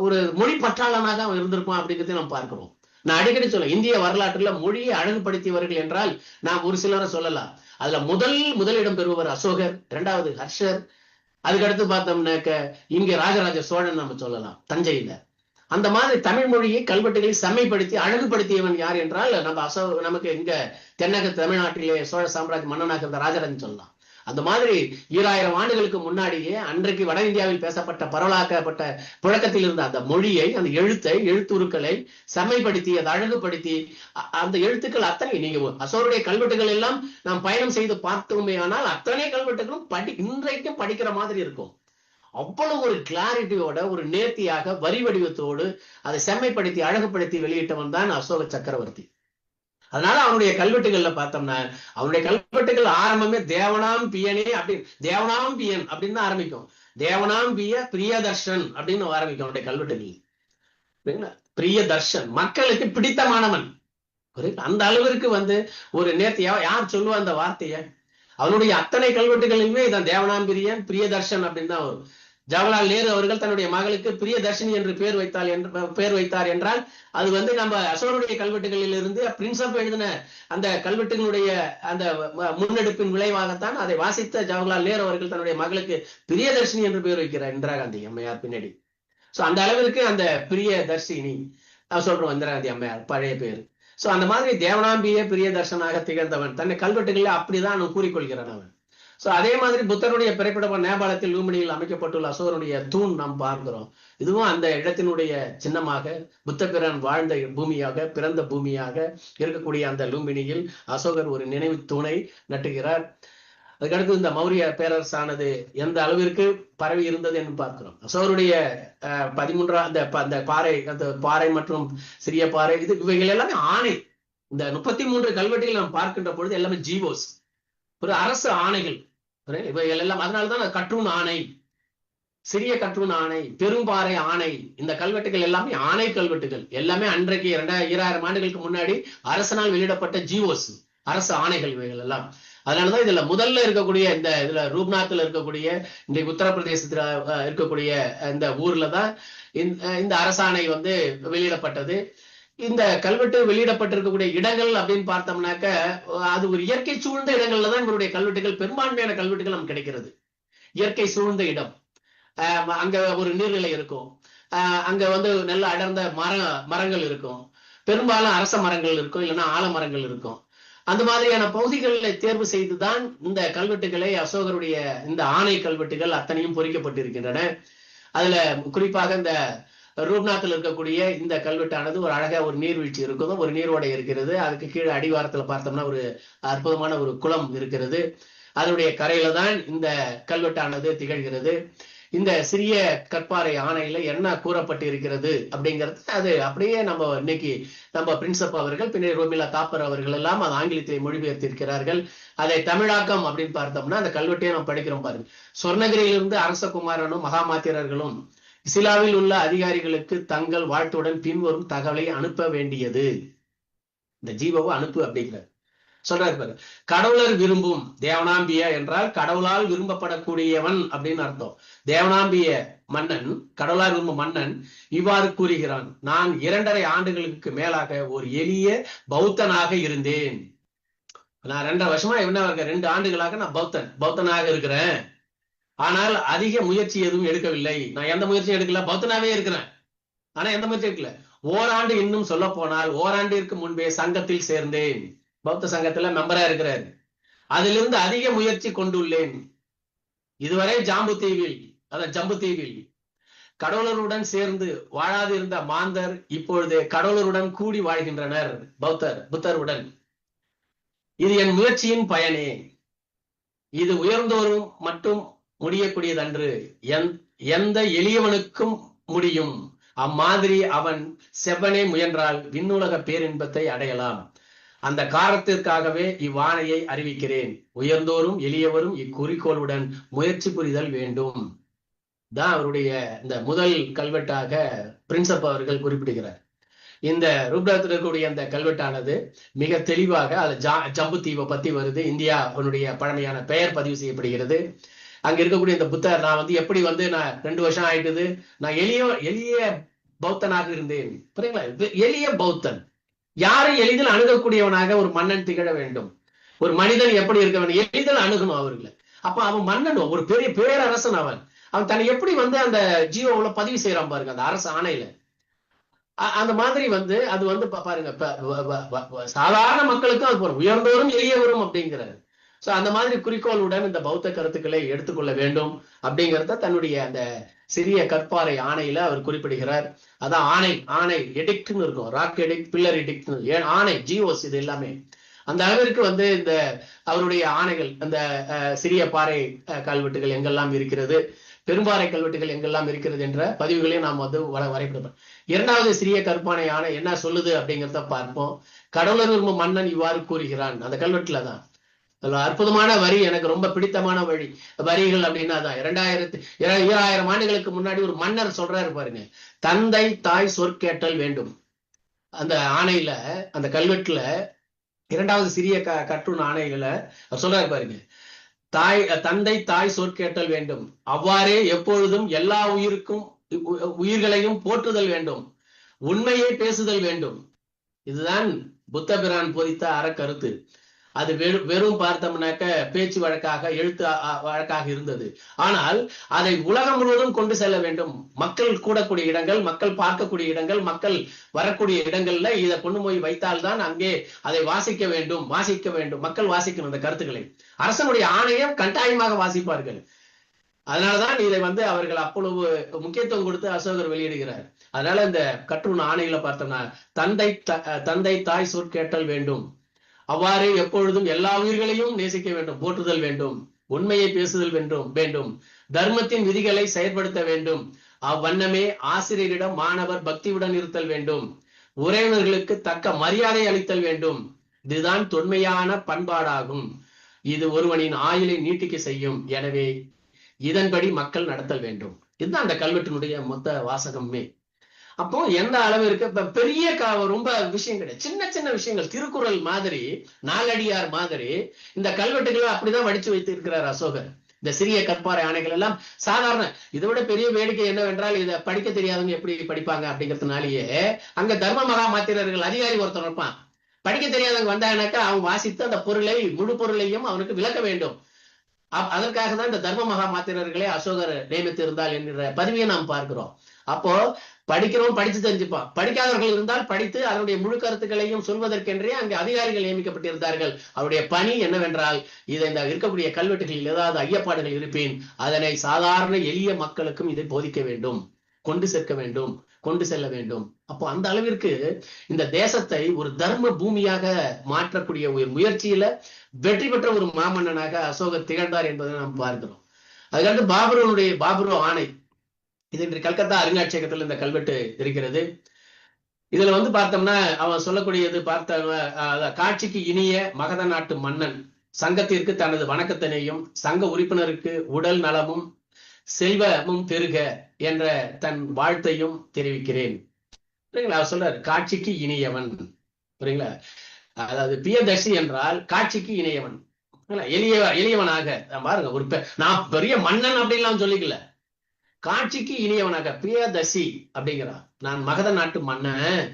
Speaker 3: ஒரு மொழி பற்றாளனாக அவன் இருந்திருப்பான் அப்படிங்கிறத நாம் பார்க்கிறோம். நான் அடிக்கடி சொல்ல, இந்திய வரலாற்றுல மொழியை அழகுபடுத்தியவர்கள் என்றால் நாம் ஒரு சிலரை சொல்லலாம். அதுல முதலிடம் பெறுபவர் அசோகர், இரண்டாவது ஹர்ஷர், அதுக்கடுத்து பார்த்தோம்னாக்க இங்க ராஜராஜ சோழன் நம்ம சொல்லலாம் தஞ்சையில. அந்த மாதிரி தமிழ் மொழியை கல்வெட்டுகளை செம்மைப்படுத்தி அழகுபடுத்தியவன் யார் என்றால் நமக்கு இங்க தென்னக தமிழ்நாட்டிலே சோழ சாம்ராஜ்ய மன்னனாக இருந்த ராஜராஜன் சொல்லலாம். அந்த மாதிரி 2000 ஆண்டுகளுக்கு முன்னாடியே அன்றைக்கு வட இந்தியாவில் பேசப்பட்ட பரவலாக்கப்பட்ட புழக்கத்தில் இருந்த அந்த மொழியை, அந்த எழுத்துருக்களை செம்மைப்படுத்தி அதை அழகுபடுத்தி அந்த எழுத்துக்கள் அத்தனை நீங்க அசோருடைய கல்வெட்டுகள் எல்லாம் நாம் பயணம் செய்து பார்த்தோமே ஆனால் அத்தனை கல்வெட்டுகளும் இன்றைக்கும் படிக்கிற மாதிரி இருக்கும். அவ்வளவு ஒரு கிளாரிட்டியோட, ஒரு நேர்த்தியாக, வரி வடிவத்தோடு அதை செம்மைப்படுத்தி அழகுபடுத்தி வெளியிட்டவன் தான் அசோக சக்கரவர்த்தி. அதனால அவனுடைய கல்வெட்டுகள்ல பார்த்தோம்னா அவனுடைய கல்வெட்டுகள் ஆரம்பமே தேவனாம் பியனே தேவனாம் பியன் அப்படின்னு தான் ஆரம்பிக்கும். தேவனாம் பிரியதர்ஷன் அப்படின்னு ஆரம்பிக்கும் அவனுடைய கல்வெட்டுகள். பிரியதர்ஷன், மக்களுக்கு பிடித்தமானவன். அந்த அளவிற்கு ஒரு நேர்த்தியா யார் சொல்லுவா அந்த வார்த்தைய? அவனுடைய அத்தனை கல்வெட்டுகளிலுமே இதான் தேவனாம் பிரியதர்ஷன் அப்படின்னு தான் வரும். ஜவஹர்லால் நேரு அவர்கள் தன்னுடைய மகளுக்கு பிரியதர்ஷினி என்று பேர் வைத்தார் என்றால் அது நம்ம அசோகருடைய கல்வெட்டுகளில் இருந்து பிரின்ஸ் ஆஃப் எழுதின அந்த கல்வெட்டுகளுடைய அந்த முன்னெடுப்பின் விளைவாகத்தான் அதை வாசித்த ஜவஹர்லால் நேரு அவர்கள் தன்னுடைய மகளுக்கு பிரியதர்ஷினி என்று பேர் வைக்கிறார் இந்திரா காந்தி அம்மையார் பின்னாடி. சோ அந்த அளவிற்கு அந்த பிரியதர்ஷினி சொல்றோம் இந்திரா காந்தி அம்மையார் பழைய பேரு. சோ அந்த மாதிரி தேவனாம்பிய பிரியதர்ஷனாக திகழ்ந்தவன் தன்னை கல்வெட்டுகளில் அப்படிதான் கூறிக்கொள்கிறான் அவன். சோ அதே மாதிரி புத்தருடைய பிறப்பிடம் நேபாளத்தில் லூம்பினியில் அமைக்கப்பட்டுள்ள அசோகருடைய தூண் நாம் பார்க்கிறோம். இதுவும் அந்த இடத்தினுடைய சின்னமாக புத்த பிரான் வாழ்ந்த பூமியாக, பிறந்த பூமியாக இருக்கக்கூடிய அந்த லூம்பினியில் அசோகர் ஒரு நினைவு தூணை நட்டுகிறார். அதுக்கடுத்து இந்த மௌரிய பேரரசானது எந்த அளவிற்கு பரவி இருந்தது என்று பார்க்கிறோம். அசோகருடைய 13 அந்த பாறை மற்றும் சிறிய பாறை இவைகள் எல்லாமே ஆணை. இந்த 33 கல்வெட்டுகள் நாம் பார்க்கின்ற பொழுது எல்லாமே ஜீவோஸ், ஒரு அரசு ஆணைகள் இவைகள் எல்லாம். அதனாலதான் கற்றூன் ஆணை, சிறிய கற்றூன் ஆணை, பெரும்பாறை ஆணை, இந்த கல்வெட்டுகள் எல்லாமே ஆணை கல்வெட்டுகள். எல்லாமே அன்றைக்கு 2000 ஆண்டுகளுக்கு முன்னாடி அரசனால் வெளியிடப்பட்ட ஜீவோஸ், அரசு ஆணைகள் இவைகள் எல்லாம். அதனாலதான் இதுல முதல்ல இருக்கக்கூடிய இதுல ரூப்நாத்ல இருக்கக்கூடிய இன்றைக்கு உத்தரப்பிரதேசத்துல இருக்கக்கூடிய இந்த ஊர்ல தான் இந்த அரசாணை வெளியிடப்பட்டது. இந்த கல்வெட்டு வெளியிடப்பட்டிருக்கக்கூடிய இடங்கள் அப்படின்னு பார்த்தோம்னாக்க அது ஒரு இயற்கை சூழ்ந்த இடங்கள்ல தான் இவருடைய கல்வெட்டுகள், பெரும்பான்மையான கல்வெட்டுகள் நமக்கு கிடைக்கிறது. இயற்கை சூழ்ந்த இடம், அங்க ஒரு நீர்நிலை இருக்கும், அங்க நல்ல அடர்ந்த மரங்கள் இருக்கும், பெரும்பாலும் அரச மரங்கள் இருக்கும், இல்லைன்னா ஆலமரங்கள் இருக்கும். அந்த மாதிரியான பகுதிகளில் தேர்வு செய்துதான் இந்த கல்வெட்டுகளை அசோகருடைய இந்த ஆணை கல்வெட்டுகள் அத்தனையும் பொறிக்கப்பட்டிருக்கின்றன. அதுல குறிப்பாக இந்த ரூப்நாத்தில் இருக்கக்கூடிய இந்த கல்வெட்டானது ஒரு அழகா ஒரு நீர்வீழ்ச்சி இருக்குது, ஒரு நீரோடை இருக்கிறது. அதுக்கு கீழே அடிவாரத்துல பார்த்தோம்னா ஒரு அற்புதமான ஒரு குளம் இருக்கிறது. அதனுடைய கரையில தான் இந்த கல்வெட்டானது திகழ்கிறது. இந்த சிறிய கற்பாறை ஆணையில என்ன கூறப்பட்டு இருக்கிறது அப்படிங்கிறது அது அப்படியே நம்ம இன்னைக்கு நம்ம பிரின்சப் அவர்கள், பின்னர் ரோமிலா தாப்பர் அவர்கள் எல்லாம் அது ஆங்கிலத்தை மொழிபெயர்த்திருக்கிறார்கள். அதை தமிழாக்கம் அப்படின்னு பார்த்தோம்னா அந்த கல்வெட்டையை நம்ம படிக்கிறோம் பாருங்க. சொர்ணகிரியிலிருந்து அரசகுமாரனும் மகாமாத்திரர்களும் சிலாவில் உள்ள அதிகாரிகளுக்கு தங்கள் வாழ்த்துடன் பின்வரும் தகவலை அனுப்ப வேண்டியது. இந்த ஜீவவை அனுப்பு அப்படிங்கிறார். சொல்றாரு பாரு, கடவுளர் விரும்பும் தேவனாம்பிய என்றால் கடவுளால் விரும்பப்படக்கூடியவன் அப்படின்னு அர்த்தம். தேவனாம்பிய மன்னன், கடவுளால் விரும்பும் மன்னன் இவ்வாறு கூறுகிறான்: நான் 2.5 ஆண்டுகளுக்கு மேலாக ஒரு எளிய பௌத்தனாக இருந்தேன். நான் 2.5 வருஷமா என்ன 2 ஆண்டுகளாக நான் பௌத்தனாக இருக்கிறேன். ஆனால் அதிக முயற்சி எதுவும் எடுக்கவில்லை. நான் எந்த முயற்சியும் எடுக்கல, பௌத்தனாவே இருக்கிறேன். ஆனா எந்த முயற்சி எடுக்கல. ஓராண்டு, இன்னும் சொல்ல போனால் ஓராண்டிற்கு முன்பே சங்கத்தில் சேர்ந்தேன். பௌத்த சங்கத்துல மெம்பரா இருக்கிறார். அதிலிருந்து அதிக முயற்சி கொண்டுள்ளேன். இதுவரை ஜம்பு தீவில் கடவுளருடன் சேர்ந்து வாழாது இருந்த மாந்தர் இப்பொழுது கடவுளருடன் கூடி வாழ்கின்றனர், புத்தருடன். இது என் முயற்சியின் பயனே. இது உயர்ந்தோரும் மட்டும் முடியக்கூடியதன்று, எந்த எளியவனுக்கும் முடியும். அம்மாதிரி அவன் செவ்வனே முயன்றால் விண்ணுலக பேரின்பத்தை அடையலாம். அந்த காரணத்திற்காகவே இவ்வாணையை அறிவிக்கிறேன். உயர்ந்தோரும் எளியவரும் இக்குறிக்கோளுடன் முயற்சி புரிதல் வேண்டும் தான் அவருடைய இந்த முதல் கல்வெட்டாக பிரின்சப் அவர்கள் குறிப்பிடுகிறார். இந்த ரூப்ரகத்தில் இருக்கக்கூடிய அந்த கல்வெட்டானது மிக தெளிவாக அது ஜம்பு தீவை பத்தி வருது. இந்தியாவுடைய பழமையான பெயர் பதிவு செய்யப்படுகிறது. அங்க இருக்கக்கூடிய இந்த புத்தர் நான் எப்படி நான் 2 வருஷம் ஆயிட்டது, நான் எளிய பௌத்தனாக இருந்தேன். புரியுங்களா? எளிய பௌத்தன், யாரும் எளிதில் அணுகக்கூடியவனாக ஒரு மன்னன் திகழ வேண்டும். ஒரு மனிதன் எப்படி இருக்க வேண்டும், எளிதில் அணுகணும் அவர்களை. அப்ப அவன் மன்னன், ஒரு பெரிய பேரரசன். அவன் தன்னை எப்படி அந்த ஜியோவுல பதிவு செய்யறான் பாருங்க, அந்த அரசு ஆணையில. அந்த மாதிரி அது பாருங்க, சாதாரண மக்களுக்கும் அது போறோம், உயர்ந்தோரும் எளியவரும் அப்படிங்கிறாரு. சோ அந்த மாதிரி குறிக்கோளுடன் இந்த பௌத்த கருத்துக்களை எடுத்துக்கொள்ள வேண்டும் அப்படிங்கிறத தன்னுடைய அந்த சிறிய கற்பாறை ஆணையில அவர் குறிப்பிடுகிறார். அதான் ஆணை எடிக்ட்னு இருக்கும், ராக் எடிக்ட், பில்லர் எடிக்ட், ஆணை, ஜியோஸ், இது எல்லாமே அந்த அளவிற்கு இந்த அவருடைய ஆணைகள், அந்த சிறிய பாறை கல்வெட்டுகள் எங்கெல்லாம் இருக்கிறது, பெரும்பாறை கல்வெட்டுகள் எங்கெல்லாம் இருக்கிறது என்ற பதிவுகளையும் நாம் வரைபடம். 2வது சிறிய கற்பானை ஆணை என்ன சொல்லுது அப்படிங்கிறத பார்ப்போம். கடவுளர் விரும்பும் மன்னன் இவ்வாறு கூறுகிறான். அந்த கல்வெட்டுல தான் அற்புதமான வரி, எனக்கு ரொம்ப பிடித்தமான வரிகள் அப்படின்னா தான் 2000 ஆண்டுகளுக்கு முன்னாடி ஒரு மன்னர் சொல்றாரு பாருங்க, தந்தை தாய் சொற்கேட்டல் வேண்டும். அந்த ஆணையில, அந்த கல்வெட்டுல 2வது சிறிய கட்டுண் ஆணைகள சொல்றாரு பாருங்க, தந்தை தாய் சொற்கேட்டல் வேண்டும், அவ்வாறே எப்பொழுதும் எல்லா உயிர்களையும் போற்றுதல் வேண்டும், உண்மையை பேசுதல் வேண்டும். இதுதான் புத்த பிரான் போதித்த அறக்கருத்து. அது வெறும் பார்த்தோம்னாக்க பேச்சு வழக்காக, எழுத்து வழக்காக இருந்தது. ஆனால் அதை உலகம் முழுவதும் கொண்டு செல்ல வேண்டும். மக்கள் கூடக்கூடிய இடங்கள், மக்கள் பார்க்கக்கூடிய இடங்கள், மக்கள் வரக்கூடிய இடங்கள்ல இதை கொண்டு போய் வைத்தால்தான் அங்கே அதை வாசிக்க வேண்டும். மக்கள் வாசிக்கணும் அந்த கருத்துக்களை. அரசனுடைய ஆணையம் கட்டாயமாக வாசிப்பார்கள். அதனாலதான் இதை அவர்கள் அவ்வளவு முக்கியத்துவம் கொடுத்து அசோகர் வெளியிடுகிறார். அதனால இந்த கட்டுண் ஆணையில பார்த்தோம்னா, தந்தை தாய் சொற்கேட்டல் வேண்டும், அவ்வாறு எப்பொழுதும் எல்லா உயிர்களையும் நேசிக்க வேண்டும், போற்றுதல் வேண்டும், உண்மையை பேசுதல் வேண்டும், தர்மத்தின் விதிகளை செயற்படுத்த வேண்டும், அவ்வண்ணமே ஆசிரியரிடம் மாணவர் பக்தியுடன் இருத்தல் வேண்டும், உறவினர்களுக்கு தக்க மரியாதை அளித்தல் வேண்டும். இதுதான் தொன்மையான பண்பாடாகும். இது ஒருவனின் ஆயுளை நீட்டிக்க செய்யும். எனவே இதன்படி மக்கள் நடத்தல் வேண்டும். இதுதான் அந்த கல்வெட்டினுடைய மொத்த வாசகமே. அப்போ எந்த அளவிற்கு பெரிய ரொம்ப விஷயம் கிடையாது, சின்ன சின்ன விஷயங்கள், திருக்குறள் மாதிரி, நாலடியார் மாதிரி இந்த கல்வெட்டுகளை அப்படிதான் வடிச்சு வைத்து இருக்கிறார் அசோகர். இந்த சிறிய கற்பாறை ஆணைகள் எல்லாம் சாதாரண, இதை விட பெரிய வேடிக்கை என்னவென்றால், இதை படிக்க தெரியாதவங்க எப்படி படிப்பாங்க அப்படிங்கிறதுனாலேயே அங்க தர்ம மகா மாத்திரர்கள் அதிகாரி ஒருத்தர் இருப்பான். படிக்க தெரியாதவங்க வந்தாங்கனாக்கா அவன் வாசித்து அந்த முழு பொருளையும் அவனுக்கு விளக்க வேண்டும். அதற்காக தான் இந்த தர்ம மகா மாத்திரர்களே அசோகர் நியமித்து இருந்தால் என்கிற பதிவியை நாம் பார்க்கிறோம். அப்போ படிக்கிறோம், படித்து தெரிஞ்சுப்பான். படிக்காதவர்கள் இருந்தால் படித்து அதனுடைய முழு கருத்துக்களையும் சொல்வதற்கென்றே அங்கு அதிகாரிகள் நியமிக்கப்பட்டிருந்தார்கள். அவருடைய பணி என்னவென்றால், இதை இந்த இருக்கக்கூடிய கல்வெட்டுகளில் ஏதாவது ஐயப்பாடுகள் இருப்பேன், அதனை சாதாரண எளிய மக்களுக்கும் இதை போதிக்க வேண்டும், கொண்டு சேர்க்க வேண்டும், கொண்டு செல்ல வேண்டும். அப்போ அந்த அளவிற்கு இந்த தேசத்தை ஒரு தர்ம பூமியாக மாற்றக்கூடிய ஒரு முயற்சியில வெற்றி பெற்ற ஒரு மாமன்னனாக அசோகர் திகழ்ந்தார் என்பதை நாம் பார்க்கிறோம். அதுக்கடுத்து பாபுரு ஆணை, இது இன்று கல்கத்தா அருங்காட்சியகத்தில் இந்த கல்வெட்டு இருக்கிறது. இதுல பார்த்தோம்னா அவன் சொல்லக்கூடியது காட்சிக்கு இனிய மகத நாட்டு மன்னன் சங்கத்திற்கு தனது வணக்கத்தினையும் சங்க உறுப்பினருக்கு உடல் நலமும் செல்வமும் பெருக என்ற தன் வாழ்த்தையும் தெரிவிக்கிறேன். புரியுங்களா? அவர் சொல்றாரு காட்சிக்கு இனியவன். புரியுங்களா? அதாவது பிரியதர்சி என்றால் காட்சிக்கு இணையவன், எளியவனாக பாருங்க. நான் பெரிய மன்னன் அப்படின்லாம் சொல்லிக்கல, காட்சிக்கு இனியவனாக பிரியதர்சி அப்படிங்கிறான். நான் மகத நாட்டு மன்னன்,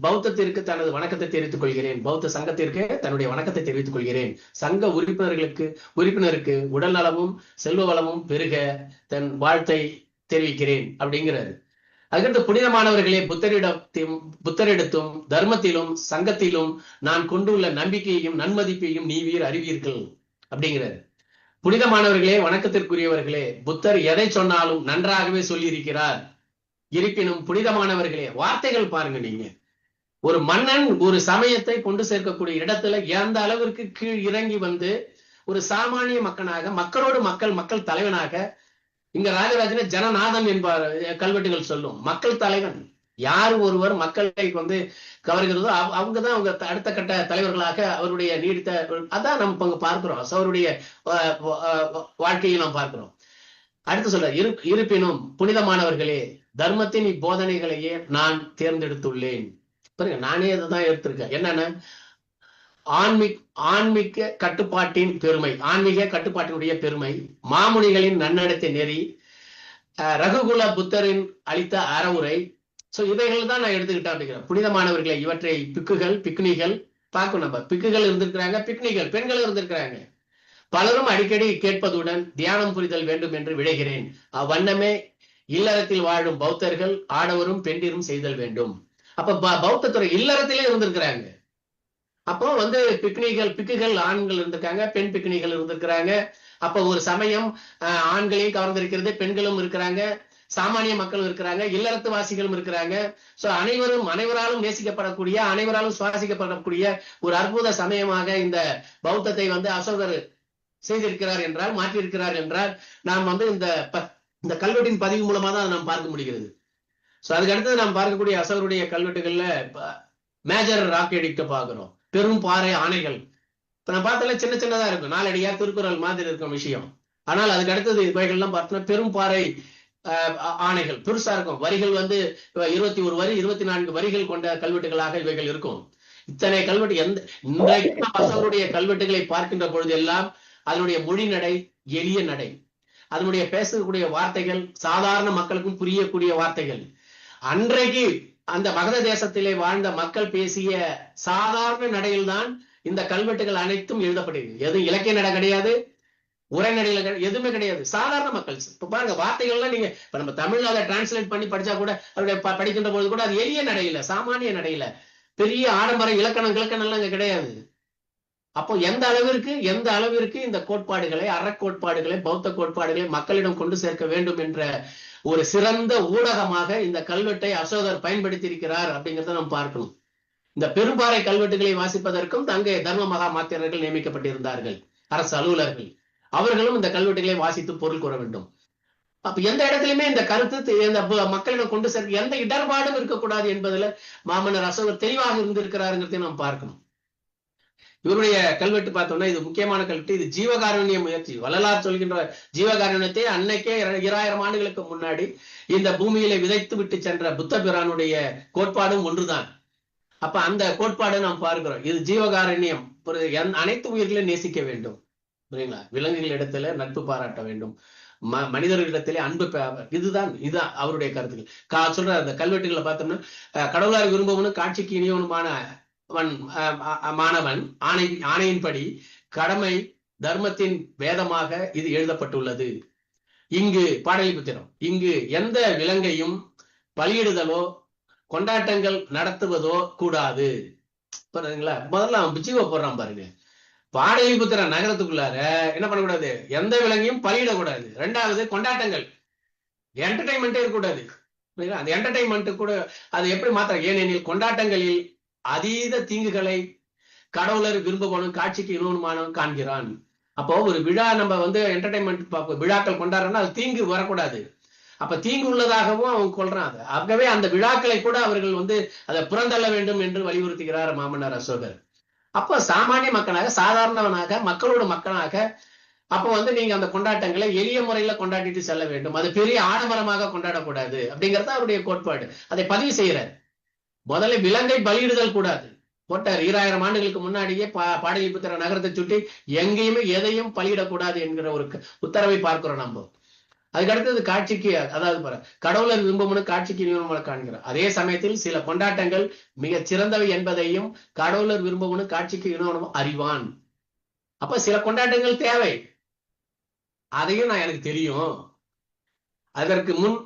Speaker 3: பௌத்தத்திற்கு தனது வணக்கத்தை தெரிவித்துக் கொள்கிறேன், பௌத்த சங்கத்திற்கு தன்னுடைய வணக்கத்தை தெரிவித்துக் கொள்கிறேன், சங்க உறுப்பினருக்கு உடல் நலமும் செல்வ வளமும் பெருக தன் வாழ்த்தை தெரிவிக்கிறேன் அப்படிங்கிறாரு. அதுக்கடுத்து புனிதமானவர்களே, புத்தரிடத்தும் தர்மத்திலும் சங்கத்திலும் நான் கொண்டுள்ள நம்பிக்கையையும் நன்மதிப்பையும் நீவீர் அறிவீர்கள் அப்படிங்கிறாரு. புனிதமானவர்களே, வணக்கத்திற்குரியவர்களே, புத்தர் எதை சொன்னாலும் நன்றாகவே சொல்லியிருக்கிறார். இருப்பினும் புனிதமானவர்களே, வார்த்தைகள் பாருங்க. நீங்க ஒரு மன்னன் ஒரு சமயத்தை கொண்டு சேர்க்கக்கூடிய இடத்துல எந்த அளவிற்கு கீழ் இறங்கி ஒரு சாமானிய மக்களாக, மக்களோடு மக்கள் தலைவனாக, இங்க ராஜராஜனை ஜனநாதன் என்பார் கல்வெட்டுகள் சொல்லும், மக்கள் தலைவன். யார் ஒருவர் மக்களை வந்து கவர்கிறதோ அவங்கதான் அவங்க அடுத்த கட்ட தலைவர்களாக அவருடைய நீடித்த அதான் நம்ம அங்க பார்க்கிறோம். அவருடைய வாழ்க்கையை நாம் பார்க்கிறோம். அடுத்து சொல்ற இருப்பினும் புனிதமானவர்களே, தர்மத்தின் இப்போதனைகளையே நான் தேர்ந்தெடுத்துள்ளேன். பாருங்க, நானே அதுதான் எடுத்திருக்கேன். என்னன்னா, ஆன்மீக கட்டுப்பாட்டின் பெருமை, ஆன்மீக கட்டுப்பாட்டினுடைய பெருமை, மாமுனிகளின் நன்னடத்தை நெறி, ரகுகுல புத்தரின் அளித்த அறவுரை, சோ இவைகள் தான் நான் எடுத்துக்கிட்டேன் அப்படிங்கிறேன். புனிதமானவர்களை, இவற்றை பிக்குனிகள் பார்க்கணும். நம்ம பிக்குகள் இருந்திருக்கிறாங்க, பிக்னிகள் பெண்கள் இருந்திருக்கிறாங்க. பலரும் அடிக்கடி கேட்பதுடன் தியானம் புரிதல் வேண்டும் என்று விளைகிறேன். அவ்வண்ணமே இல்லறத்தில் வாழும் பௌத்தர்கள் ஆடவரும் பெண்டிரும் செய்தல் வேண்டும். அப்ப பௌத்த துறை இல்லறத்திலே இருந்திருக்கிறாங்க. அப்போ வந்து பிக்குகள் ஆண்கள் இருந்திருக்காங்க, பெண் பிக்னிகள் இருந்திருக்கிறாங்க. அப்ப ஒரு சமயம் ஆண்களையும் கவர்ந்திருக்கிறது, பெண்களும் இருக்கிறாங்க, சாமானிய மக்களும் இருக்கிறாங்க, இல்லறத்து வாசிகளும் இருக்கிறாங்க. சோ அனைவராலும் நேசிக்கப்படக்கூடிய, அனைவராலும் சுவாசிக்கப்படக்கூடிய ஒரு அற்புத சமயமாக இந்த பௌத்தத்தை வந்து அசோகர் செய்திருக்கிறார் என்றால், மாற்றியிருக்கிறார் என்றால், நாம் வந்து இந்த கல்வெட்டின் பதிவு மூலமா தான் நாம் பார்க்க முடிகிறது. சோ அதுக்கு அடுத்தது நாம் பார்க்கக்கூடிய அசோகருடைய கல்வெட்டுகள்ல மேஜர் ராக் எடிக்ட பார்க்கிறோம். பெரும் பாறை ஆணைகள் இப்ப நான் பார்த்தால சின்ன சின்னதா இருக்கும், நாலடியார் திருக்குறள் மாதிரி இருக்கும் விஷயம். ஆனால் அதுக்கு அடுத்தது இவைகள்லாம் பார்த்தோம்னா பெரும் பாறை ஆணைகள் பெருசா இருக்கும். வரிகள் வந்து 21 வரி 24 வரிகள் கொண்ட கல்வெட்டுகளாக இவைகள் இருக்கும். இத்தனை கல்வெட்டு இன்றைக்கு அசோகருடைய கல்வெட்டுகளை பார்க்கின்ற பொழுது எல்லாம் அதனுடைய மொழி நடை எளிய நடை, அதனுடைய பேசக்கூடிய வார்த்தைகள் சாதாரண மக்களுக்கும் புரியக்கூடிய வார்த்தைகள். அன்றைக்கு அந்த மகத தேசத்திலே வாழ்ந்த மக்கள் பேசிய சாதாரண நடையில்தான் இந்த கல்வெட்டுகள் அனைத்தும் எழுதப்படுகிறது. எதுவும் இலக்கிய நடை கிடையாது, உரைநடையில எதுவுமே கிடையாது, சாதாரண மக்கள். இப்ப பாருங்க, வார்த்தைகள்லாம் நீங்க இப்ப நம்ம தமிழ்ல அதை டிரான்ஸ்லேட் பண்ணி படிச்சா கூட அவருடைய படிக்கின்ற பொழுது கூட அது எளிய நடையில, சாமானிய நடையில, பெரிய ஆடம்பர இலக்கணம் அங்க கிடையாது. அப்போ எந்த அளவிற்கு இந்த கோட்பாடுகளை, அறக்கோட்பாடுகளை, பௌத்த கோட்பாடுகளை மக்களிடம் கொண்டு சேர்க்க வேண்டும் என்ற ஒரு சிறந்த ஊடகமாக இந்த கல்வெட்டை அசோகர் பயன்படுத்தி இருக்கிறார் அப்படிங்கிறத நம்ம பார்க்கணும். இந்த பெரும்பாறை கல்வெட்டுகளை வாசிப்பதற்கும் அங்கே தர்ம மகா மாத்திரர்கள் நியமிக்கப்பட்டிருந்தார்கள், அரசு அலுவலர்கள். அவர்களும் இந்த கல்வெட்டுகளை வாசித்து பொருள் கூற வேண்டும். அப்ப எந்த இடத்துலயுமே இந்த கருத்து மக்களிடம் கொண்டு சேர்க்க எந்த இடர்பாடும் இருக்கக்கூடாது என்பதுல மாமன்னர் அசோகர் தெளிவாக இருந்திருக்கிறாருங்கிறதையும் நாம் பார்க்கணும். இவருடைய கல்வெட்டு பார்த்தோம்னா இது முக்கியமான கல்வெட்டு. இது ஜீவகாருண்ய முயற்சி. வள்ளலார் சொல்கின்ற ஜீவகாருண்யத்தை அன்னைக்கே 2000 ஆண்டுகளுக்கு முன்னாடி இந்த பூமியில விதைத்து விட்டு சென்ற புத்த பிரானுடைய கோட்பாடும் ஒன்றுதான். அப்ப அந்த கோட்பாடு நாம் பார்க்கிறோம். இது ஜீவகாருண்யம், அனைத்து உயிர்களையும் நேசிக்க வேண்டும், புரியுங்களா? விலங்குகளிடத்துல நட்பு பாராட்ட வேண்டும், மனிதர்களிடத்திலே அன்பு, இதுதான் அவருடைய கருத்துக்கள். சொல்ற அந்த கல்வெட்டுகளை பார்த்தோம்னா, கடவுளார் விரும்பவனும் காட்சிக்கு இனியவனுமான மாணவன் ஆணையின்படி கடமை தர்மத்தின் வேதமாக இது எழுதப்பட்டுள்ளது. இங்கு பாடலிபுத்திரம், இங்கு எந்த விலங்கையும் பலியிடுதலோ கொண்டாட்டங்கள் நடத்துவதோ கூடாது. பாருங்களா, முதல்ல அவன் பிச்சுவ போடுறான் பாருங்க. பாடலிபுத்திர நகரத்துக்குள்ளார என்ன பண்ணக்கூடாது, எந்த விலங்கையும் பலியிடக்கூடாது. 2வது கொண்டாட்டங்கள், என்டர்டைன்மெண்டே இருக்கக்கூடாது. அந்த என்டர்டைன்மெண்ட் கூட அது எப்படி மாத்திர, ஏனெனில் கொண்டாட்டங்களில் அதீத தீங்குகளை கடவுளர் விரும்பவனும் காட்சிக்கு இனவனுமானவன் காண்கிறான். அப்போ ஒரு விழா நம்ம வந்து என்டர்டைன்மெண்ட் விழாக்கள் கொண்டாடுறோம்னா அது தீங்கு வரக்கூடாது. அப்ப தீங்கு உள்ளதாகவும் அவன் கொள்றான். ஆகவே அந்த விழாக்களை கூட அவர்கள் வந்து அதை புறந்தள்ள வேண்டும் என்று வலியுறுத்துகிறார் மாமன்னர் அசோகர். அப்போ சாமானிய மக்களாக, சாதாரணவனாக, மக்களோட மக்களாக அப்போ வந்து நீங்க அந்த கொண்டாட்டங்களை எளிய முறையில கொண்டாடிட்டு செல்ல வேண்டும். அது பெரிய ஆடம்பரமாக கொண்டாடக்கூடாது அப்படிங்கறது அவருடைய கோட்பாடு. அதை பதிவு செய்யறார். முதல்ல விலங்கை பலியிடுதல் கூடாது போட்டார். 2000 ஆண்டுகளுக்கு முன்னாடியே பாடலிபுத்திர நகரத்தை சுற்றி எங்கேயுமே எதையும் பலியிடக்கூடாது என்கிற ஒரு உத்தரவை பார்க்கிறோம் நம்ம. அதுக்கு அடுத்தது காட்சிக்கு, அதாவது கடவுளர் விரும்பும் காட்சிக்கு இனியவனும் காண்கிறார். அதே சமயத்தில் சில கொண்டாட்டங்கள் மிக சிறந்தவை என்பதையும் கடவுளர் விரும்பும் காட்சிக்கு இனியவனும் அறிவான். அப்ப சில கொண்டாட்டங்கள் தேவை, அதையும் நான் எனக்கு தெரியும். அதற்கு முன்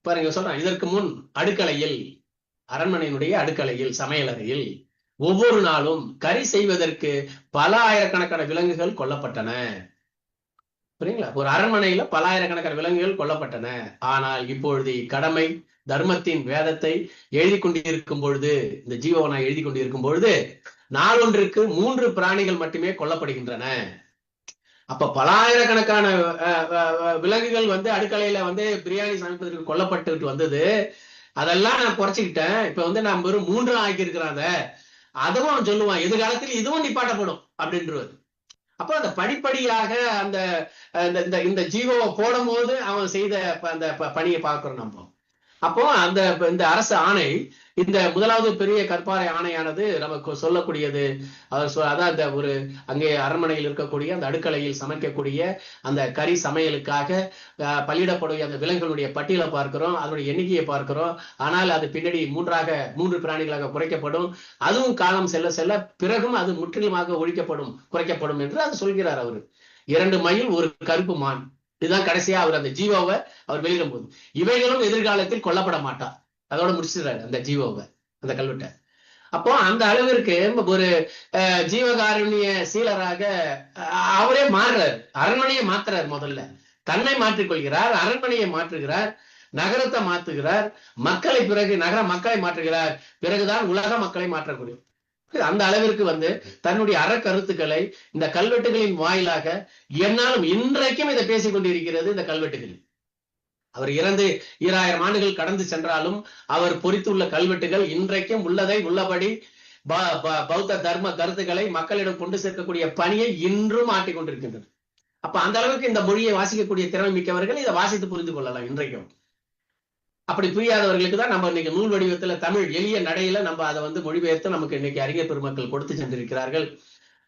Speaker 3: பாருங்க சொல்றேன், இதற்கு முன் அடுக்கலையில், அரண்மனையினுடைய அடுக்கலையில், சமையலறையில் ஒவ்வொரு நாளும் கறி செய்வதற்கு பல ஆயிரக்கணக்கான விலங்குகள் கொல்லப்பட்டன. புரியுங்களா? ஒரு அரண்மனையில பல ஆயிரக்கணக்கான விலங்குகள் கொல்லப்பட்டன. ஆனால் இப்பொழுது கடமை தர்மத்தின் வேதத்தை எழுதி கொண்டிருக்கும் பொழுது, இந்த ஜீவனா எழுதி கொண்டிருக்கும் பொழுது நாளொன்றுக்கு 3 பிராணிகள் மட்டுமே கொல்லப்படுகின்றன. அப்ப பல ஆயிரக்கணக்கான விலங்குகள் வந்து அடுக்கலையில வந்து பிரியாணி சமைப்பதற்கு கொல்லப்பட்டு வந்தது. அதெல்லாம் நான் குறைச்சிக்கிட்டேன், இப்ப வந்து நான் வெறும் 3 ஆக்கி இருக்கிறாங்க. அதுவும் அவன் சொல்லுவான், எதிர்காலத்தில் இதுவும் நிப்பாட்டப்படும் அப்படின்றது. அப்போ அந்த படிப்படியாக அந்த இந்த ஜீவோவை போடும் போது அவன் செய்த அந்த பணியை பார்க்கிறோம் நம்ம. அப்போ அந்த இந்த அரசு ஆணை, இந்த முதலாவது பெரிய கற்பாறை ஆணையானது நமக்கு சொல்லக்கூடியது. அதான் இந்த ஒரு அங்கே அரண்மனையில் இருக்கக்கூடிய அந்த அடுக்கலையில் சமைக்கக்கூடிய அந்த கறி சமையலுக்காக பலியிடக்கூடிய அந்த விலங்குகளுடைய பட்டியலை பார்க்கிறோம், அதனுடைய எண்ணிக்கையை பார்க்கிறோம். ஆனால் அது பின்னாடி 3 பிராணிகளாக குறைக்கப்படும். அதுவும் காலம் செல்ல செல்ல பிறகும் அது முற்றிலுமாக குறைக்கப்படும் என்று அது சொல்கிறார் அவரு. 2 மயில் 1 கருப்பு மான், இதுதான் கடைசியா அவர் அந்த ஜீவோவை அவர் வெளியிடும் போது. இவைகளும் எதிர்காலத்தில் கொல்லப்பட மாட்டார், அதோட முடிச்சிடுறாரு அந்த ஜீவோவை, அந்த கல்வெட்டை. அப்போ அந்த அளவிற்கு ஒரு ஜீவகாருண்ய சீலராக அவரே மாறுறார். அரண்மனையை மாத்துறார், முதல்ல தன்னை மாற்றிக்கொள்கிறார், அரண்மனையை மாற்றுகிறார், நகரத்தை மாற்றுகிறார், மக்களை பிறகு நகர மக்களை மாற்றுகிறார், பிறகுதான் உலக மக்களை மாற்றக்கூடிய அந்த அளவிற்கு வந்து தன்னுடைய அறக்கருத்துக்களை இந்த கல்வெட்டுகளின் வாயிலாக என்னாலும் இன்றைக்கும் இதை பேசிக் கொண்டிருக்கிறது. இந்த கல்வெட்டுகளில் அவர் இறந்து 2000 ஆண்டுகள் கடந்து சென்றாலும் அவர் பொறித்துள்ள கல்வெட்டுகள் இன்றைக்கும் உள்ளதை உள்ளபடி பௌத்த தர்ம கருத்துக்களை மக்களிடம் கொண்டு சேர்க்கக்கூடிய பணியை இன்றும் ஆட்டிக் கொண்டிருக்கின்றன. அப்ப அந்த அளவுக்கு இந்த மொழியை வாசிக்கக்கூடிய திறமை மிக்கவர்கள் இதை வாசித்து புரிந்து கொள்ளலாம். இன்றைக்கும் அப்படி புரியாதவர்களுக்கு தான் நம்ம இன்னைக்கு நூல் வடிவத்துல தமிழ் எளிய நடையில நம்ம அதை வந்து மொழிபெயர்த்து நமக்கு இன்னைக்கு அறிஞர் பெருமக்கள் கொடுத்து சென்றிருக்கிறார்கள்.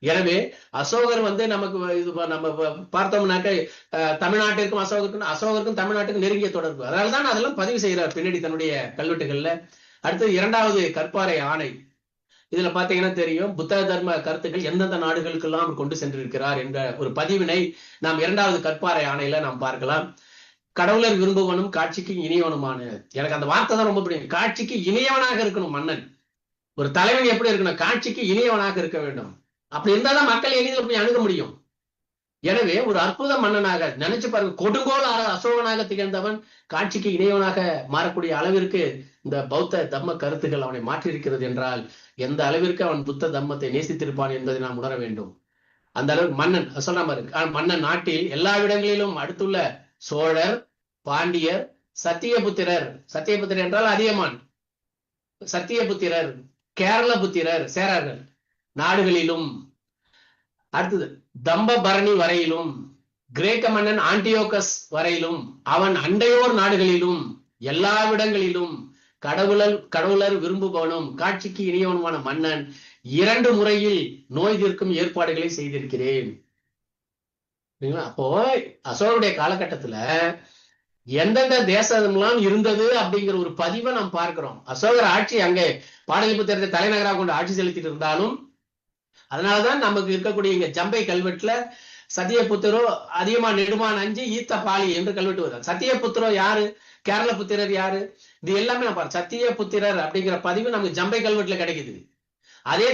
Speaker 3: எனவே அசோகர் வந்து நமக்கு இது நம்ம பார்த்தோம்னாக்க தமிழ்நாட்டிற்கும் அசோகருக்கும் தமிழ்நாட்டுக்கும் நெருங்கிய தொடர்பு. அதனால்தான் அதெல்லாம் பதிவு செய்கிறார் பின்னாடி தன்னுடைய கல்வெட்டுகள்ல. அடுத்து 2வது கற்பாறை ஆணை. இதுல பாத்தீங்கன்னா தெரியும் புத்த தர்ம கருத்துக்கள் எந்தெந்த நாடுகளுக்கெல்லாம் கொண்டு சென்றிருக்கிறார் என்ற ஒரு பதிவினை நாம் 2வது கற்பாறை ஆணையில நாம் பார்க்கலாம். கடவுளர் விரும்புவனும் காட்சிக்கு இனியவனுமான, எனக்கு அந்த வார்த்தை தான் ரொம்ப பிடிக்கும். காட்சிக்கு இனியவனாக இருக்கணும் மன்னன். ஒரு தலைவன் எப்படி இருக்கணும்? காட்சிக்கு இனியவனாக இருக்க வேண்டும். அப்படி இருந்தாதான் மக்கள் எளிதில் போய் அணுக முடியும். எனவே ஒரு அற்புத மன்னனாக நினைச்சு பாருங்க, கொடுங்கோல் அசோகனாக திகழ்ந்தவன் காட்சிக்கு இணையவனாக மாறக்கூடிய அளவிற்கு இந்த பௌத்த தம்ம கருத்துக்கள் அவனை மாற்றியிருக்கிறது என்றால் எந்த அளவிற்கு அவன் புத்த தம்மத்தை நேசித்திருப்பான் என்பதை நாம் உணர வேண்டும். அந்த அளவுக்கு மன்னன் சொல்ற மாதிரி மன்னன் நாட்டில் எல்லா இடங்களிலும் அடுத்துள்ள சோழர், பாண்டியர், சத்தியபுத்திரர் என்றால் அதியமான், சத்தியபுத்திரர், கேரள புத்திரர், சேரர்கள் நாடுகளிலும், அடுத்தது தம்பபரணி வரையிலும், கிரேக்க மன்னன் ஆன்டியோகஸ் வரையிலும், அவன் அண்டையோர் நாடுகளிலும், எல்லாவிடங்களிலும் கடவுளர் விரும்புபவனும் காட்சிக்கு இனியவனுமான மன்னன் 2 முறையில் நோய் தீர்க்கும் ஏற்பாடுகளை செய்திருக்கிறேன். அப்போ அசோகருடைய காலகட்டத்துல எந்தெந்த தேசம்லாம் இருந்தது அப்படிங்கிற ஒரு பதிவை நாம் பார்க்கிறோம். அசோகர் ஆட்சி அங்கே பாடலிபுத்திரத்தை தலைநகராக கொண்டு ஆட்சி செலுத்திட்டு இருந்தாலும், அதனாலதான் நமக்கு இருக்கக்கூடிய இங்க ஜம்பை கல்வெட்டுல சத்தியபுத்திரோ அதிகமா நெடுமான் 5 ஈத்த பாலி என்று கல்வெட்டு வருது. சத்தியபுத்திரோ யாரு, கேரள புத்திரர் யாரு, இது எல்லாமே நான் சத்தியபுத்திரர் அப்படிங்கிற பதிவு நமக்கு ஜம்பை கல்வெட்டுல கிடைக்குது. அதே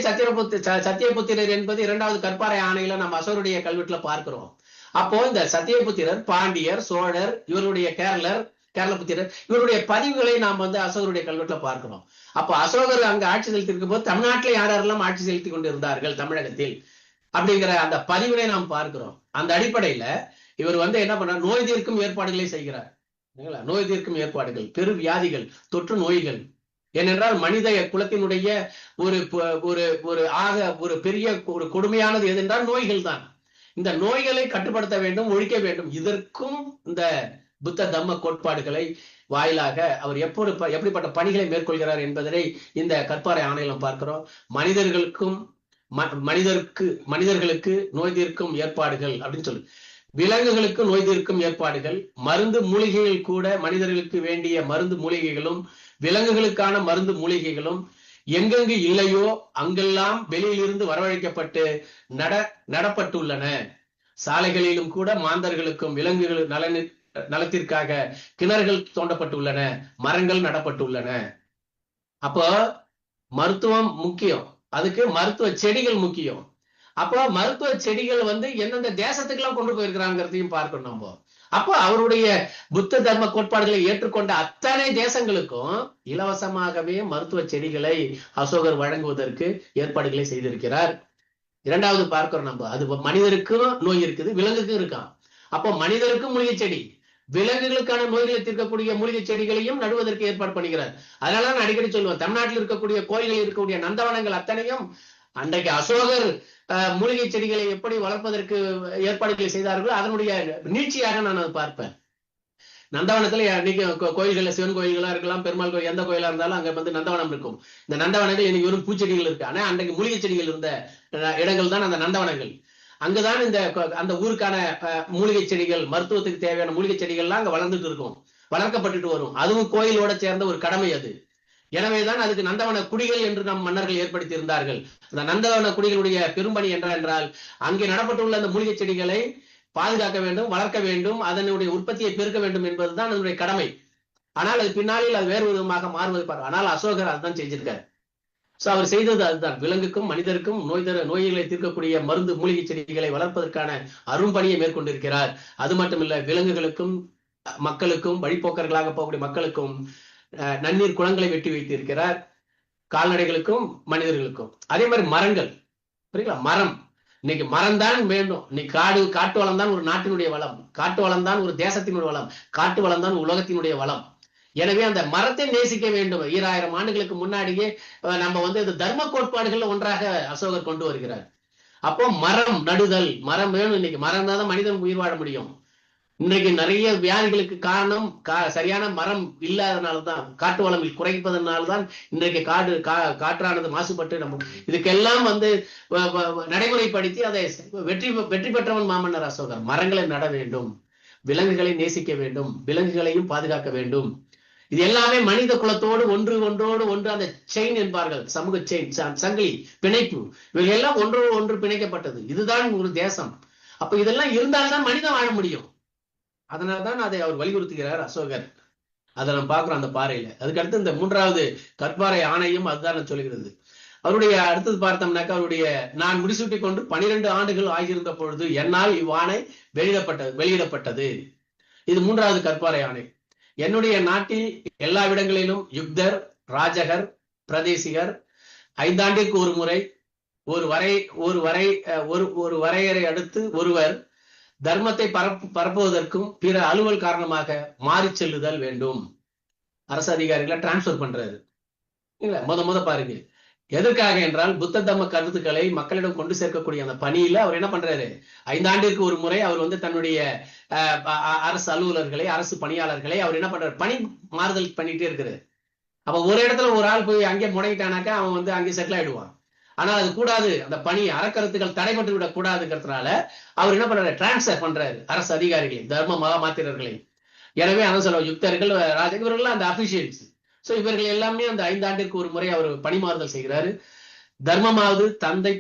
Speaker 3: சத்தியபுத்திரர் என்பது 2வது கற்பாறை ஆணையில நம்ம அசோகருடைய கல்வெட்டுல பார்க்கிறோம். அப்போ இந்த சத்தியபுத்திரர், பாண்டியர், சோழர், இவருடைய கேரள புத்திரர், இவருடைய பதிவுகளை நாம் வந்து அசோகருடைய கல்வெட்டுல பார்க்கிறோம். அப்போ அசோகர் அங்க ஆட்சி செலுத்தி இருக்கும் போது தமிழ்நாட்டில் யாரெல்லாம் ஆட்சி செலுத்தி கொண்டு இருந்தார்கள் தமிழகத்தில் அப்படிங்கிற அந்த பதிவினை நாம் பார்க்கிறோம். அந்த அடிப்படையில இவர் வந்து என்ன பண்றார், நோய் தீர்க்கும் ஏற்பாடுகளை செய்கிறார். நோய் தீர்க்கும் ஏற்பாடுகள், பெரு வியாதிகள், தொற்று நோய்கள். ஏனென்றால் மனித குலத்தினுடைய ஒரு பெரிய ஒரு கொடுமையானது எதென்றால் நோய்கள் தான். இந்த நோய்களை கட்டுப்படுத்த வேண்டும், ஒழிக்க வேண்டும். இதற்கும் இந்த புத்த தம்ம கோட்பாடுகளை வாயிலாக அவர் எப்படிப்பட்ட பணிகளை மேற்கொள்கிறார் என்பதனை இந்த கற்பாறை ஆணையிலும் பார்க்கிறோம். மனிதர்களுக்கு நோய் தீர்க்கும் ஏற்பாடுகள் அப்படின்னு சொல்லு, விலங்குகளுக்கு நோய் தீர்க்கும் ஏற்பாடுகள், மருந்து மூலிகைகள் கூட மனிதர்களுக்கு வேண்டிய மருந்து மூலிகைகளும் விலங்குகளுக்கான மருந்து மூலிகைகளும் எங்கெங்கு இல்லையோ அங்கெல்லாம் வெளியிலிருந்து வரவழைக்கப்பட்டு நடப்பட்டுள்ளன. சாலைகளிலும் கூட மாந்தர்களுக்கும் விலங்குகள் நலத்திற்காக கிணறுகள் தோண்டப்பட்டுள்ளன, மரங்கள் நடப்பட்டுள்ளன. அப்போ மருத்துவம் முக்கியம், அதுக்கு மருத்துவ செடிகள் முக்கியம். அப்போ மருத்துவ செடிகள் வந்து எந்தெந்த தேசத்துக்கெல்லாம் கொண்டு போயிருக்கிறாங்கிறதையும் பார்க்கணும் நம்ம. அப்போ அவருடைய புத்த தர்ம கோட்பாடுகளை ஏற்றுக்கொண்ட அத்தனை தேசங்களுக்கும் இலவசமாகவே மருத்துவ செடிகளை அசோகர் வழங்குவதற்கு ஏற்பாடுகளை செய்திருக்கிறார். 2வது பார்க்கிறோம் நம்ம, அது மனிதருக்கும் நோய் இருக்குது, விலங்குக்கும் இருக்கான். அப்போ மனிதருக்கும் மூலிகை செடி, விலங்குகளுக்கான நோய்களை தீர்க்கக்கூடிய மூலிகை செடிகளையும் நடுவதற்கு ஏற்பாடு பண்ணுகிறார். அதனால நான் அடிக்கடி சொல்லுவேன், தமிழ்நாட்டில் இருக்கக்கூடிய கோயில்களில் இருக்கக்கூடிய நந்தவனங்கள் அத்தனையும் அன்றைக்கு அசோகர் மூலிகை செடிகளை எப்படி வளர்ப்பதற்கு ஏற்பாடுகளை செய்தார்களோ அதனுடைய நீட்சியாக நான் அதை பார்ப்பேன். நந்தவனத்துல இன்னைக்கு கோயில்கள்ல சிவன் கோயில்களா இருக்கலாம், பெருமாள் கோயில் எந்த கோயிலா இருந்தாலும் அங்க வந்து நந்தவனம் இருக்கும். இந்த நந்தவனங்கள் இன்னைக்கு வெறும் பூச்செடிகள் இருக்கு. ஆனா அன்றைக்கு மூலிகை செடிகள் இருந்த இடங்கள் தான் அந்த நந்தவனங்கள். அங்கதான் இந்த அந்த ஊருக்கான மூலிகை செடிகள், மருத்துவத்துக்கு தேவையான மூலிகை செடிகள்லாம் அங்க வளர்ந்துட்டு இருக்கும், வளர்க்கப்பட்டுட்டு வரும். அதுவும் கோயிலோட சேர்ந்த ஒரு கடமை அது. எனவேதான் அதுக்கு நந்தவன குடிகள் என்று நம் மன்னர்கள் ஏற்படுத்தி இருந்தார்கள். அந்த நந்தவன குடிகளுடைய பெரும்பணி என்றால் அங்கே நடப்பட்டுள்ள அந்த மூலிகை செடிகளை பாதுகாக்க வேண்டும், வளர்க்க வேண்டும், அதனுடைய உற்பத்தியை பெருக்க வேண்டும் என்பதுதான் அதனுடைய கடமை. ஆனால் அது பின்னாளில் அது வேறு விதமாக மாறுவது பாரு. ஆனால் அசோகர் அதுதான் செஞ்சிருக்காரு. சோ அவர் செய்தது அதுதான். விலங்குக்கும் மனிதருக்கும் நோய்களை தீர்க்கக்கூடிய மருந்து மூலிகை செடிகளை வளர்ப்பதற்கான அரும்பணியை மேற்கொண்டிருக்கிறார். அது மட்டுமில்ல, விலங்குகளுக்கும் மக்களுக்கும் வழிபோக்கர்களாக போகக்கூடிய மக்களுக்கும் நன்னீர் குளங்களை வெட்டி வைத்திருக்கிறார், கால்நடைகளுக்கும் மனிதர்களுக்கும். அதே மாதிரி மரங்கள், புரியுங்களா? மரம் இன்னைக்கு மரம் தான் வேண்டும். இன்னைக்கு காட்டு வளம் தான் ஒரு நாட்டினுடைய வளம், காட்டு வளம் தான் ஒரு தேசத்தினுடைய வளம், காட்டு வளம் தான் உலகத்தினுடைய வளம். எனவே அந்த மரத்தை நேசிக்க வேண்டும். 2000 ஆண்டுகளுக்கு முன்னாடியே நம்ம வந்து இந்த தர்ம கோட்பாடுகள் ஒன்றாக அசோகர் கொண்டு வருகிறார். அப்போ மரம் நடுதல், மரம் வேணும். இன்னைக்கு மரம் தான் மனிதன் உயிர் வாழ முடியும். இன்றைக்கு நிறைய வியாதிகளுக்கு காரணம் சரியான மரம் இல்லாதனால்தான், காட்டு வளம் குறைப்பதனால்தான் இன்றைக்கு காற்றானது மாசுபட்டு நம்ம இதுக்கெல்லாம் வந்து நடைமுறைப்படுத்தி அதை வெற்றி பெற்றவன் மாமன்னர் அசோகர். மரங்களை நட வேண்டும், விலங்குகளை நேசிக்க வேண்டும், விலங்குகளையும் பாதுகாக்க வேண்டும். இது எல்லாமே மனித குலத்தோடு ஒன்றோடு ஒன்று அந்த செயின் என்பார்கள், சமூக செயின், சங்கிலி பிணைப்பு, இவைகள் எல்லாம் ஒன்றோடு ஒன்று பிணைக்கப்பட்டது. இதுதான் ஒரு தேசம். அப்ப இதெல்லாம் இருந்தால்தான் மனிதன் வாழ முடியும். அதனால்தான் அதை அவர் வலியுறுத்துகிறார் அசோகர். அதை நம்ம பார்க்கிறோம் அந்த பாறையில. அதுக்கடுத்து இந்த 3வது கற்பாறை ஆணையம் அதுதான் சொல்கிறது. அவருடைய அடுத்தது பார்த்தோம்னாக்கா, அவருடைய நான் முடிசூட்டி கொண்டு 12 ஆண்டுகள் ஆகியிருந்த பொழுது என்னால் இவ்வாணை வெளியிடப்பட்டது. இது 3வது கற்பாறை ஆணை. என்னுடைய நாட்டில் எல்லா இடங்களிலும் யுக்தர், ராஜகர், பிரதேசிகர் 5 ஆண்டிற்கு ஒரு முறை ஒரு வரையறை அடுத்து ஒருவர் தர்மத்தை பரப்புவதற்கும் பிற அலுவல் காரணமாக மாறி செல்லுதல் வேண்டும். அரசு அதிகாரிகளை டிரான்ஸ்பர் பண்றாரு. முத பாருங்க, எதற்காக என்றால் புத்த தர்ம கருத்துக்களை மக்களிடம் கொண்டு சேர்க்கக்கூடிய அந்த பணியில அவர் என்ன பண்றாரு, 5 ஆண்டிற்கு ஒரு முறை அவர் வந்து தன்னுடைய அரசு அலுவலர்களை, அரசு பணியாளர்களை அவர் என்ன பண்றாரு, பணி மாறுதல் பண்ணிட்டே இருக்கிறார். அப்ப ஒரு இடத்துல ஒரு ஆள் போய் அங்கே முடங்கிட்டானாக்கா அவன் வந்து அங்கே செட்டில் ஆயிடுவான். ஆனால் அது கூடாது, அந்த பணி அறக்கருத்துக்கள் தடைபட்டு விடக் கூடாதுங்கிறதுனால அவர் என்ன பண்றாரு, டிரான்ஸ்பர் பண்றாரு அரசு அதிகாரிகளை, தர்ம மகாமாத்திரர்களை. எனவே அதான் சொல்ல யுக்தர்கள், இவர்கள் அந்த அபிஷியல்ஸ். சோ இவர்கள் எல்லாமே அந்த 5 ஆண்டிற்கு ஒரு முறை அவர் பணிமாறுதல் செய்கிறாரு. தர்மமாவது தந்தை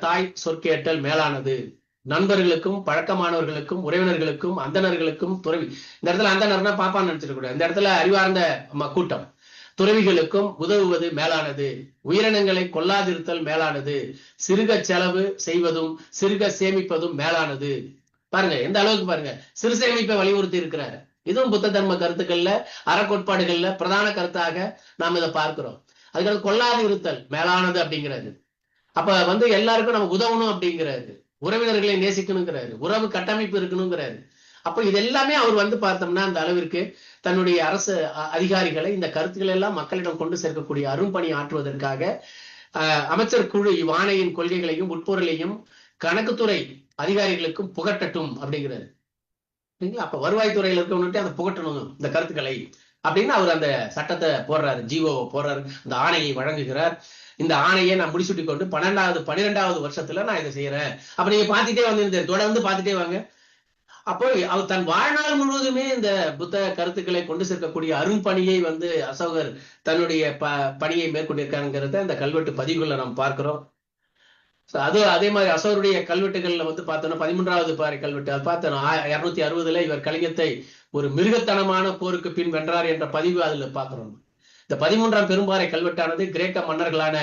Speaker 3: தாய் சொற்கேட்டல் மேலானது. நண்பர்களுக்கும் பழக்கமானவர்களுக்கும் உறவினர்களுக்கும் அந்தணர்களுக்கும் துறவி, இந்த இடத்துல அந்தணர்னா பாப்பான்னு நினைச்சிடக்கூடாது, இந்த இடத்துல அறிவார்ந்த கூட்டம், துறவிகளுக்கும் உதவுவது மேலானது. உயிரினங்களை கொல்லாதிருத்தல் மேலானது. சிறுக செலவு செய்வதும் சிறுக சேமிப்பதும் மேலானது. பாருங்க எந்த அளவுக்கு பாருங்க, சிறு சேமிப்பை வலியுறுத்தி இருக்கிறார். இதுவும் புத்த தர்ம கருத்துக்கள்ல, அறக்கோட்பாடுகள்ல பிரதான கருத்தாக நாம் இதை பார்க்கிறோம். அதுக்காக கொல்லாது இருத்தல் மேலானது அப்படிங்கிறாரு. அப்ப வந்து எல்லாருக்கும் நம்ம உதவணும் அப்படிங்கிறாரு, உறவினர்களை நேசிக்கணுங்கிறாரு, உறவு கட்டமைப்பு இருக்கணுங்கிறாரு. அப்ப இது எல்லாமே அவர் வந்து பார்த்தோம்னா அந்த அளவிற்கு தன்னுடைய அரசு அதிகாரிகளை இந்த கருத்துக்கள் எல்லாம் மக்களிடம் கொண்டு சேர்க்கக்கூடிய அரும்பணி ஆற்றுவதற்காக அமைச்சர் குழு இவ்வாணையின் கொள்கைகளையும் உட்பொருளையும் கணக்குத்துறை அதிகாரிகளுக்கும் புகட்டட்டும் அப்படிங்கிறாரு. அப்ப வருவாய்த்துறையில் இருக்கவனுட்டு அந்த புகட்டணும் இந்த கருத்துக்களை அப்படின்னு அவர் அந்த சட்டத்தை போடுறாரு, ஜீவோவை போடுறாரு, அந்த ஆணையை வழங்குகிறார். இந்த ஆணையை நான் முடிச்சுட்டி கொண்டு 12வது வருஷத்துல நான் இதை செய்யறேன். அப்ப நீங்க பார்த்துட்டே வந்து தொடர்ந்து பார்த்துட்டே வாங்க. அப்போ அவர் தன் வாழ்நாள் முழுவதுமே இந்த புத்த கருத்துக்களை கொண்டு சேர்க்கக்கூடிய அரும்பணியை வந்து அசோகர் தன்னுடைய பணியை மேற்கொண்டிருக்காங்கிறத அந்த கல்வெட்டு பதிவுகளை நாம் பார்க்கிறோம். அது அதே மாதிரி அசோகருடைய கல்வெட்டுகள்ல வந்து பார்த்தோம்னா 13வது பாறை கல்வெட்டு அது பார்த்தோம் 260 இவர் கலிங்கத்தை ஒரு மிருகத்தனமான போருக்கு பின் வென்றார் என்ற பதிவு அதுல பார்க்கிறோம். இந்த 13ஆம் பெரும்பாறை கல்வெட்டானது கிரேக்க மன்னர்களான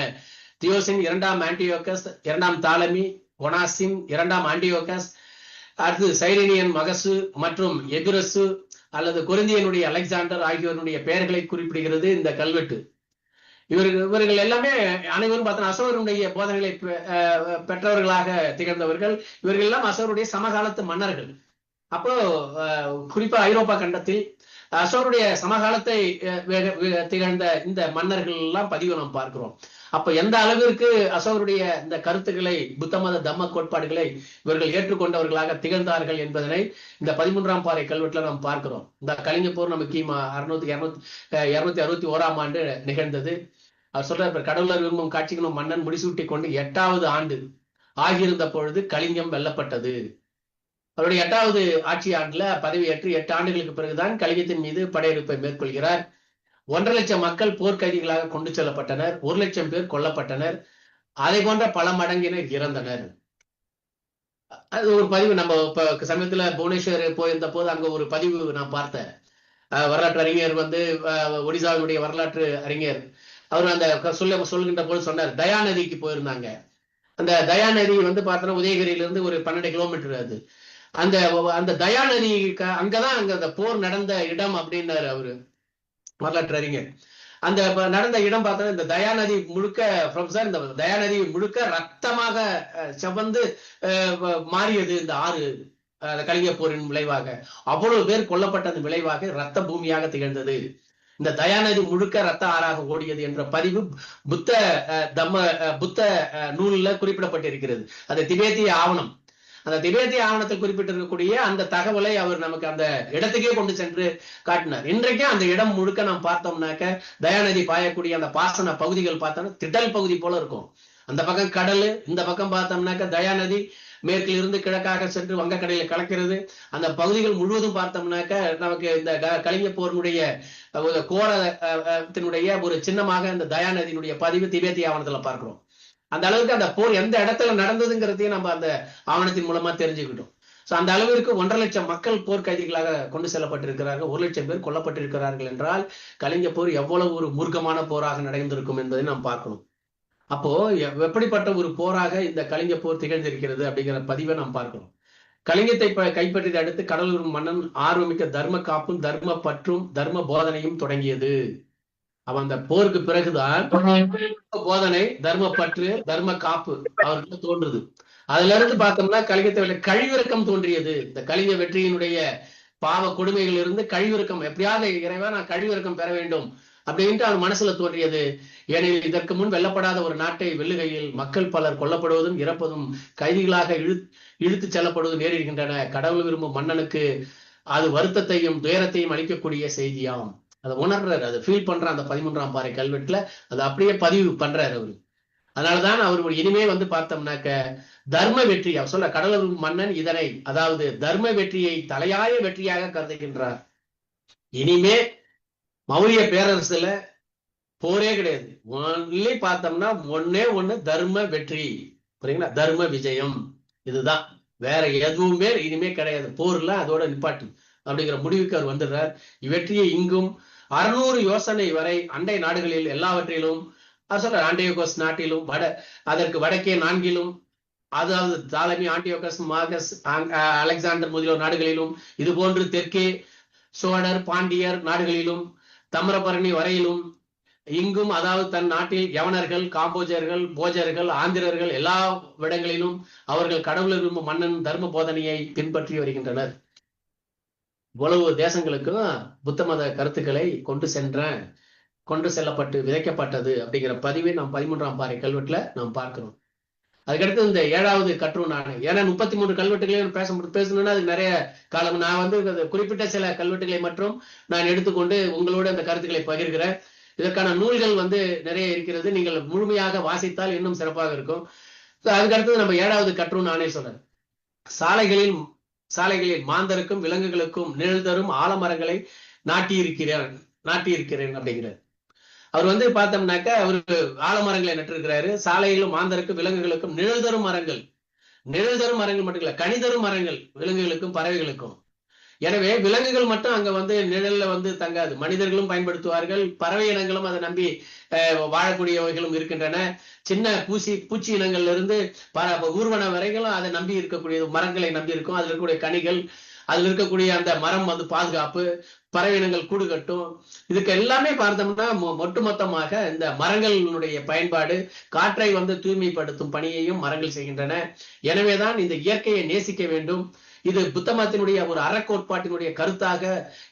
Speaker 3: தியோசின் 2ஆம் ஆன்டியோகஸ், 2ஆம் தாலமி, ஒனாசின், 2ஆம் ஆன்டியோகஸ், அடுத்து சைரேனியன் மகசு மற்றும் எபிரசு அல்லது கொரிந்தியனுடைய அலெக்சாண்டர் ஆகியோருடைய பெயர்களை குறிப்பிடுகிறது இந்த கல்வெட்டு. இவர்கள் எல்லாமே அனைவரும் பார்த்தோம் அசோகருடைய போதனைகளை பெற்றவர்களாக திகழ்ந்தவர்கள். இவர்கள் எல்லாம் அசோகருடைய சமகாலத்து மன்னர்கள். அப்போ குறிப்பா ஐரோப்பா கண்டத்தில் அசோகருடைய சமகாலத்தை திகழ்ந்த இந்த மன்னர்கள் எல்லாம் பதிவு நாம் பார்க்கிறோம். அப்ப எந்த அளவிற்கு அசோகருடைய இந்த கருத்துக்களை, புத்த மத தம்ம கோட்பாடுகளை இவர்கள் ஏற்றுக்கொண்டவர்களாக திகழ்ந்தார்கள் என்பதனை இந்த 13ஆம் பாறை கல்வெட்டுல நாம் பார்க்கிறோம். இந்த கலிங்க போர் நமக்கு கிமு 261ஆம் ஆண்டு நிகழ்ந்தது. அவர் சொல்ற கடவுளர் விரும்பும் காட்சிகளும் மன்னன் முடிசூட்டி கொண்டு 8வது ஆண்டு ஆகியிருந்த பொழுது கலிங்கம் வெல்லப்பட்டது. அவருடைய 8வது ஆட்சி ஆண்டுல பதவியேற்று 8 ஆண்டுகளுக்கு பிறகுதான் கலிங்கத்தின் மீது படையெடுப்பை மேற்கொள்கிறார். 1.5 லட்சம் மக்கள் போர்க்கைதிகளாக கொண்டு செல்லப்பட்டனர். 1 லட்சம் பேர் கொல்லப்பட்டனர். அதை போன்ற பல மடங்கினர் இறந்தனர். அது ஒரு பதிவு நம்ம இப்ப சமயத்துல புவனேஸ்வர் போயிருந்த போது அங்க ஒரு பதிவு நான் பார்த்தேன். வரலாற்று அறிஞர் ஒடிசாவினுடைய வரலாற்று அறிஞர் அவர் அந்த சொல்கின்ற போது சொன்னார், தயாநதிக்கு போயிருந்தாங்க. அந்த தயாநதி பார்த்தோன்னா உதயகிரியிலிருந்து ஒரு 12 கிலோமீட்டர். அது அந்த தயாநதி அங்கதான் அங்க அந்த போர் நடந்த இடம் அப்படின்னாரு அவரு வரலாற்று அறிஞர். அந்த நடந்த இடம் பார்த்தோன்னா இந்த தயாநதி முழுக்க ப்ரொஃபசர், இந்த தயாநதி முழுக்க ரத்தமாக செவந்து மாறியது. இந்த ஆறு கலிங்க போரின் விளைவாக அவ்வளவு பேர் கொல்லப்பட்டது விளைவாக ரத்த பூமியாக திகழ்ந்தது. இந்த தயாநதி முழுக்க ரத்த ஆறாக ஓடியது என்ற பதிவு புத்த நூலில் குறிப்பிடப்பட்டிருக்கிறது. அது திபேத்திய ஆவணம். அந்த திபேத்திய ஆவணத்தில் குறிப்பிட்டிருக்கக்கூடிய அந்த தகவலை அவர் நமக்கு அந்த இடத்துக்கே கொண்டு சென்று காட்டினார். இன்றைக்கும் அந்த இடம் முழுக்க நாம் பார்த்தோம்னாக்க தயாநதி பாயக்கூடிய அந்த பாசன பகுதிகள் பார்த்தோம்னா திடல் பகுதி போல இருக்கும். அந்த பக்கம் கடல், இந்த பக்கம் பார்த்தோம்னாக்க தயாநதி மேற்கில் இருந்து கிழக்காக சென்று வங்கக்கடையில கலக்கிறது. அந்த பகுதிகள் முழுவதும் பார்த்தோம்னாக்க நமக்கு இந்த கலிங்க போரினுடைய கோரத்தினுடைய ஒரு சின்னமாக இந்த தயாநதியினுடைய பதிவு திபேத்திய ஆவணத்துல பார்க்கிறோம். அந்த அளவுக்கு அந்த போர் எந்த இடத்துல நடந்ததுங்கிறதையும் நம்ம அந்த ஆவணத்தின் மூலமா தெரிஞ்சுக்கிட்டோம். சோ அந்த அளவிற்கு 1.5 லட்சம் மக்கள் போர் கைதிகளாக கொண்டு செல்லப்பட்டிருக்கிறார்கள். 1 லட்சம் பேர் கொல்லப்பட்டிருக்கிறார்கள் என்றால் கலிங்க போர் எவ்வளவு ஒரு மூர்க்கமான போராக நடந்திருக்கும் என்பதை நாம் பார்க்கணும். அப்போ எப்படிப்பட்ட ஒரு போராக இந்த கலிங்க போர் திகழ்ந்திருக்கிறது அப்படிங்கிற பதிவை நாம் பார்க்கிறோம். கலிங்கத்தை கைப்பற்றியதை அடுத்து கடலூர் மன்னன் ஆர்வமிக்க தர்ம காப்பும் தர்ம பற்றும் தர்ம போதனையும் தொடங்கியது. அவன் அந்த போருக்கு பிறகுதான் போதனை, தர்ம பற்று, தர்ம காப்பு அவருக்கு தோன்றுது. அதுல இருந்து பார்த்தோம்னா கலிங்கத்தை கழிவிறக்கம் தோன்றியது. இந்த கலிங்க வெற்றியினுடைய பாவ கொடுமைகள் இருந்து கழிவிறக்கம், எப்படியாவது இறைவா நான் கழிவிறக்கம் பெற வேண்டும் அப்படின்ட்டு அவர் மனசுல தோன்றியது. ஏனெனில் இதற்கு முன் வெல்லப்படாத ஒரு நாட்டை வெல்லுகையில் மக்கள் பலர் கொல்லப்படுவதும் இறப்பதும் கைதிகளாக இழுத்து செல்லப்படுவதும் நேரிடுகின்றன. கடவுள் விரும்பும் மன்னனுக்கு அது வருத்தத்தையும் துயரத்தையும் அளிக்கக்கூடிய செய்தியாம். அதை உணர்றாரு, அதை ஃபீல் பண்ற அந்த 13ஆம் பாறை கல்வெட்டுல அதை அப்படியே பதிவு பண்றாரு அவரு. அதனாலதான் அவர் இனிமே பார்த்தோம்னாக்க தர்ம வெற்றி, அவர் சொல்ல கடவுள் மன்னன் இதனை, அதாவது தர்ம வெற்றியை தலையாய வெற்றியாக கருதுகின்றார். இனிமே மௌரிய பேரரசுல போரே கிடையாது. ஒன்லி பார்த்தோம்னா ஒண்ணு தர்ம வெற்றி, புரியுங்களா? தர்ம விஜயம், இதுதான், வேற எதுவுமே இனிமே கிடையாது. போர்ல அதோட நிப்பாட்டு அப்படிங்கிற முடிவுக்கு அவர் வந்துடுறார். இவ்வெற்றியை இங்கும் 600 யோசனை வரை அண்டை நாடுகளில் எல்லாவற்றிலும் சொல்ற ஆண்டியோகஸ் நாட்டிலும் அதற்கு வடக்கே 4 அதாவது தாலமி, ஆண்டியோகஸ், மாகஸ், அலெக்சாண்டர் முதலியோர் நாடுகளிலும், இது போன்று தெற்கே சோழர், பாண்டியர் நாடுகளிலும், தமிரபரணி வரையிலும் இங்கும், அதாவது தன் நாட்டில் யவனர்கள், காம்போஜர்கள், போஜர்கள், ஆந்திரர்கள் எல்லா இடங்களிலும் அவர்கள் கடவுள் விரும்பும் மன்னன் தர்ம போதனையை பின்பற்றி வருகின்றனர். இவ்வளவு தேசங்களுக்கும் புத்த மத கருத்துக்களை கொண்டு செல்லப்பட்டு விதைக்கப்பட்டது அப்படிங்கிற பதிவை நாம் 13ஆம் பாறை கல்வெட்டுல நாம் பார்க்கிறோம். அதுக்கடுத்து இந்த 7வது கற்றூன் ஆணை, ஏன்னா 33 கல்வெட்டுகளையும் பேசணும்னா அது நிறைய காலம். நான் குறிப்பிட்ட சில கல்வெட்டுகளை மற்றும் நான் எடுத்துக்கொண்டு உங்களோட அந்த கருத்துக்களை பகிர்கிறேன். இதற்கான நூல்கள் நிறைய இருக்கிறது. நீங்கள் முழுமையாக வாசித்தால் இன்னும் சிறப்பாக இருக்கும். அதுக்கடுத்து நம்ம 7வது கற்றூன் ஆணை சொல்றேன். சாலைகளில் மாந்தருக்கும் விலங்குகளுக்கும் நிழல் தரும் ஆலமரங்களை நாட்டியிருக்கிறேன் அப்படிங்கிறார். அவர் பார்த்தோம்னாக்க அவரு ஆலமரங்களை நட்டிருக்கிறாரு. சாலையிலும் மாந்தருக்கும் விலங்குகளுக்கும் நிழல் தரும் மரங்கள் மட்டும் இல்ல, கனி தரும் மரங்கள் விலங்குகளுக்கும் பறவைகளுக்கும். எனவே விலங்குகள் மட்டும் அங்க நிழல்ல தங்காது, மனிதர்களும் பயன்படுத்துவார்கள், பறவை இனங்களும் அதை நம்பி வாழக்கூடியவைகளும் இருக்கின்றன. சின்ன பூச்சி இனங்கள்ல இருந்து ஊர்வன வரைகளும் அதை நம்பி இருக்கக்கூடிய மரங்களை நம்பி இருக்கும். அதுல இருக்கக்கூடிய கனிகள், அதுல இருக்கக்கூடிய அந்த மரம் பாதுகாப்பு, பறவை இனங்கள் கூடு கட்டும். இதுக்கு எல்லாமே பார்த்தோம்னா ஒட்டுமொத்தமாக இந்த மரங்களுடைய பயன்பாடு, காற்றை தூய்மைப்படுத்தும் பணியையும் மரங்கள் செய்கின்றன. எனவேதான் இந்த இயற்கையை நேசிக்க வேண்டும், இது புத்த மதத்தினுடைய ஒரு அறக்கோட்பாட்டினுடைய கருத்தாக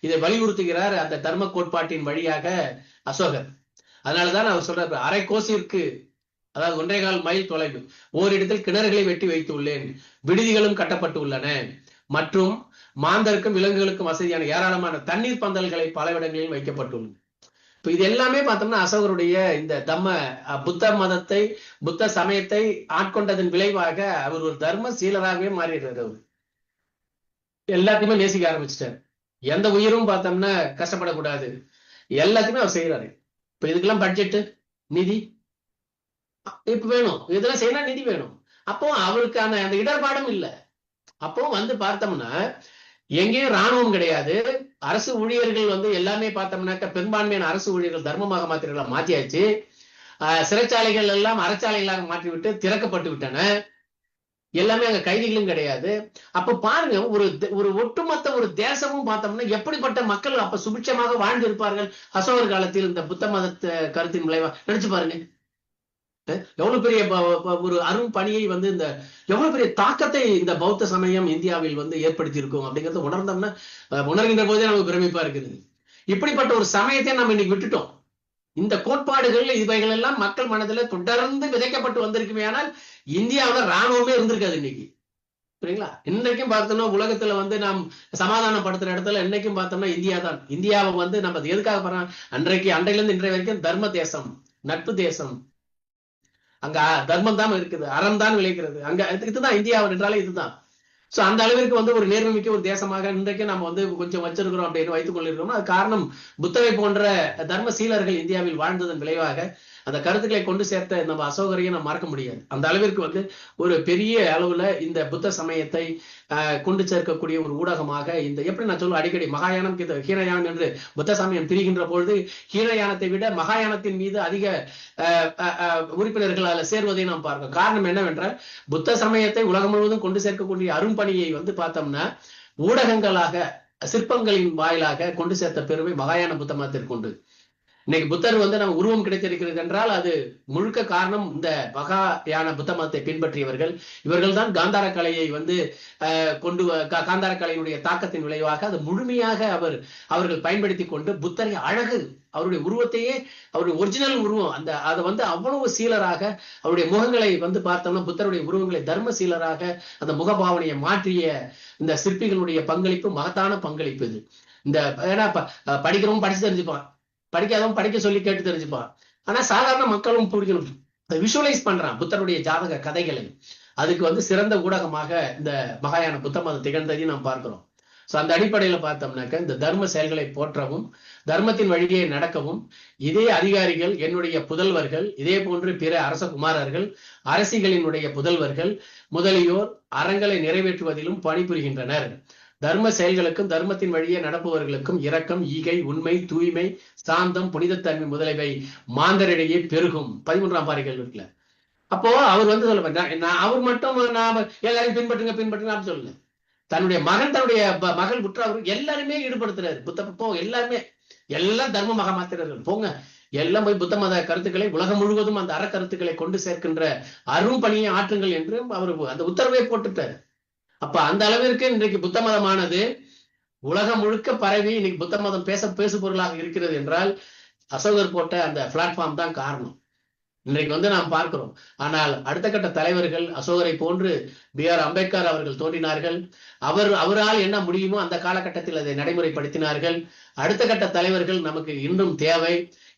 Speaker 3: இதை வலியுறுத்துகிறார் அந்த தர்ம கோட்பாட்டின் வழியாக அசோகர். அதனாலதான் அவர் சொல்றாரு, அரை கோசிற்கு, அதாவது 1.25 மைல் தொலைவு ஓரிடத்தில் கிணறுகளை வெட்டி வைத்து உள்ளேன், விடுதிகளும் கட்டப்பட்டு உள்ளன, மற்றும் மாந்தருக்கும் விலங்குகளுக்கும் வசதியான ஏராளமான தண்ணீர் பந்தல்களை பல இடங்களில் வைக்கப்பட்டுள்ளன. இப்ப இது எல்லாமே பார்த்தோம்னா அசோகருடைய இந்த புத்த மதத்தை, புத்த சமயத்தை ஆட்கொண்டதன் விளைவாக அவர் ஒரு தர்ம சீலராகவே மாறிடுறாரு. அவர் எல்லாத்தையுமே நேசிக்க ஆரம்பிச்சிட்டார். எந்த உயிரும் பார்த்தோம்னா கஷ்டப்படக்கூடாது, எல்லாத்தையுமே அவர் செய்யறாரு. இப்ப இதுக்கெல்லாம் பட்ஜெட், நிதி இப்ப வேணும், இதெல்லாம் செய்யணும், நிதி வேணும். அப்போ அவருக்கான அந்த இடர்பாடும் இல்லை. அப்போ பார்த்தோம்னா எங்கேயும் ராணுவம் கிடையாது, அரசு ஊழியர்கள் எல்லாமே பார்த்தோம்னாக்க பெரும்பான்மையான அரசு ஊழியர்கள் தர்மமாக மாத்தியாச்சு. சிறைச்சாலைகள் எல்லாம் அறச்சாலைகளாக மாற்றிவிட்டு திறக்கப்பட்டு விட்டன. எல்லாமே அங்க கைதிகளும் கிடையாது. அப்ப பாருங்க, ஒரு ஒட்டுமொத்த ஒரு தேசமும் பார்த்தோம்னா எப்படிப்பட்ட மக்கள் அப்ப சுபிட்சமாக வாழ்ந்து இருப்பார்கள் அசோகர் காலத்தில். இந்த புத்த மத கருத்தின் விளைவா நினைச்சு பாருங்க, எவ்வளவு பெரிய ஒரு அரும் பணியை இந்த எவ்வளவு பெரிய தாக்கத்தை இந்த பௌத்த சமயம் இந்தியாவில் ஏற்படுத்தி இருக்கும் அப்படிங்கறத உணர்ந்தோம்னா, உணர்கின்ற போதே நமக்கு பிரமிப்பா இருக்குது. இப்படிப்பட்ட ஒரு சமயத்தை நம்ம இன்னைக்கு விட்டுட்டோம். இந்த கோட்பாடுகள் இவைகள் எல்லாம் மக்கள் மனதில் தொடர்ந்து விதைக்கப்பட்டு வந்திருக்குமே, ஆனால் இந்தியாவில ராணுவமே இருந்திருக்காது இன்னைக்கு. சரிங்களா? இன்னைக்கும் பார்த்தோம்னா உலகத்துல நாம் சமாதானப்படுத்துற இடத்துல இன்னைக்கும் பார்த்தோம்னா இந்தியா தான். இந்தியாவை நம்ம எதுக்காக போறோம், அன்றையில இருந்து இன்றைய வரைக்கும் தர்ம தேசம், நட்பு தேசம், அங்க தர்மம் தான் இருக்குது, அறம் தான் விளைக்கிறது. அங்க இதுதான் இந்தியா என்றாலே இதுதான். சோ அந்த அளவிற்கு ஒரு நேர்மைமிக்க ஒரு தேசமாக இன்றைக்கு நம்ம கொஞ்சம் வச்சிருக்கிறோம் அப்படின்னு வைத்துக் கொண்டிருக்கிறோம். அது காரணம் புத்தரை போன்ற தர்ம சீலர்கள் இந்தியாவில் வாழ்ந்ததன் விளைவாக அந்த கருத்துக்களை கொண்டு சேர்த்த நம்ம அசோகரையும் நம்ம மறக்க முடியாது. அந்த அளவிற்கு ஒரு பெரிய அளவுல இந்த புத்த சமயத்தை கொண்டு சேர்க்கக்கூடிய ஒரு ஊடகமாக இந்த எப்படி நான் சொல்லுவேன் அடிக்கடி, மகாயானம் ஹீனயானம் என்று புத்த சமயம் பிரிகின்ற பொழுது ஹீனயானத்தை விட மகாயானத்தின் மீது அதிக உறுப்பினர்கள் அதில் சேர்வதை நாம் பார்க்கிறோம். காரணம் என்னவென்றால் புத்த சமயத்தை உலகம் முழுவதும் கொண்டு சேர்க்கக்கூடிய அரும்பணியை பார்த்தோம்னா ஊடகங்களாக சிற்பங்களின் வாயிலாக கொண்டு சேர்த்த பெருமை மகாயான புத்த மதத்திற்கு உண்டு. இன்னைக்கு புத்தர் நம்ம உருவம் கிடைத்திருக்கிறது என்றால் அது முழுக்க காரணம் இந்த மகாயான புத்த மதத்தை பின்பற்றியவர்கள். இவர்கள் தான் காந்தார கலையை காந்தார கலையினுடைய தாக்கத்தின் விளைவாக அது முழுமையாக அவர்கள் பயன்படுத்தி கொண்டு புத்தரை அழகு, அவருடைய உருவத்தையே, அவருடைய ஒரிஜினல் உருவம் அதை அவ்வளவு சீலராக அவருடைய முகங்களை பார்த்தோம்னா புத்தருடைய உருவங்களை தர்ம சீலராக அந்த முகபாவனையை மாற்றிய இந்த சிற்பிகளுடைய பங்களிப்பு மகத்தான பங்களிப்பு. இது இந்த ஏன்னா படிக்கிறவங்க படிச்சு தெரிஞ்சுப்பான், படிக்காதவன் படிக்க சொல்லி கேட்டு தெரிஞ்சுப்பான். ஆனா சாதாரண மக்களும் பிடிக்கணும், விஷுவலைஸ் பண்றான் புத்தருடைய ஜாதக கதைகளை. அதுக்கு சிறந்த ஊடகமாக இந்த மகாயான புத்த மதம் திகழ்ந்ததையும் நாம் பார்க்கிறோம். சோ அந்த அடிப்படையில பார்த்தோம்னாக்க இந்த தர்ம செயல்களை போற்றவும் தர்மத்தின் வழியே நடக்கவும் இதே அதிகாரிகள், என்னுடைய புதல்வர்கள், இதே போன்று பிற அரச குமாரர்கள், அரசிகளினுடைய புதல்வர்கள் முதலியோர் அறங்களை நிறைவேற்றுவதிலும் பணிபுரிகின்றனர். தர்ம செயல்களுக்கும் தர்மத்தின் வழியே நடப்பவர்களுக்கும் இரக்கம், ஈகை, உண்மை, தூய்மை, சாந்தம், புனிதத்தன்மை முதலியவை மாந்தரிடையே பெருகும். 13ஆம் பாறைகள் இருக்குல்ல. அப்போ அவர் சொல்ல அவர் மட்டும் நாம எல்லாரையும் பின்பற்றுங்க அப்படின்னு சொல்லல. தன்னுடைய மகன், தன்னுடைய மகள் உற்றவர் எல்லாருமே ஈடுபடுத்துறாரு. போ எல்லாருமே, எல்லாம் தர்மமாக மாத்திரர்கள் போங்க, எல்லாம் போய் புத்த மத கருத்துக்களை உலகம் முழுவதும் அந்த அற கருத்துக்களை கொண்டு சேர்க்கின்ற அரும் பணியை ஆற்றுங்கள் என்று அவர் அந்த உத்தரவை போட்டுட்டாரு. அப்ப அந்த அளவிற்கு இன்றைக்கு புத்த மதமானது உலகம் முழுக்க பரவி இன்னைக்கு புத்த மதம் பேசு பொருளாக இருக்கிறது என்றால் அசோகர் போட்ட அந்த பிளாட்ஃபார்ம் தான் காரணம். இன்றைக்கு நாம் பார்க்கிறோம். ஆனால் அடுத்த கட்ட தலைவர்கள் அசோகரை போன்று B.R. அம்பேத்கர் அவர்கள் தோன்றினார்கள். அவரால் என்ன முடியுமோ அந்த காலகட்டத்தில் அதை நடைமுறைப்படுத்தினார்கள். அடுத்த கட்ட தலைவர்கள் நமக்கு இன்னும் தேவை.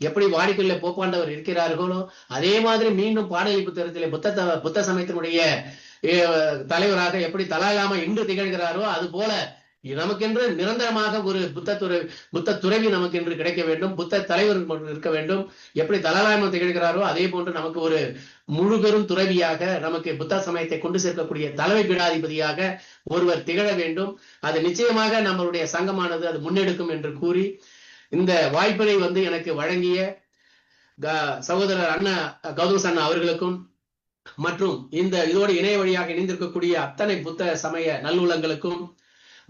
Speaker 3: எப்படி வாடிக்கையில போப்பாண்டவர் இருக்கிறார்களோ அதே மாதிரி மீண்டும் பாடலி புத்தகத்திலே புத்த சமயத்தினுடைய தலைவராக எப்படி தலாலாமா இன்று திகழ்கிறாரோ அது போல நமக்கென்று நிரந்தரமாக ஒரு புத்த துறவி நமக்கென்று கிடைக்க வேண்டும், புத்த தலைவர் இருக்க வேண்டும். எப்படி தலாலாமா திகழ்கிறாரோ அதே போன்று நமக்கு ஒரு முழு பெரும் துறவியாக, நமக்கு புத்த சமயத்தை கொண்டு சேர்க்கக்கூடிய தலைமை பீடாதிபதியாக ஒருவர் திகழ வேண்டும். அது நிச்சயமாக நம்மளுடைய சங்கமானது அது முன்னெடுக்கும் என்று கூறி இந்த வாய்ப்பினை எனக்கு வழங்கிய சகோதரர் அண்ணா கௌதம் அண்ணா அவர்களுக்கும் மற்றும் இதோடு இணைய வழியாக இணைந்திருக்கக்கூடிய அத்தனை புத்த சமய நல்லுள்ளங்களுக்கும்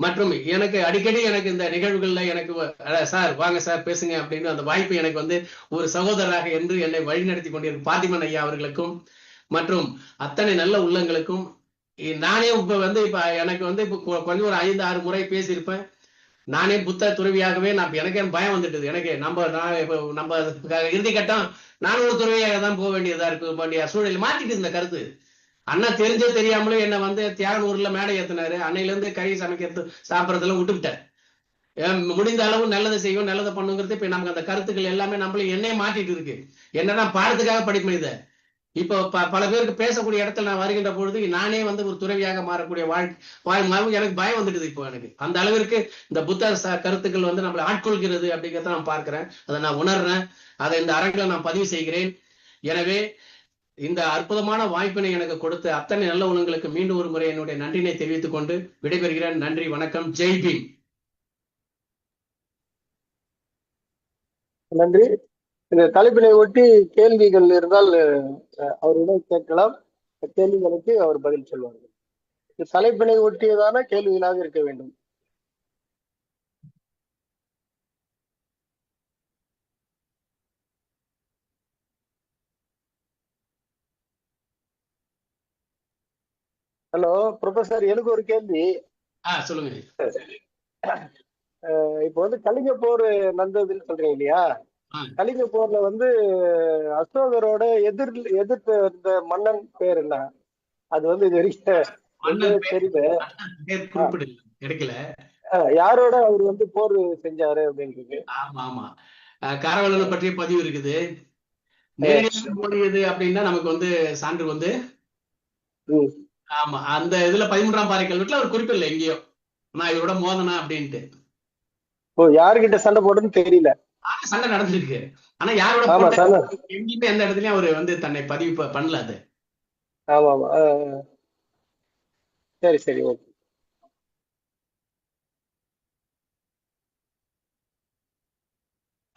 Speaker 3: மற்றும் எனக்கு அடிக்கடி இந்த நிகழ்வுகள்ல சார் வாங்க சார் பேசுங்க அப்படின்னு அந்த வாய்ப்பு எனக்கு ஒரு சகோதரராக என்று என்னை வழிநடத்தி கொண்டிருக்கும் பாத்திமன் ஐயா அவர்களுக்கும் மற்றும் அத்தனை நல்ல உள்ளங்களுக்கும் நானே இப்ப எனக்கு இப்ப கொஞ்சம் ஒரு 5-6 முறை பேசியிருப்பேன். நானே புத்த துறவியாகவே எனக்கே பயம் வந்துட்டது. எனக்கு நம்ம இறுதி கட்டம் நானும் ஒரு துறவியாக தான் போக வேண்டியதா இருக்கு வேண்டிய சூழல் மாத்திட்டு இந்த கருத்து. அண்ணா தெரிஞ்சே தெரியாமலும் என்ன தியாகனூர்ல மேடை ஏத்தினாரு. அன்னையில இருந்து கறி சமைக்கிறது சாப்பிடறதுல விட்டுவிட்டேன். முடிந்த அளவு நல்லதை செய்வோம், நல்லதை பண்ணுங்கிறது இப்ப நமக்கு அந்த கருத்துக்கள் எல்லாமே நம்மள என்னையே மாட்டிட்டு இருக்கு. என்னன்னா பாடத்துக்காக படிப்பேன் இதை. இப்போ பல பேருக்கு பேசக்கூடிய இடத்துல நான் வருகின்ற பொழுது நானே ஒரு துறவியாக மாறக்கூடிய எனக்கு பயம் வந்துடுது. இப்போ எனக்கு அந்த அளவிற்கு இந்த புத்த கருத்துக்கள் நம்மளை ஆட்கொள்கிறது அப்படிங்கிறத நான் பார்க்கிறேன். அதை நான் உணர்றேன். அதை இந்த அரங்கில் நான் பதிவு செய்கிறேன். எனவே இந்த அற்புதமான வாய்ப்பினை எனக்கு கொடுத்த அத்தனை நல்ல உள்ளங்களுக்கு மீண்டும் ஒரு முறை என்னுடைய நன்றினை தெரிவித்துக் கொண்டு விடைபெறுகிறேன். நன்றி, வணக்கம், ஜெய் பீம்.
Speaker 2: நன்றி. இந்த தலைப்பினை ஒட்டி கேள்விகள் இருந்தால் அவரிடம் கேட்கலாம். கேள்விகளுக்கு அவர் பதில் சொல்வார்கள். இந்த தலைப்பினை ஒட்டியதான கேள்விகளாக இருக்க வேண்டும். ஹலோ ப்ரொஃபசர், எனக்கு ஒரு கேள்வி.
Speaker 3: சொல்லுங்க.
Speaker 2: இப்போ கலிங்க போர் நடந்ததுன்னு சொல்றீங்க இல்லையா? கலிங்க போர்ல அசோகரோட எதிர்த்து இருந்த மன்னன் பேர் என்ன? அது இது வரைக்கும்
Speaker 3: தெரியல.
Speaker 2: யாரோட அவர் போர் செஞ்சாரு அப்படின்றது.
Speaker 3: ஆமா ஆமா, காரவலனை பற்றிய பதிவு இருக்குது. நேரடியாக போரியது அப்படின்னா நமக்கு சான்று ஆமா, அந்த இதுல 13ஆம் பாறை கல்வெட்டுல அவர் குறிப்பிடல எங்கேயோ நான் இவரோட மோதனா அப்படின்ட்டு.
Speaker 2: யாருகிட்ட சண்டை போடுன்னு தெரியல.
Speaker 3: சண்டை நடந்திருக்கு. ஆனா யாரோட எங்கேயுமே எந்த இடத்துலயும் அவரு தன்னை பதிவு பண்ணல அது.
Speaker 2: ஆமா ஆமா, சரி சரி, ஓகே.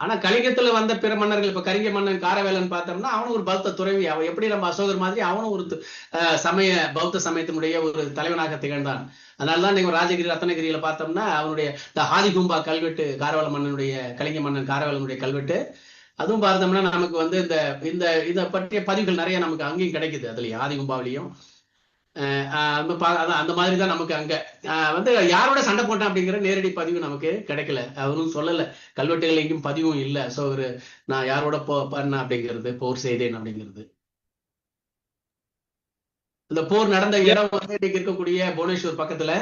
Speaker 3: ஆனா கலிங்கத்துல வந்த பிற மன்னர்கள், இப்ப கலிங்க மன்னன் காரவேலன் பார்த்தோம்னா அவனும் ஒரு பௌத்த துறவி. அவன் எப்படி நம்ம அசோகர் மாதிரி அவனும் ஒரு பௌத்த சமயத்தினுடைய ஒரு தலைவனாக திகழ்ந்தான். அதனாலதான் நீங்க ராஜகிரி ரத்னகிரியில பார்த்தோம்னா அவனுடைய இந்த ஆதிகும்பா கல்வெட்டு, காரவேல மன்னனுடைய கலிங்க மன்னன் காரவேலனுடைய கல்வெட்டு, அதுவும் பார்த்தோம்னா நமக்கு இந்த இதை பற்றிய பதிவுகள் நிறைய நமக்கு அங்கேயும் கிடைக்குது. அதுலயும் ஆதிகும்பாவிலையும் அந்த மாதிரிதான் நமக்கு அங்க யாரோட சண்டை போட்டான் அப்படிங்கிற நேரடி பதிவு நமக்கு கிடைக்கல. அவரும் சொல்லல, கல்வெட்டுகள் எங்கேயும் பதிவும் இல்லை. ஸோ நான் யாரோட பண்ண அப்படிங்கிறது, போர் செய்தேன் அப்படிங்கிறது. இந்த போர் நடந்த இடம் இன்னைக்கு இருக்கக்கூடிய புவனேஸ்வர் பக்கத்துல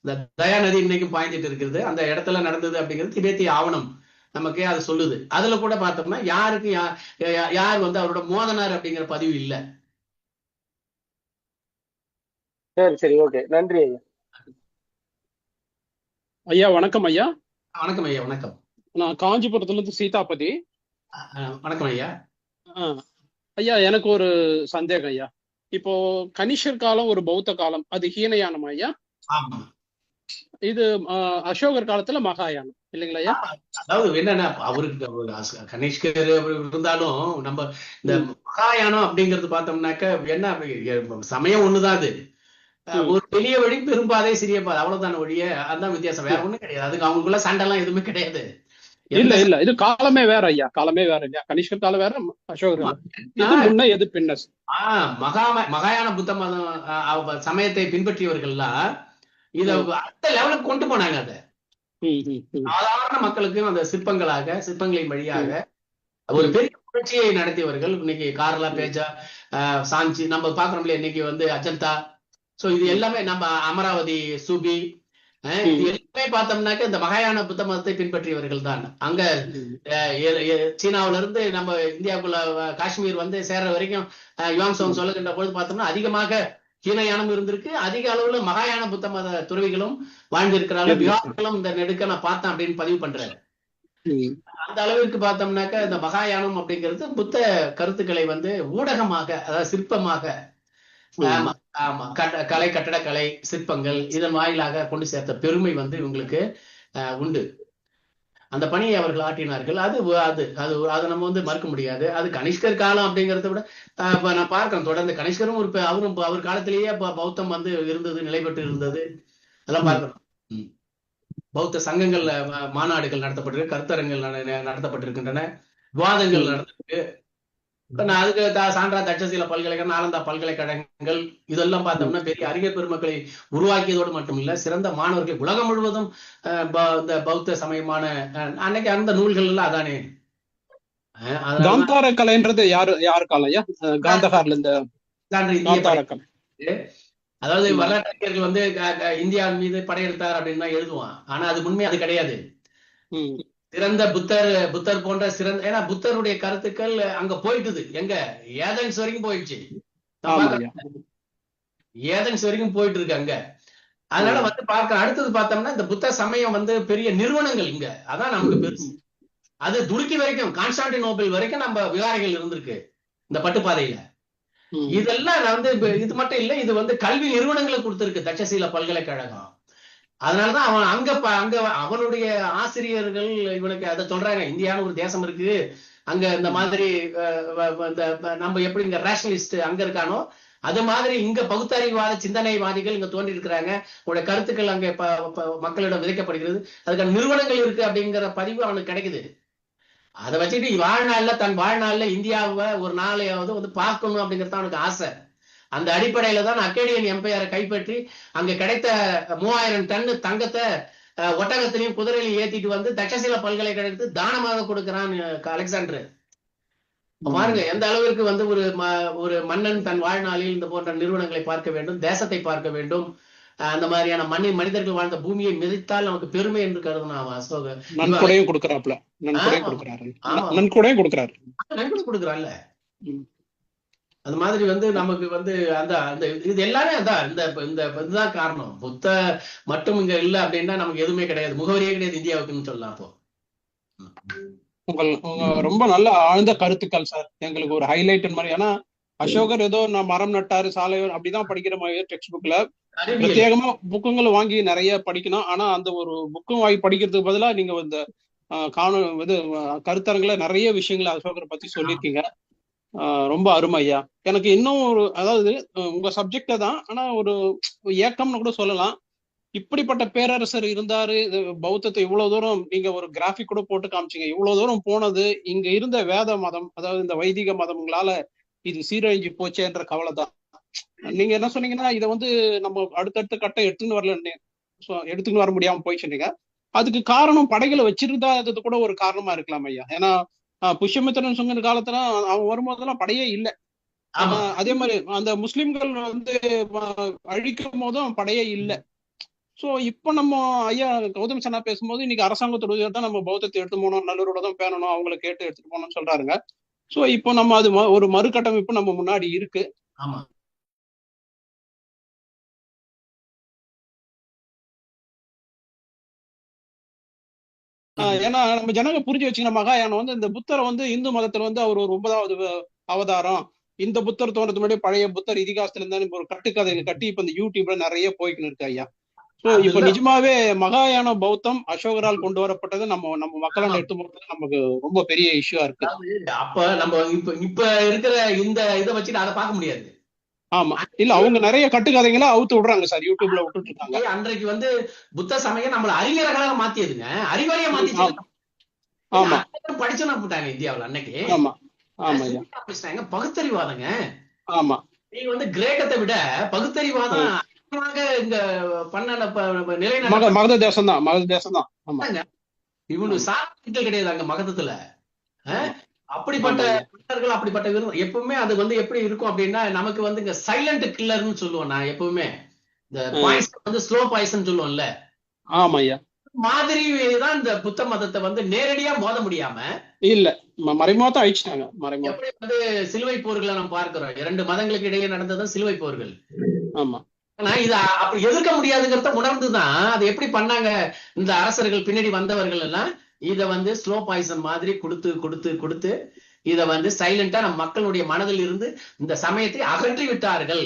Speaker 3: இந்த தயா நதி இன்னைக்கும் பாய்ஞ்சிட்டு இருக்கிறது. அந்த இடத்துல நடந்தது அப்படிங்கிறது திபேத்திய ஆவணம் நமக்கே அது சொல்லுது. அதுல கூட பார்த்தோம்னா யாருக்கு யார் அவரோட மோதனார் அப்படிங்கிற பதிவு இல்லை.
Speaker 2: சரி சரி, ஓகே, நன்றி ஐயா.
Speaker 4: ஐயா வணக்கம். ஐயா
Speaker 3: வணக்கம். ஐயா வணக்கம்.
Speaker 4: நான் காஞ்சிபுரத்துல இருந்து சீதாபதி.
Speaker 3: வணக்கம் ஐயா.
Speaker 4: ஐயா எனக்கு ஒரு சந்தேகம் ஐயா. இப்போ கனிஷ்கர் காலம் ஒரு பௌத்த காலம், அது ஹீனயானம் ஐயா. இது அசோகர் காலத்துல மகாயானம் இல்லைங்களா ஐயா?
Speaker 3: அதாவது என்னன்னா அவருக்கு கனிஷ்கர் இருந்தாலும் நம்ம இந்த மகாயானம் அப்படிங்கிறது பார்த்தோம்னாக்க என்ன, சமயம் ஒண்ணுதான். அது ஒரு பெரிய வழி, பெரும்பாதை, சிறிய பாதை, அவ்வளவுதான ஒழிய. அதுதான் வித்தியாசம், வேற ஒண்ணும் கிடையாது. அதுக்கு அவங்களுக்குள்ள சண்டை எல்லாம் எதுவுமே கிடையாது.
Speaker 4: இல்ல இது காலமே வேற ஐயா, காலமே வேற இல்லையா? கனிஷ்கர் காலம் வேற, அசோகர் காலம். எது முன்ன எது பின்ன?
Speaker 3: மகாயான புத்த மதம் சமயத்தை பின்பற்றியவர்கள்லாம் இத அடுத்த லெவலுக்கு கொண்டு போனாங்க. அதை சாதாரண மக்களுக்கு அந்த சிற்பங்களின் வழியாக ஒரு பெரிய புரட்சியை நடத்தியவர்கள். இன்னைக்கு காரலா, பேஜா, சாஞ்சி நம்ம பாக்குறோம் இல்லையா? இன்னைக்கு அஜந்தா, சோ இது எல்லாமே நம்ம அமராவதி, சூபி, இது எல்லாமே பார்த்தோம்னாக்க இந்த மகாயான புத்த மதத்தை பின்பற்றியவர்கள் தான். அங்க சீனாவில இருந்து நம்ம இந்தியாவுக்குள்ள காஷ்மீர் சேர்ற வரைக்கும் யுவாங்சோங் சொல்லுகின்ற பொழுது பார்த்தோம்னா அதிகமாக ஹீனயானம் இருந்திருக்கு. அதிக அளவுல மகாயான புத்த மத துறவிகளும் வாழ்ந்திருக்கிறார்கள். விவாதங்களும் இந்த நெடுக்க நான் பார்த்தேன் அப்படின்னு பதிவு பண்றாரு. அந்த அளவிற்கு பார்த்தோம்னாக்க இந்த மகாயானம் அப்படிங்கிறது புத்த கருத்துக்களை ஊடகமாக, அதாவது சிற்பமாக, கலை, கட்டடக்கலை, சிற்பங்கள் இதன் வாயிலாக கொண்டு சேர்த்த பெருமை இவங்களுக்கு உண்டு. அந்த பணியை அவர்கள் ஆற்றினார்கள். அது அது அது அதை நம்ம மறுக்க முடியாது. அது கனிஷ்கர் காலம் அப்படிங்கிறத விட நான் பார்க்கிறேன் தொடர்ந்து கனிஷ்கரும் அவரும் அவர் காலத்திலேயே பௌத்தம் இருந்தது, நிலை பெற்று இருந்தது. அதெல்லாம் பார்க்கிறோம். பௌத்த சங்கங்கள் மாநாடுகள் நடத்தப்பட்டிருக்கு, கருத்தரங்கள் நடத்தப்பட்டிருக்கின்றன, விவாதங்கள் நடந்திருக்கு. நான் அதுக்கு சான்றா தட்சசீல பல்கலைக்கழகம், நாலந்தா பல்கலைக்கழகங்கள் இதெல்லாம் பார்த்தோம்னா பெரிய அறிஞர் பெருமக்களை உருவாக்கியதோடு மட்டும் இல்ல, சிறந்த மாணவர்களை உலகம் முழுவதும் இந்த பௌத்த சமயமான அன்னைக்கு அந்த நூல்கள் எல்லாம் அதானே.
Speaker 4: காந்தார கலைன்றது யாரு காலம் ஐயா? காந்தகார்ல இந்த காந்தார கலை,
Speaker 3: அதாவது வரலாற்றறிஞர்கள் வந்து இந்தியாவின் மீது படையெடுத்தார் அப்படின்னு தான் எழுதுவான். ஆனா அது உண்மை அது கிடையாது. சிறந்த புத்தர் போன்ற சிறந்த, ஏன்னா புத்தருடைய கருத்துக்கள் அங்க போயிட்டுது, எங்க ஏதென்ஸ் வரைக்கும் போயிடுச்சு, ஏதென்ஸ் வரைக்கும் போயிட்டு இருக்கு அங்க. அதனால வந்து பார்க்க அடுத்தது பார்த்தோம்னா இந்த புத்த சமயம் வந்து பெரிய நிறுவனங்கள் இங்க, அதான் நமக்கு பெருசு. அது துருக்கி வரைக்கும், கான்ஸ்டான்டினோபிள் வரைக்கும் நம்ம விகாரைகள் இருந்திருக்கு இந்த பட்டுப்பாதையில. இதெல்லாம் வந்து இது மட்டும் இல்ல, இது வந்து கல்வி நிறுவனங்களை கொடுத்திருக்கு தட்சசீல பல்கலைக்கழகம். அதனாலதான் அவன் அங்க அவனுடைய ஆசிரியர்கள் இவனுக்கு அதை சொல்றாங்க, இந்தியான்னு ஒரு தேசம் இருக்கு, அங்க இந்த மாதிரி நம்ம எப்படி இங்க ரேஷனலிஸ்ட் அங்க இருக்கானோ அது மாதிரி இங்க பகுத்தறிவாத சிந்தனைவாதிகள் இங்க தோன்றி இருக்கிறாங்க, உங்களுடைய கருத்துக்கள் அங்க மக்களிடம் விதைக்கப்படுகிறது, அதுக்கான நிறுவனங்கள் இருக்கு அப்படிங்கிற பதிவு அவனுக்கு கிடைக்குது. அதை வச்சுட்டு தன் வாழ்நாள்ல இந்தியாவை ஒரு நாளையாவது வந்து பார்க்கணும் அப்படிங்கிறது அவனுக்கு ஆசை. அந்த அடிப்படையில தான் அக்கேடியன் எம்பையரை கைப்பற்றி அங்க கிடைத்த 3000 டன் தங்கத்தை ஒட்டகத்திலையும் குதிரையிலையும் ஏத்திட்டு வந்து தட்சசீல பல்கலைக்கழகத்துக்கு தானமாக கொடுக்கிறான் அலெக்சாண்டர். பாருங்க எந்த அளவிற்கு வந்து ஒரு மன்னன் தன் வாழ்நாளில் இந்த போன்ற நிறுவனங்களை பார்க்க வேண்டும், தேசத்தை பார்க்க வேண்டும். அந்த மாதிரியான மனிதர்கள் வாழ்ந்த பூமியை மிதித்தால் நமக்கு பெருமை என்று கருதுனான் அசோகர்.
Speaker 4: நன்கொடையும் கொடுக்கிறாப்ல, நன்கொடையும்
Speaker 3: கொடுக்கிறான்ல. அது மாதிரி வந்து நமக்கு வந்து அந்த இது எல்லாமே அதான் இந்த இதுதான் காரணம். புத்த மட்டும் இங்க இல்ல அப்படின்னா நமக்கு எதுவுமே கிடையாது, முகவரியே கிடையாது இந்தியாவுக்குன்னு சொல்லலாம். அப்போ
Speaker 4: உங்க ரொம்ப நல்ல ஆழ்ந்த கருத்துக்கள் சார், எங்களுக்கு ஒரு ஹைலைட் மாதிரி. ஏன்னா அசோகர் ஏதோ நான் மரம் நட்டாரு சாலை அப்படிதான் படிக்கிற மாதிரி டெக்ஸ்ட் புக்ல பிரத்யேகமா புக்குங்களை வாங்கி நிறைய படிக்கணும். ஆனா அந்த ஒரு புக்கும் வாங்கி படிக்கிறதுக்கு பதிலா நீங்க இந்த கருத்தரங்குல நிறைய விஷயங்களை அசோகரை பத்தி சொல்லியிருக்கீங்க. ரொம்ப அருமை ஐயா. எனக்கு இன்னும் அதாவது உங்க சப்ஜெக்ட தான், ஆனா ஒரு ஏக்கம்னு கூட சொல்லலாம். இப்படிப்பட்ட பேரரசர் இருந்தாரு, பௌத்தத்தை இவ்வளவு தூரம் நீங்க ஒரு கிராஃபிக் கூட போட்டு காமிச்சீங்க, இவ்வளவு தூரம் போனது இங்க இருந்த வேத மதம், அதாவது இந்த வைதிக மதங்களால இது சீரழிஞ்சு போச்சேன்ற கவலை தான். நீங்க என்ன சொன்னீங்கன்னா இதை வந்து நம்ம அடுத்தடுத்த கட்டம் எடுத்துன்னு வர முடியாம போய் சொன்னீங்க. அதுக்கு காரணம் படைகளை வச்சிருந்தாதது கூட ஒரு காரணமா இருக்கலாம் ஐயா. ஏன்னா புஷ்யமித்திரன் சொன்ன காலத்துல அவன் வரும்போதெல்லாம் படையே இல்லை. அதே மாதிரி அந்த முஸ்லிம்கள் வந்து அழிக்கும் போதும் படையே இல்லை. சோ இப்ப நம்ம ஐயா கௌதம் சன்னா பேசும்போது இன்னைக்கு அரசாங்கத்தோட தான் நம்ம பௌத்தத்தை எடுத்து போனோம், நல்லூரோட தான் பேணணும், அவங்களை கேட்டு எடுத்துட்டு போனோம்னு சொல்றாருங்க. சோ இப்போ நம்ம அது ஒரு மறுகட்டமைப்பு நம்ம முன்னாடி இருக்கு.
Speaker 3: ஆமா,
Speaker 4: ஏன்னா நம்ம ஜனங்க புரிஞ்சு வச்சுக்கணும், மகாயானம் வந்து இந்த புத்தரை வந்து இந்து மதத்துல வந்து அவர் ஒரு 9வது அவதாரம், இந்த புத்தர் தோன்றதுக்கு முன்னாடி பழைய புத்தர் இதிகாசத்துல இருந்தா ஒரு கட்டுக்கதைகள் கட்டி இப்ப இந்த யூடியூப்ல நிறைய போய்க்கணும் இருக்கு ஐயா. சோ இப்ப நிஜமாவே மகாயான பௌத்தம் அசோகரால் கொண்டு வரப்பட்டது நம்ம மக்களால் எடுத்து போறது நமக்கு ரொம்ப பெரிய இஷ்யூவா இருக்கு.
Speaker 3: அப்ப நம்ம இப்ப இருக்கிற இந்த இதை வச்சுட்டு அதை பார்க்க முடியாது.
Speaker 4: ஆமா, இல்ல அவங்க நிறைய கட்டுக்கதைகளை அவுத்து விடுறாங்க சார், யூடியூப்ல விட்டுட்டு இருக்காங்க.
Speaker 3: அன்றைக்கு வந்து புத்த சமயம் நம்மள அறிஞர்களாக மாத்தியதுங்க, அறிவாளியா மாத்திச்சு.
Speaker 4: ஆமா,
Speaker 3: படிச்சுனா போட்டாங்க இந்தியாவில் அன்னைக்கு.
Speaker 4: ஆமா ஆமா,
Speaker 3: பகுத்தறிவாதங்க.
Speaker 4: ஆமா,
Speaker 3: நீங்க வந்து கிரேக்கத்தை விட பகுத்தறிவாதம் இங்க பண்ண
Speaker 4: மகத தேசம் தான், மகத தேசம் தான்.
Speaker 3: இவனு சாப்பிட்டு கிடையாது அங்க மகதத்துல. அப்படிப்பட்ட மன்னர்கள், அப்படிப்பட்ட விருது எப்பவுமே அது வந்து எப்படி இருக்கும் அப்படின்னா, நமக்கு வந்து இங்க சைலண்ட் கில்லர்னு சொல்லுவோம். நான் எப்பவுமே இந்த பாய்சன் வந்து ஸ்லோ பாய்சன் சொல்லுவோம்ல,
Speaker 4: ஆமாய்யா,
Speaker 3: மாதிரி தான் இந்த புத்த மதத்தை வந்து நேரடியா மோத முடியாம
Speaker 4: இல்ல மறைமுகத்தை அழிச்சிட்டாங்க.
Speaker 3: எப்படி வந்து சிலுவை போர்களை நம்ம பார்க்கிறோம், 2 மதங்களுக்கு இடையே நடந்ததும் சிலுவை போர்கள்.
Speaker 4: ஆமா,
Speaker 3: ஆனா இத அப்படி எதிர்க்க முடியாதுங்கிறத உணர்ந்துதான் அது எப்படி பண்ணாங்க இந்த அரசர்கள், பின்னாடி வந்தவர்கள் எல்லாம் இத வந்து ஸ்லோ பாய்சன் மாதிரி கொடுத்து கொடுத்து கொடுத்து இத வந்து சைலண்டா நம்ம மக்களுடைய மனதில் இருந்து இந்த சமயத்தை அகற்றி விட்டார்கள்.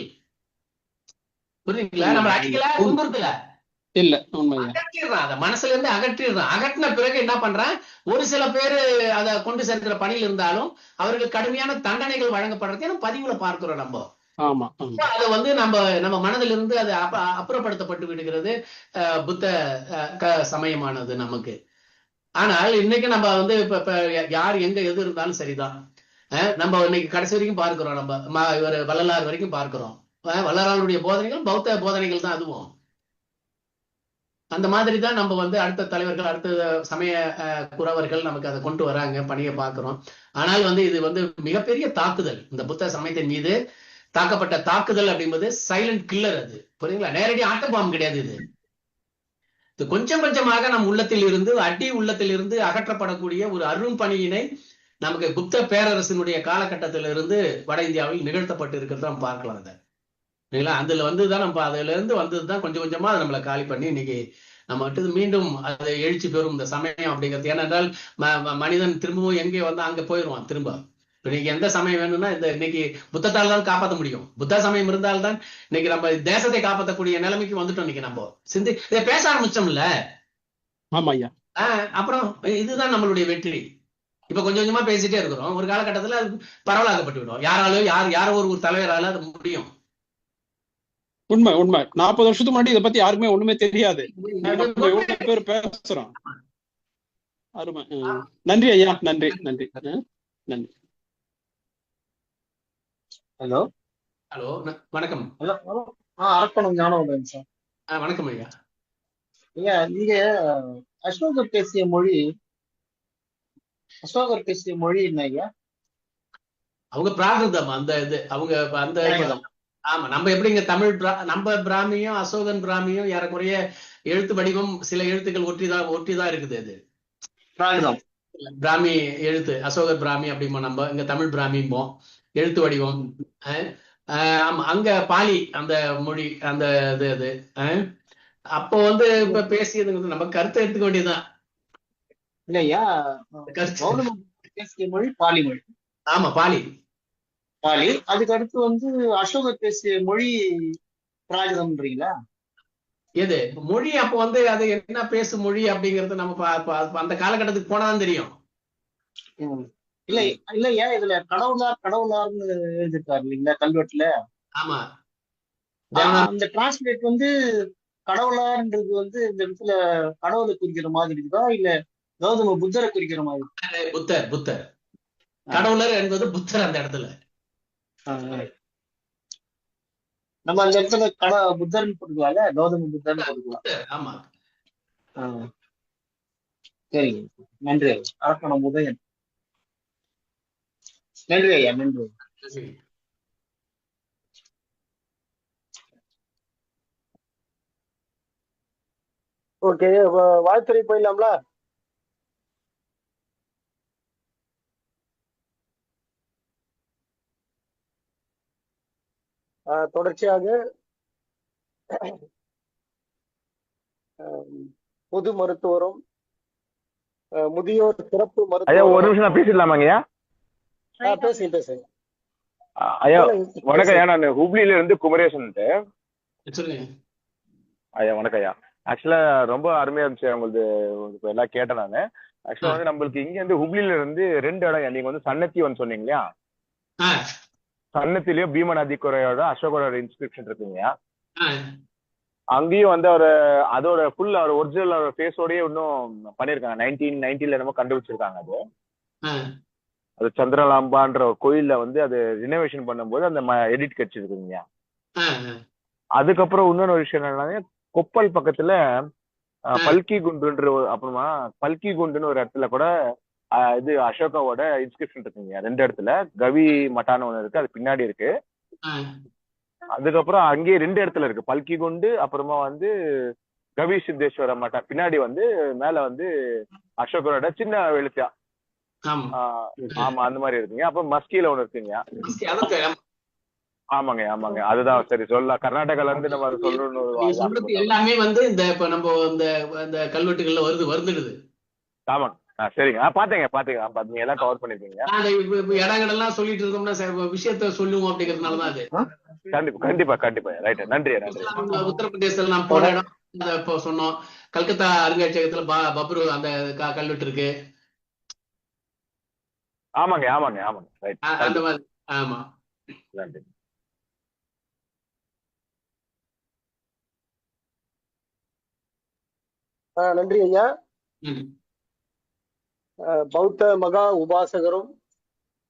Speaker 3: புரியுதுங்களா? நம்ம அடிக்கல, துன்புறுத்தல,
Speaker 4: இல்ல
Speaker 3: அகற்றிடுறான், அத மனசுல இருந்து அகற்றிடுறான். அகற்றின பிறகு என்ன பண்றான், ஒரு சில பேரு அதை கொண்டு சேர்க்கிற பணியில் இருந்தாலும் அவர்கள் கடுமையான தண்டனைகள் வழங்கப்படுறதை நம்ம பதிவுல பார்க்கிறோம். நம்ம அது வந்து நம்ம மனதில் இருந்து அது அப்புறப்படுத்தப்பட்டு விடுகிறது புத்த சமயமானது நமக்கு. ஆனால் இன்னைக்கு நம்ம வந்து இப்ப யார் எங்க எது இருந்தாலும் சரிதான். நம்ம இன்னைக்கு கடைசி வரைக்கும் பார்க்கிறோம். நம்ம இவர் வள்ளலார் வரைக்கும் பார்க்கிறோம். வள்ளலாருடைய போதனைகள் பௌத்த போதனைகள் தான் அதுவும். அந்த மாதிரி தான் நம்ம வந்து அடுத்த தலைவர்கள், அடுத்த சமய குறவர்கள் நமக்கு அதை கொண்டு வராங்க, பணியை பார்க்கிறோம். ஆனால் வந்து இது வந்து மிகப்பெரிய தாக்குதல். இந்த புத்த சமயத்தின் மீது தாக்கப்பட்ட தாக்குதல் அப்படிங்கிறது சைலண்ட் கில்லர். அது புரியுங்களா? நேரடி ஆட்டம் பாம்பு கிடையாது. இது கொஞ்சம் கொஞ்சமாக நம் உள்ளத்தில் இருந்து, அடி உள்ளத்தில் இருந்து அகற்றப்படக்கூடிய ஒரு அரும் பணியினை நமக்கு புத்த பேரரசினுடைய காலகட்டத்திலிருந்து வட இந்தியாவில் நிகழ்த்தப்பட்டு இருக்கிறத நம்ம பார்க்கலாம். அதை இல்லைங்களா? அதுல வந்துதான் நம்ம அதுல இருந்து வந்ததுதான் கொஞ்சம் கொஞ்சமா நம்மளை காலி பண்ணி இன்னைக்கு நம்ம மீண்டும் அதை எழுச்சி பெறும் இந்த சமயம் அப்படிங்கிறது. ஏனென்றால் மனிதன் திரும்பவும் எங்கே வந்து அங்க போயிடுவான் திரும்ப. இன்னைக்கு எந்த சமயம் வேணும்னா இந்த இன்னைக்கு புத்தத்தால் தான் காப்பாற்ற முடியும். புத்த சமயம் இருந்தால்தான் இன்னைக்கு நம்ம தேசத்தை காப்பாற்றக்கூடிய நிலைமைக்கு வந்துட்டோம். இன்னைக்கு நம்ம இதை பேச ஆரம்பிச்சோம்ல.
Speaker 4: ஆமா ஐயா.
Speaker 3: அப்புறம் இதுதான் நம்மளுடைய வெற்றி. இப்ப கொஞ்சம் கொஞ்சமா பேசிட்டே இருக்கிறோம். ஒரு காலகட்டத்துல அது பரவலாக்கப்பட்டு விடும். யாரோ ஒரு தலைவரால அது முடியும்.
Speaker 4: உண்மை உண்மை. 40 வருஷத்துக்கு முன்னாடி இதை பத்தி யாருக்குமே ஒண்ணுமே தெரியாது. எவ்வளவு பேர் பேசுறோம். அருமை. நன்றி ஐயா. நன்றி நன்றி நன்றி.
Speaker 2: ஹலோ
Speaker 3: ஹலோ வணக்கம்.
Speaker 2: அரக்கணம் ஞானோதயம் சார்.
Speaker 3: வணக்கம் ஐயா.
Speaker 2: ஐயா, நீங்க அசோகர் பேசிய மொழி என்ன ஐயா?
Speaker 3: அவங்க பிராகிருதம். அந்த இது அவங்க அந்த ஆமா. நம்ம எப்படி இங்க தமிழ் நம்ம பிராமியும் அசோகன் பிராமியும் ஏறக்குறைய எழுத்து வடிவம் சில எழுத்துக்கள் ஒற்றிதான் இருக்குது. அது
Speaker 2: பிராகிருதம்
Speaker 3: பிராமி எழுத்து. அசோகர் பிராமி அப்படிமோ, நம்ம இங்க தமிழ் பிராமிம்போம் எழுத்து வடிவம். ஆமா, அங்க பாலி அந்த மொழி அந்த இது அது. அப்போ வந்து இப்ப பேசியது நம்ம கருத்தை எடுத்துக்க வேண்டியதுதான்
Speaker 2: இல்லையா? பேசிய மொழி பாலி மொழி.
Speaker 3: ஆமா, பாலி.
Speaker 2: அதுக்கு அடுத்து வந்து அசோகர் பேசிய மொழி பிராகிருதம்ன்றீங்களா? எது
Speaker 3: மொழி? அப்போ வந்து அது என்ன பேசு மொழி அப்படிங்கறது நம்ம அந்த காலகட்டத்துக்கு போனாதான் தெரியும்.
Speaker 2: இல்லையா, இதுல கடவுளார்னு எழுதிருக்காரு இல்லைங்களா கல்வெட்டுல?
Speaker 3: ஆமா.
Speaker 2: அந்த டிரான்ஸ்லேட் வந்து கடவுளார்ன்றது வந்து இந்த இடத்துல கடவுளை குறிக்கிற மாதிரி இருக்குதா, இல்ல கௌதம புத்தரை குறிக்கிற மாதிரி?
Speaker 3: புத்தர் கடவுளர் என்பது புத்தர் அந்த இடத்துல.
Speaker 2: நம்ம அந்த இடத்துல புத்தர்னு போட்டுக்கலாம்ல, கௌதம புத்தர்னு போட்டுக்கலாம்.
Speaker 3: ஆமா.
Speaker 2: சரிங்க, நன்றி. அரக்கணம் உதயன். நன்றி ஐயா, நன்றி. ஓகே, வாழ்த்துறை போயிடலாம்ல? தொடர்ச்சியாக பொது மருத்துவரும் முதியோர் சிறப்பு மருத்துவ.
Speaker 5: ஒரு நிமிஷம் நான் பேசிடலாமாங்கய்யா?
Speaker 2: பேசுங்க.
Speaker 5: ஐயா வணக்கம் ஐயா, நான் ஹுப்ளில இருந்து குமரேசன். ஐயா வணக்கம் ஐயா. ஆக்சுவலா ரொம்ப அருமையா இருந்துச்சு உங்களுக்கு எல்லாம் கேட்டேன் நானு. ஆக்சுவலா வந்து நம்மளுக்கு இங்க இருந்து ஹுப்ளில இருந்து 2 இடம். நீங்க வந்து சன்னத்தி வந்து சொன்னீங்க இல்லையா? சன்னத்திலயும் பீமநதிக்குறையோட அசோகரோட இன்ஸ்கிரிப்ஷன் இருக்குங்கய்யா. அங்கேயும் வந்து அதோட ஃபுல் ஒரிஜினல் ஃபேஸோடயே இன்னும் பண்ணிருக்காங்க. 1990 என்னமோ கண்டுபிடிச்சிருக்காங்க. அது சந்திரலாம்பான்ற ஒரு கோயில்ல வந்து அது ரினோவேஷன் பண்ணும்போது அந்த எடிட் கிடைச்சிருக்குங்க. அதுக்கப்புறம் இன்னொரு விஷயம் என்னன்னா, கொப்பல் பக்கத்துல பல்கி குண்டுன்ற அப்புறமா பல்கி குண்டுன்னு ஒரு இடத்துல கூட இது அசோகாவோட இன்ஸ்கிரிப்ஷன் இருக்குங்க. 2 இடத்துல கவி மட்டான்னு ஒண்ணு இருக்கு, அது பின்னாடி இருக்கு. அதுக்கப்புறம் அங்கேயே 2 இடத்துல இருக்கு, பல்கி குண்டு அப்புறமா வந்து கவி சித்தேஸ்வர மட்டா பின்னாடி வந்து மேல வந்து அசோகரோட சின்ன எழுத்தா. ஆமா, அந்த மாதிரி இருக்குங்க. அப்ப மஸ்கில ஒண்ணு இருக்குங்க. ஆமாங்க. அதுதான் சரி சொல்ல கர்நாடகால இருந்து நம்ம சொல்லணும்.
Speaker 3: எல்லாமே வந்து இந்த இப்ப நம்ம இந்த கல்வெட்டுகள்ல வந்துடுது.
Speaker 5: ஆமாங்க, சரிங்க. பாத்தீங்க எல்லாம் கவர் பண்ணிருக்கீங்க.
Speaker 3: இடங்கள்லாம் சொல்லிட்டு இருந்தோம்னா விஷயத்த சொல்லுவோம் அப்படிங்கறதுனாலதான் அது.
Speaker 5: கண்டிப்பா ரைட். நன்றி.
Speaker 3: உத்தரப்பிரதேசத்துல நான் போன இடம் இப்போ சொன்னோம். கல்கத்தா அருங்காட்சியகத்துல பப்ரு அந்த கல்வெட்டு இருக்கு.
Speaker 5: ஆமாங்க ரைட்.
Speaker 3: அந்த மாதிரி. ஆமா,
Speaker 5: நன்றி.
Speaker 2: நன்றி ஐயா. பௌத்த மகா உபாசகரும்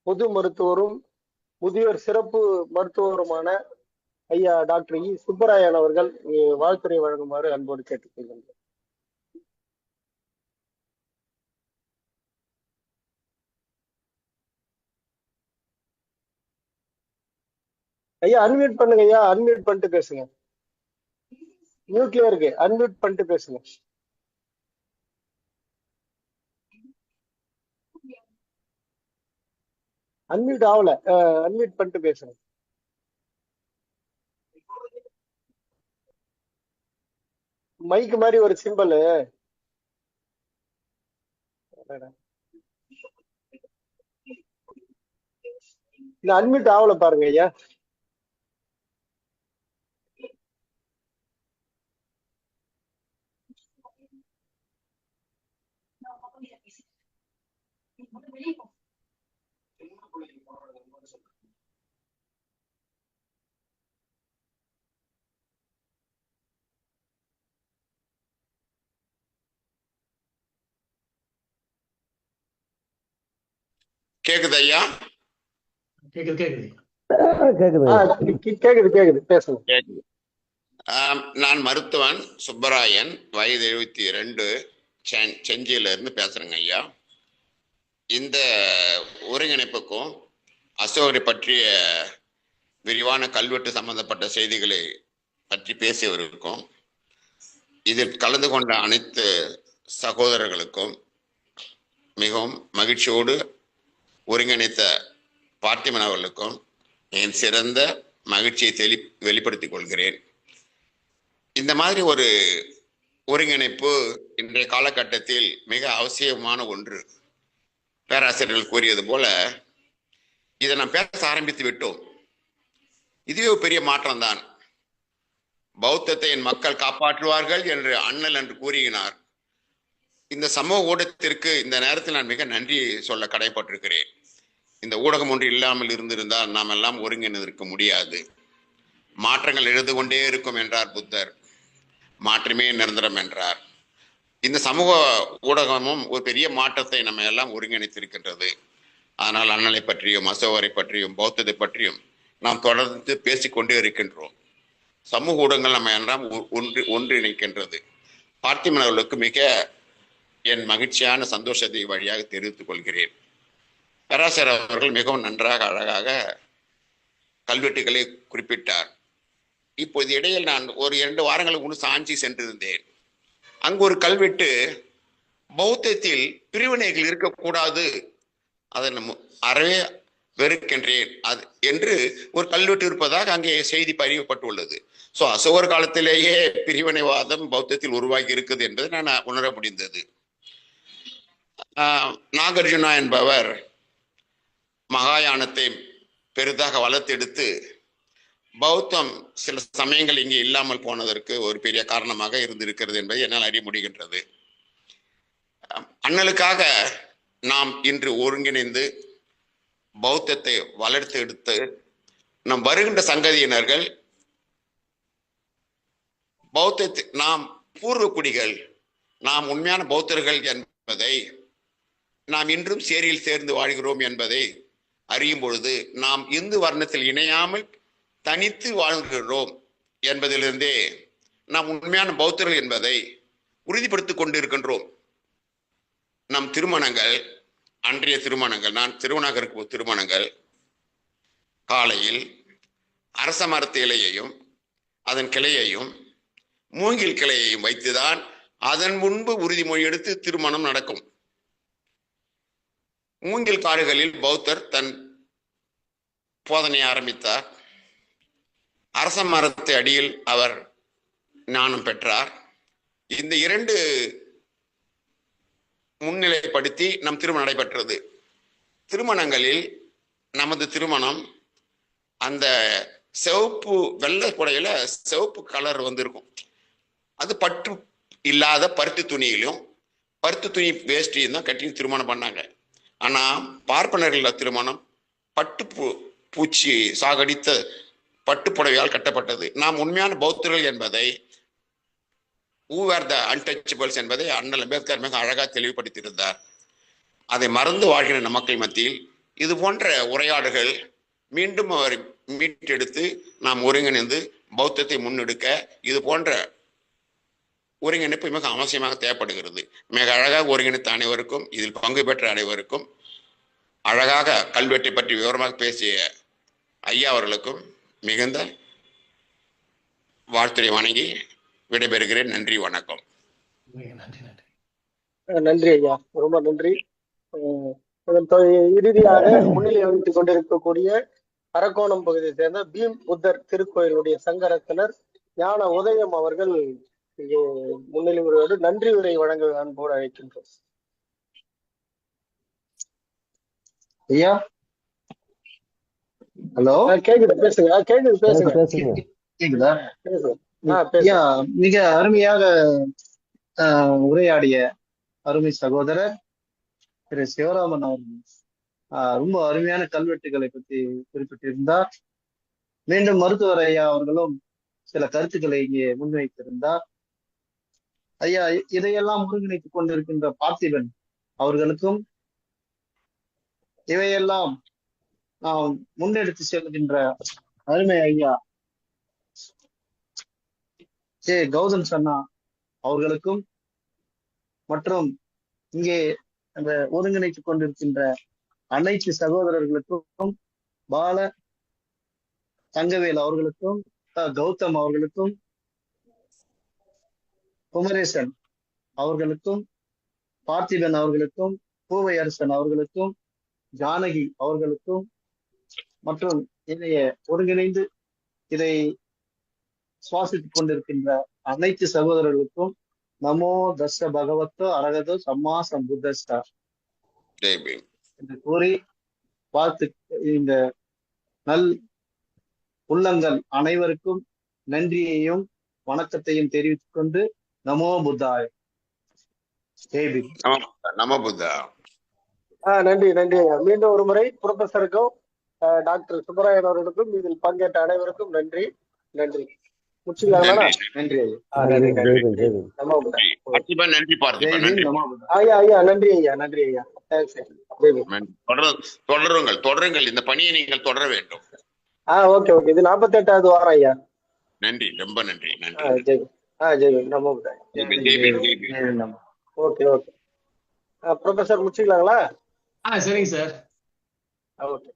Speaker 2: பொது மருத்துவரும் முதியோர் சிறப்பு மருத்துவருமான ஐயா டாக்டர் இ சுப்பராயன் அவர்கள் வாழ்த்துரை வழங்குமாறு அன்போடு கேட்டுக்கொள்கின்றனர். ஐயா அன்மியூட் பண்ணுங்க ஐயா, அன்மியூட் பண்ணிட்டு பேசுங்க. மியூட்ல இருக்கு, அன்மியூட் பண்ணிட்டு பேசுங்க. அன்மியூட் ஆகல, அன்மியூட் பண்ணிட்டு பேசுங்க. மைக் மாதிரி ஒரு சிம்பிள் இல்ல, அன்மியூட் ஆகல பாருங்க ஐயா.
Speaker 6: கேக்குது ஐயா?
Speaker 3: கேக்குது கேக்குது
Speaker 2: கேக்குது கேக்குது பேசுங்க.
Speaker 6: கேக்குது. நான் மருத்துவன் சுப்பராயன், வயது 72, செஞ்சியில இருந்து பேசுறேங்க ஐயா. இந்த ஒருங்கிணைப்புக்கும் அசோகரை பற்றிய விரிவான கல்வெட்டு சம்பந்தப்பட்ட செய்திகளை பற்றி பேசியவருக்கும் இதில் கலந்து கொண்ட அனைத்து சகோதரர்களுக்கும் மிகவும் மகிழ்ச்சியோடு ஒருங்கிணைத்த பார்த்திபன் அவர்களுக்கும் என் சிறந்த மகிழ்ச்சியை வெளிப்படுத்திக் கொள்கிறேன். இந்த மாதிரி ஒரு ஒருங்கிணைப்பு இன்றைய காலகட்டத்தில் மிக அவசியமான ஒன்று. பேராசிரியர்கள் கூறியது போல இதை நாம் பேச ஆரம்பித்து விட்டோம். இதுவே ஒரு பெரிய மாற்றம் தான். பௌத்தத்தை என் மக்கள் காப்பாற்றுவார்கள் என்று அண்ணல் என்று கூறினார். இந்த சமூக ஊடகத்திற்கு இந்த நேரத்தில் நான் மிக நன்றி சொல்ல கடைப்பட்டிருக்கிறேன். இந்த ஊடகம் ஒன்று இல்லாமல் இருந்திருந்தால் நாம் எல்லாம் ஒருங்கிணைந்திருக்க முடியாது. மாற்றங்கள் எழுந்து கொண்டே இருக்கும் என்றார் புத்தர். மாற்றமே நிரந்தரம் என்றார். இந்த சமூக ஊடகமும் ஒரு பெரிய மாற்றத்தை நம்ம எல்லாம் ஒருங்கிணைத்திருக்கின்றது. ஆனால் அண்ணலை பற்றியும் அசோகரை பற்றியும் பௌத்தத்தை பற்றியும் நாம் தொடர்ந்து பேசிக்கொண்டே இருக்கின்றோம். சமூக ஊடகங்கள் நம்ம எல்லாம் ஒன்றிணைக்கின்றது. பார்த்திபன் அவர்களுக்கு மிக என் மகிழ்ச்சியான சந்தோஷத்தை வழியாக தெரிவித்துக் கொள்கிறேன். பேராசிரியர் அவர்கள் மிகவும் நன்றாக அழகாக கல்வெட்டுகளை குறிப்பிட்டார். இப்போது இடையில் நான் ஒரு 2 வாரங்களுக்கு முன்பு சாஞ்சி சென்றிருந்தேன். அங்கு ஒரு கல்வெட்டு பௌத்தத்தில் பிரிவினைகள் இருக்கக்கூடாது, அதை அறவே வெறுக்கின்றேன் அது என்று ஒரு கல்வெட்டு இருப்பதாக அங்கே செய்தி பதியப்பட்டுள்ளது. ஸோ அசோகர் காலத்திலேயே பிரிவினைவாதம் பௌத்தத்தில் உருவாகி இருக்குது என்பதை நான் உணர முடிந்தது. நாகார்ஜுனா என்பவர் மகாயானத்தை பெரிதாக வளர்த்தெடுத்து பௌத்தம் சில சமயங்கள் இங்கே இல்லாமல் போனதற்கு ஒரு பெரிய காரணமாக இருந்திருக்கிறது என்பதை என்னால் அறிய முடிகின்றது. அண்ணலுக்காக நாம் இன்று ஒருங்கிணைந்து பௌத்தத்தை வளர்த்து எடுத்து நம் வருகின்ற சங்கதியினர்கள் பௌத்தத்தை நாம் பூர்வ குடிகள், நாம் உண்மையான பௌத்தர்கள் என்பதை, நாம் இன்றும் சேரியில் சேர்ந்து வாழ்கிறோம் என்பதை அறியும் பொழுது நாம் இந்து வர்ணத்தில் இணையாமல் தனித்து வாழ்கிறோம் என்பதிலிருந்தே நாம் உண்மையான பௌத்தர்கள் என்பதை உறுதிப்படுத்திக் கொண்டிருக்கின்றோம். நம் திருமணங்கள், அன்றைய திருமணங்கள், நான் திருவண்ணாகருக்கு திருமணங்கள் காலையில் அரச மரத்து இலையையும் அதன் கிளையையும் மூங்கில் கிளையையும் வைத்துதான் அதன் முன்பு உறுதிமொழி எடுத்து திருமணம் நடக்கும். மூங்கில் காடுகளில் பௌத்தர் தன் போதனையை ஆரம்பித்தார். அரச மரத்து அடியில் அவர் ஞானம் பெற்றார். இந்த 2 முன்னிலைப்படுத்தி நம் திருமணம் நடைபெற்றது. திருமணங்களில் நமது திருமணம் அந்த சிவப்பு வெள்ளை புடையில சிவப்பு கலர் வந்திருக்கும். அது பட்டு இல்லாத பருத்தி துணியிலும் பருத்தி துணி வேஷ்டியும் தான் கட்டி திருமணம் பண்ணாங்க. ஆனா பார்ப்பனர்கள் திருமணம் பட்டு பூச்சி சாகடித்த பட்டு புடவையால் கட்டப்பட்டது. நாம் உண்மையான பௌத்தர்கள் என்பதை, who are the untouchables என்பதை அண்ணல் அம்பேத்கர் மிக அழகாக தெளிவுபடுத்தியிருந்தார். அதை மறந்து வாழ்கிற மக்கள் மத்தியில் இது போன்ற உரையாடுகள் மீண்டும் அவர் மீட்டெடுத்து நாம் ஒருங்கிணைந்து பௌத்தத்தை முன்னெடுக்க இது போன்ற ஒருங்கிணைப்பு மிக அவசியமாக தேவைப்படுகிறது. மிக அழகாக ஒருங்கிணைத்த அனைவருக்கும், இதில் பங்கு பெற்ற அனைவருக்கும், அழகாக கல்வெட்டை பற்றி விவரமாக பேசிய ஐயா அவர்களுக்கும் மிகுந்த வாழ்த்துறை வணங்கி விடைபெறுகிறேன். நன்றி, வணக்கம்.
Speaker 2: நன்றி ஐயா, ரொம்ப நன்றி. இறுதியாக முன்னிலை வகித்துக் கொண்டிருக்கக்கூடிய அரக்கோணம் பகுதியை சேர்ந்த பீம் புத்தர் திருக்கோயிலுடைய சங்கரத்தினர் ஞான உதயம் அவர்கள் இங்கே முன்னிலை உரையோடு நன்றி உரை வழங்க அன்போடு அழைக்கின்றோம்.
Speaker 7: ஐயா, ஹலோ,
Speaker 2: கேக்குது, பேசுங்க. கேக்குது, பேசுங்க.
Speaker 7: கேக்குதா?
Speaker 2: ஐயா,
Speaker 7: மிக அருமையாக உரையாடிய அருமை சகோதரர் திரு சிவராமன் அவர்கள் ரொம்ப அருமையான கல்வெட்டுகளை பற்றி குறிப்பிட்டிருந்தார். மீண்டும் மருத்துவர் ஐயா அவர்களும் சில கருத்துக்களை இங்கே முன்வைத்திருந்தார். ஐயா, இதையெல்லாம் ஒருங்கிணைத்துக் கொண்டிருக்கின்ற பார்த்திபன் அவர்களுக்கும், இவையெல்லாம் நாம் முன்னெடுத்து செல்கின்ற அருமை ஐயா கௌதம் சன்னா அவர்களுக்கும், மற்றும் இங்கே அந்த ஒருங்கிணைத்துக் கொண்டிருக்கின்ற அனைத்து சகோதரர்களுக்கும், பால தங்கவேல் அவர்களுக்கும், கௌதம் அவர்களுக்கும், குமரேசன் அவர்களுக்கும், பார்த்திபன் அவர்களுக்கும், பூவை அரசன் அவர்களுக்கும், ஜானகி அவர்களுக்கும், மற்றும் இதைய ஒருங்கிணைந்து இதை சுவாசித்துக் கொண்டிருக்கின்ற அனைத்து சகோதரர்களுக்கும் நமோ தச பகவத்தோ அரகதோ சம்மா சம்புத்தஸ்தா என்று கூறி வாழ்த்து இந்த நல் உள்ளங்கள் அனைவருக்கும் நன்றியையும் வணக்கத்தையும் தெரிவித்துக் கொண்டு நமோ புத்தாய்.
Speaker 6: நமோ புத்தா.
Speaker 2: நன்றி, நன்றி. மீண்டும் ஒரு முறை புரொஃபஸருக்கும் டாக்டர் சுப்பராயன் அவர்களுக்கும் இதில் பங்கேற்ற அனைவருக்கும் நன்றி. நன்றி. முடிச்சுக்கலாங்களா? நன்றி ஐயா. ஐயா, நன்றி ஐயா, நன்றி ஐயா.
Speaker 6: தொடருங்கள், இந்த பணியை நீங்கள் தொடர வேண்டும்.
Speaker 2: Okay okay. இது 48வது வாரம் ஐயா.
Speaker 6: நன்றி, ரொம்ப நன்றி.
Speaker 2: ஜெய் நமோ புத்தாய். Okay okay. ப்ரொஃபஸர் முடிச்சுக்கலாங்களா?
Speaker 3: சரிங்க சார்.
Speaker 2: ஓகே.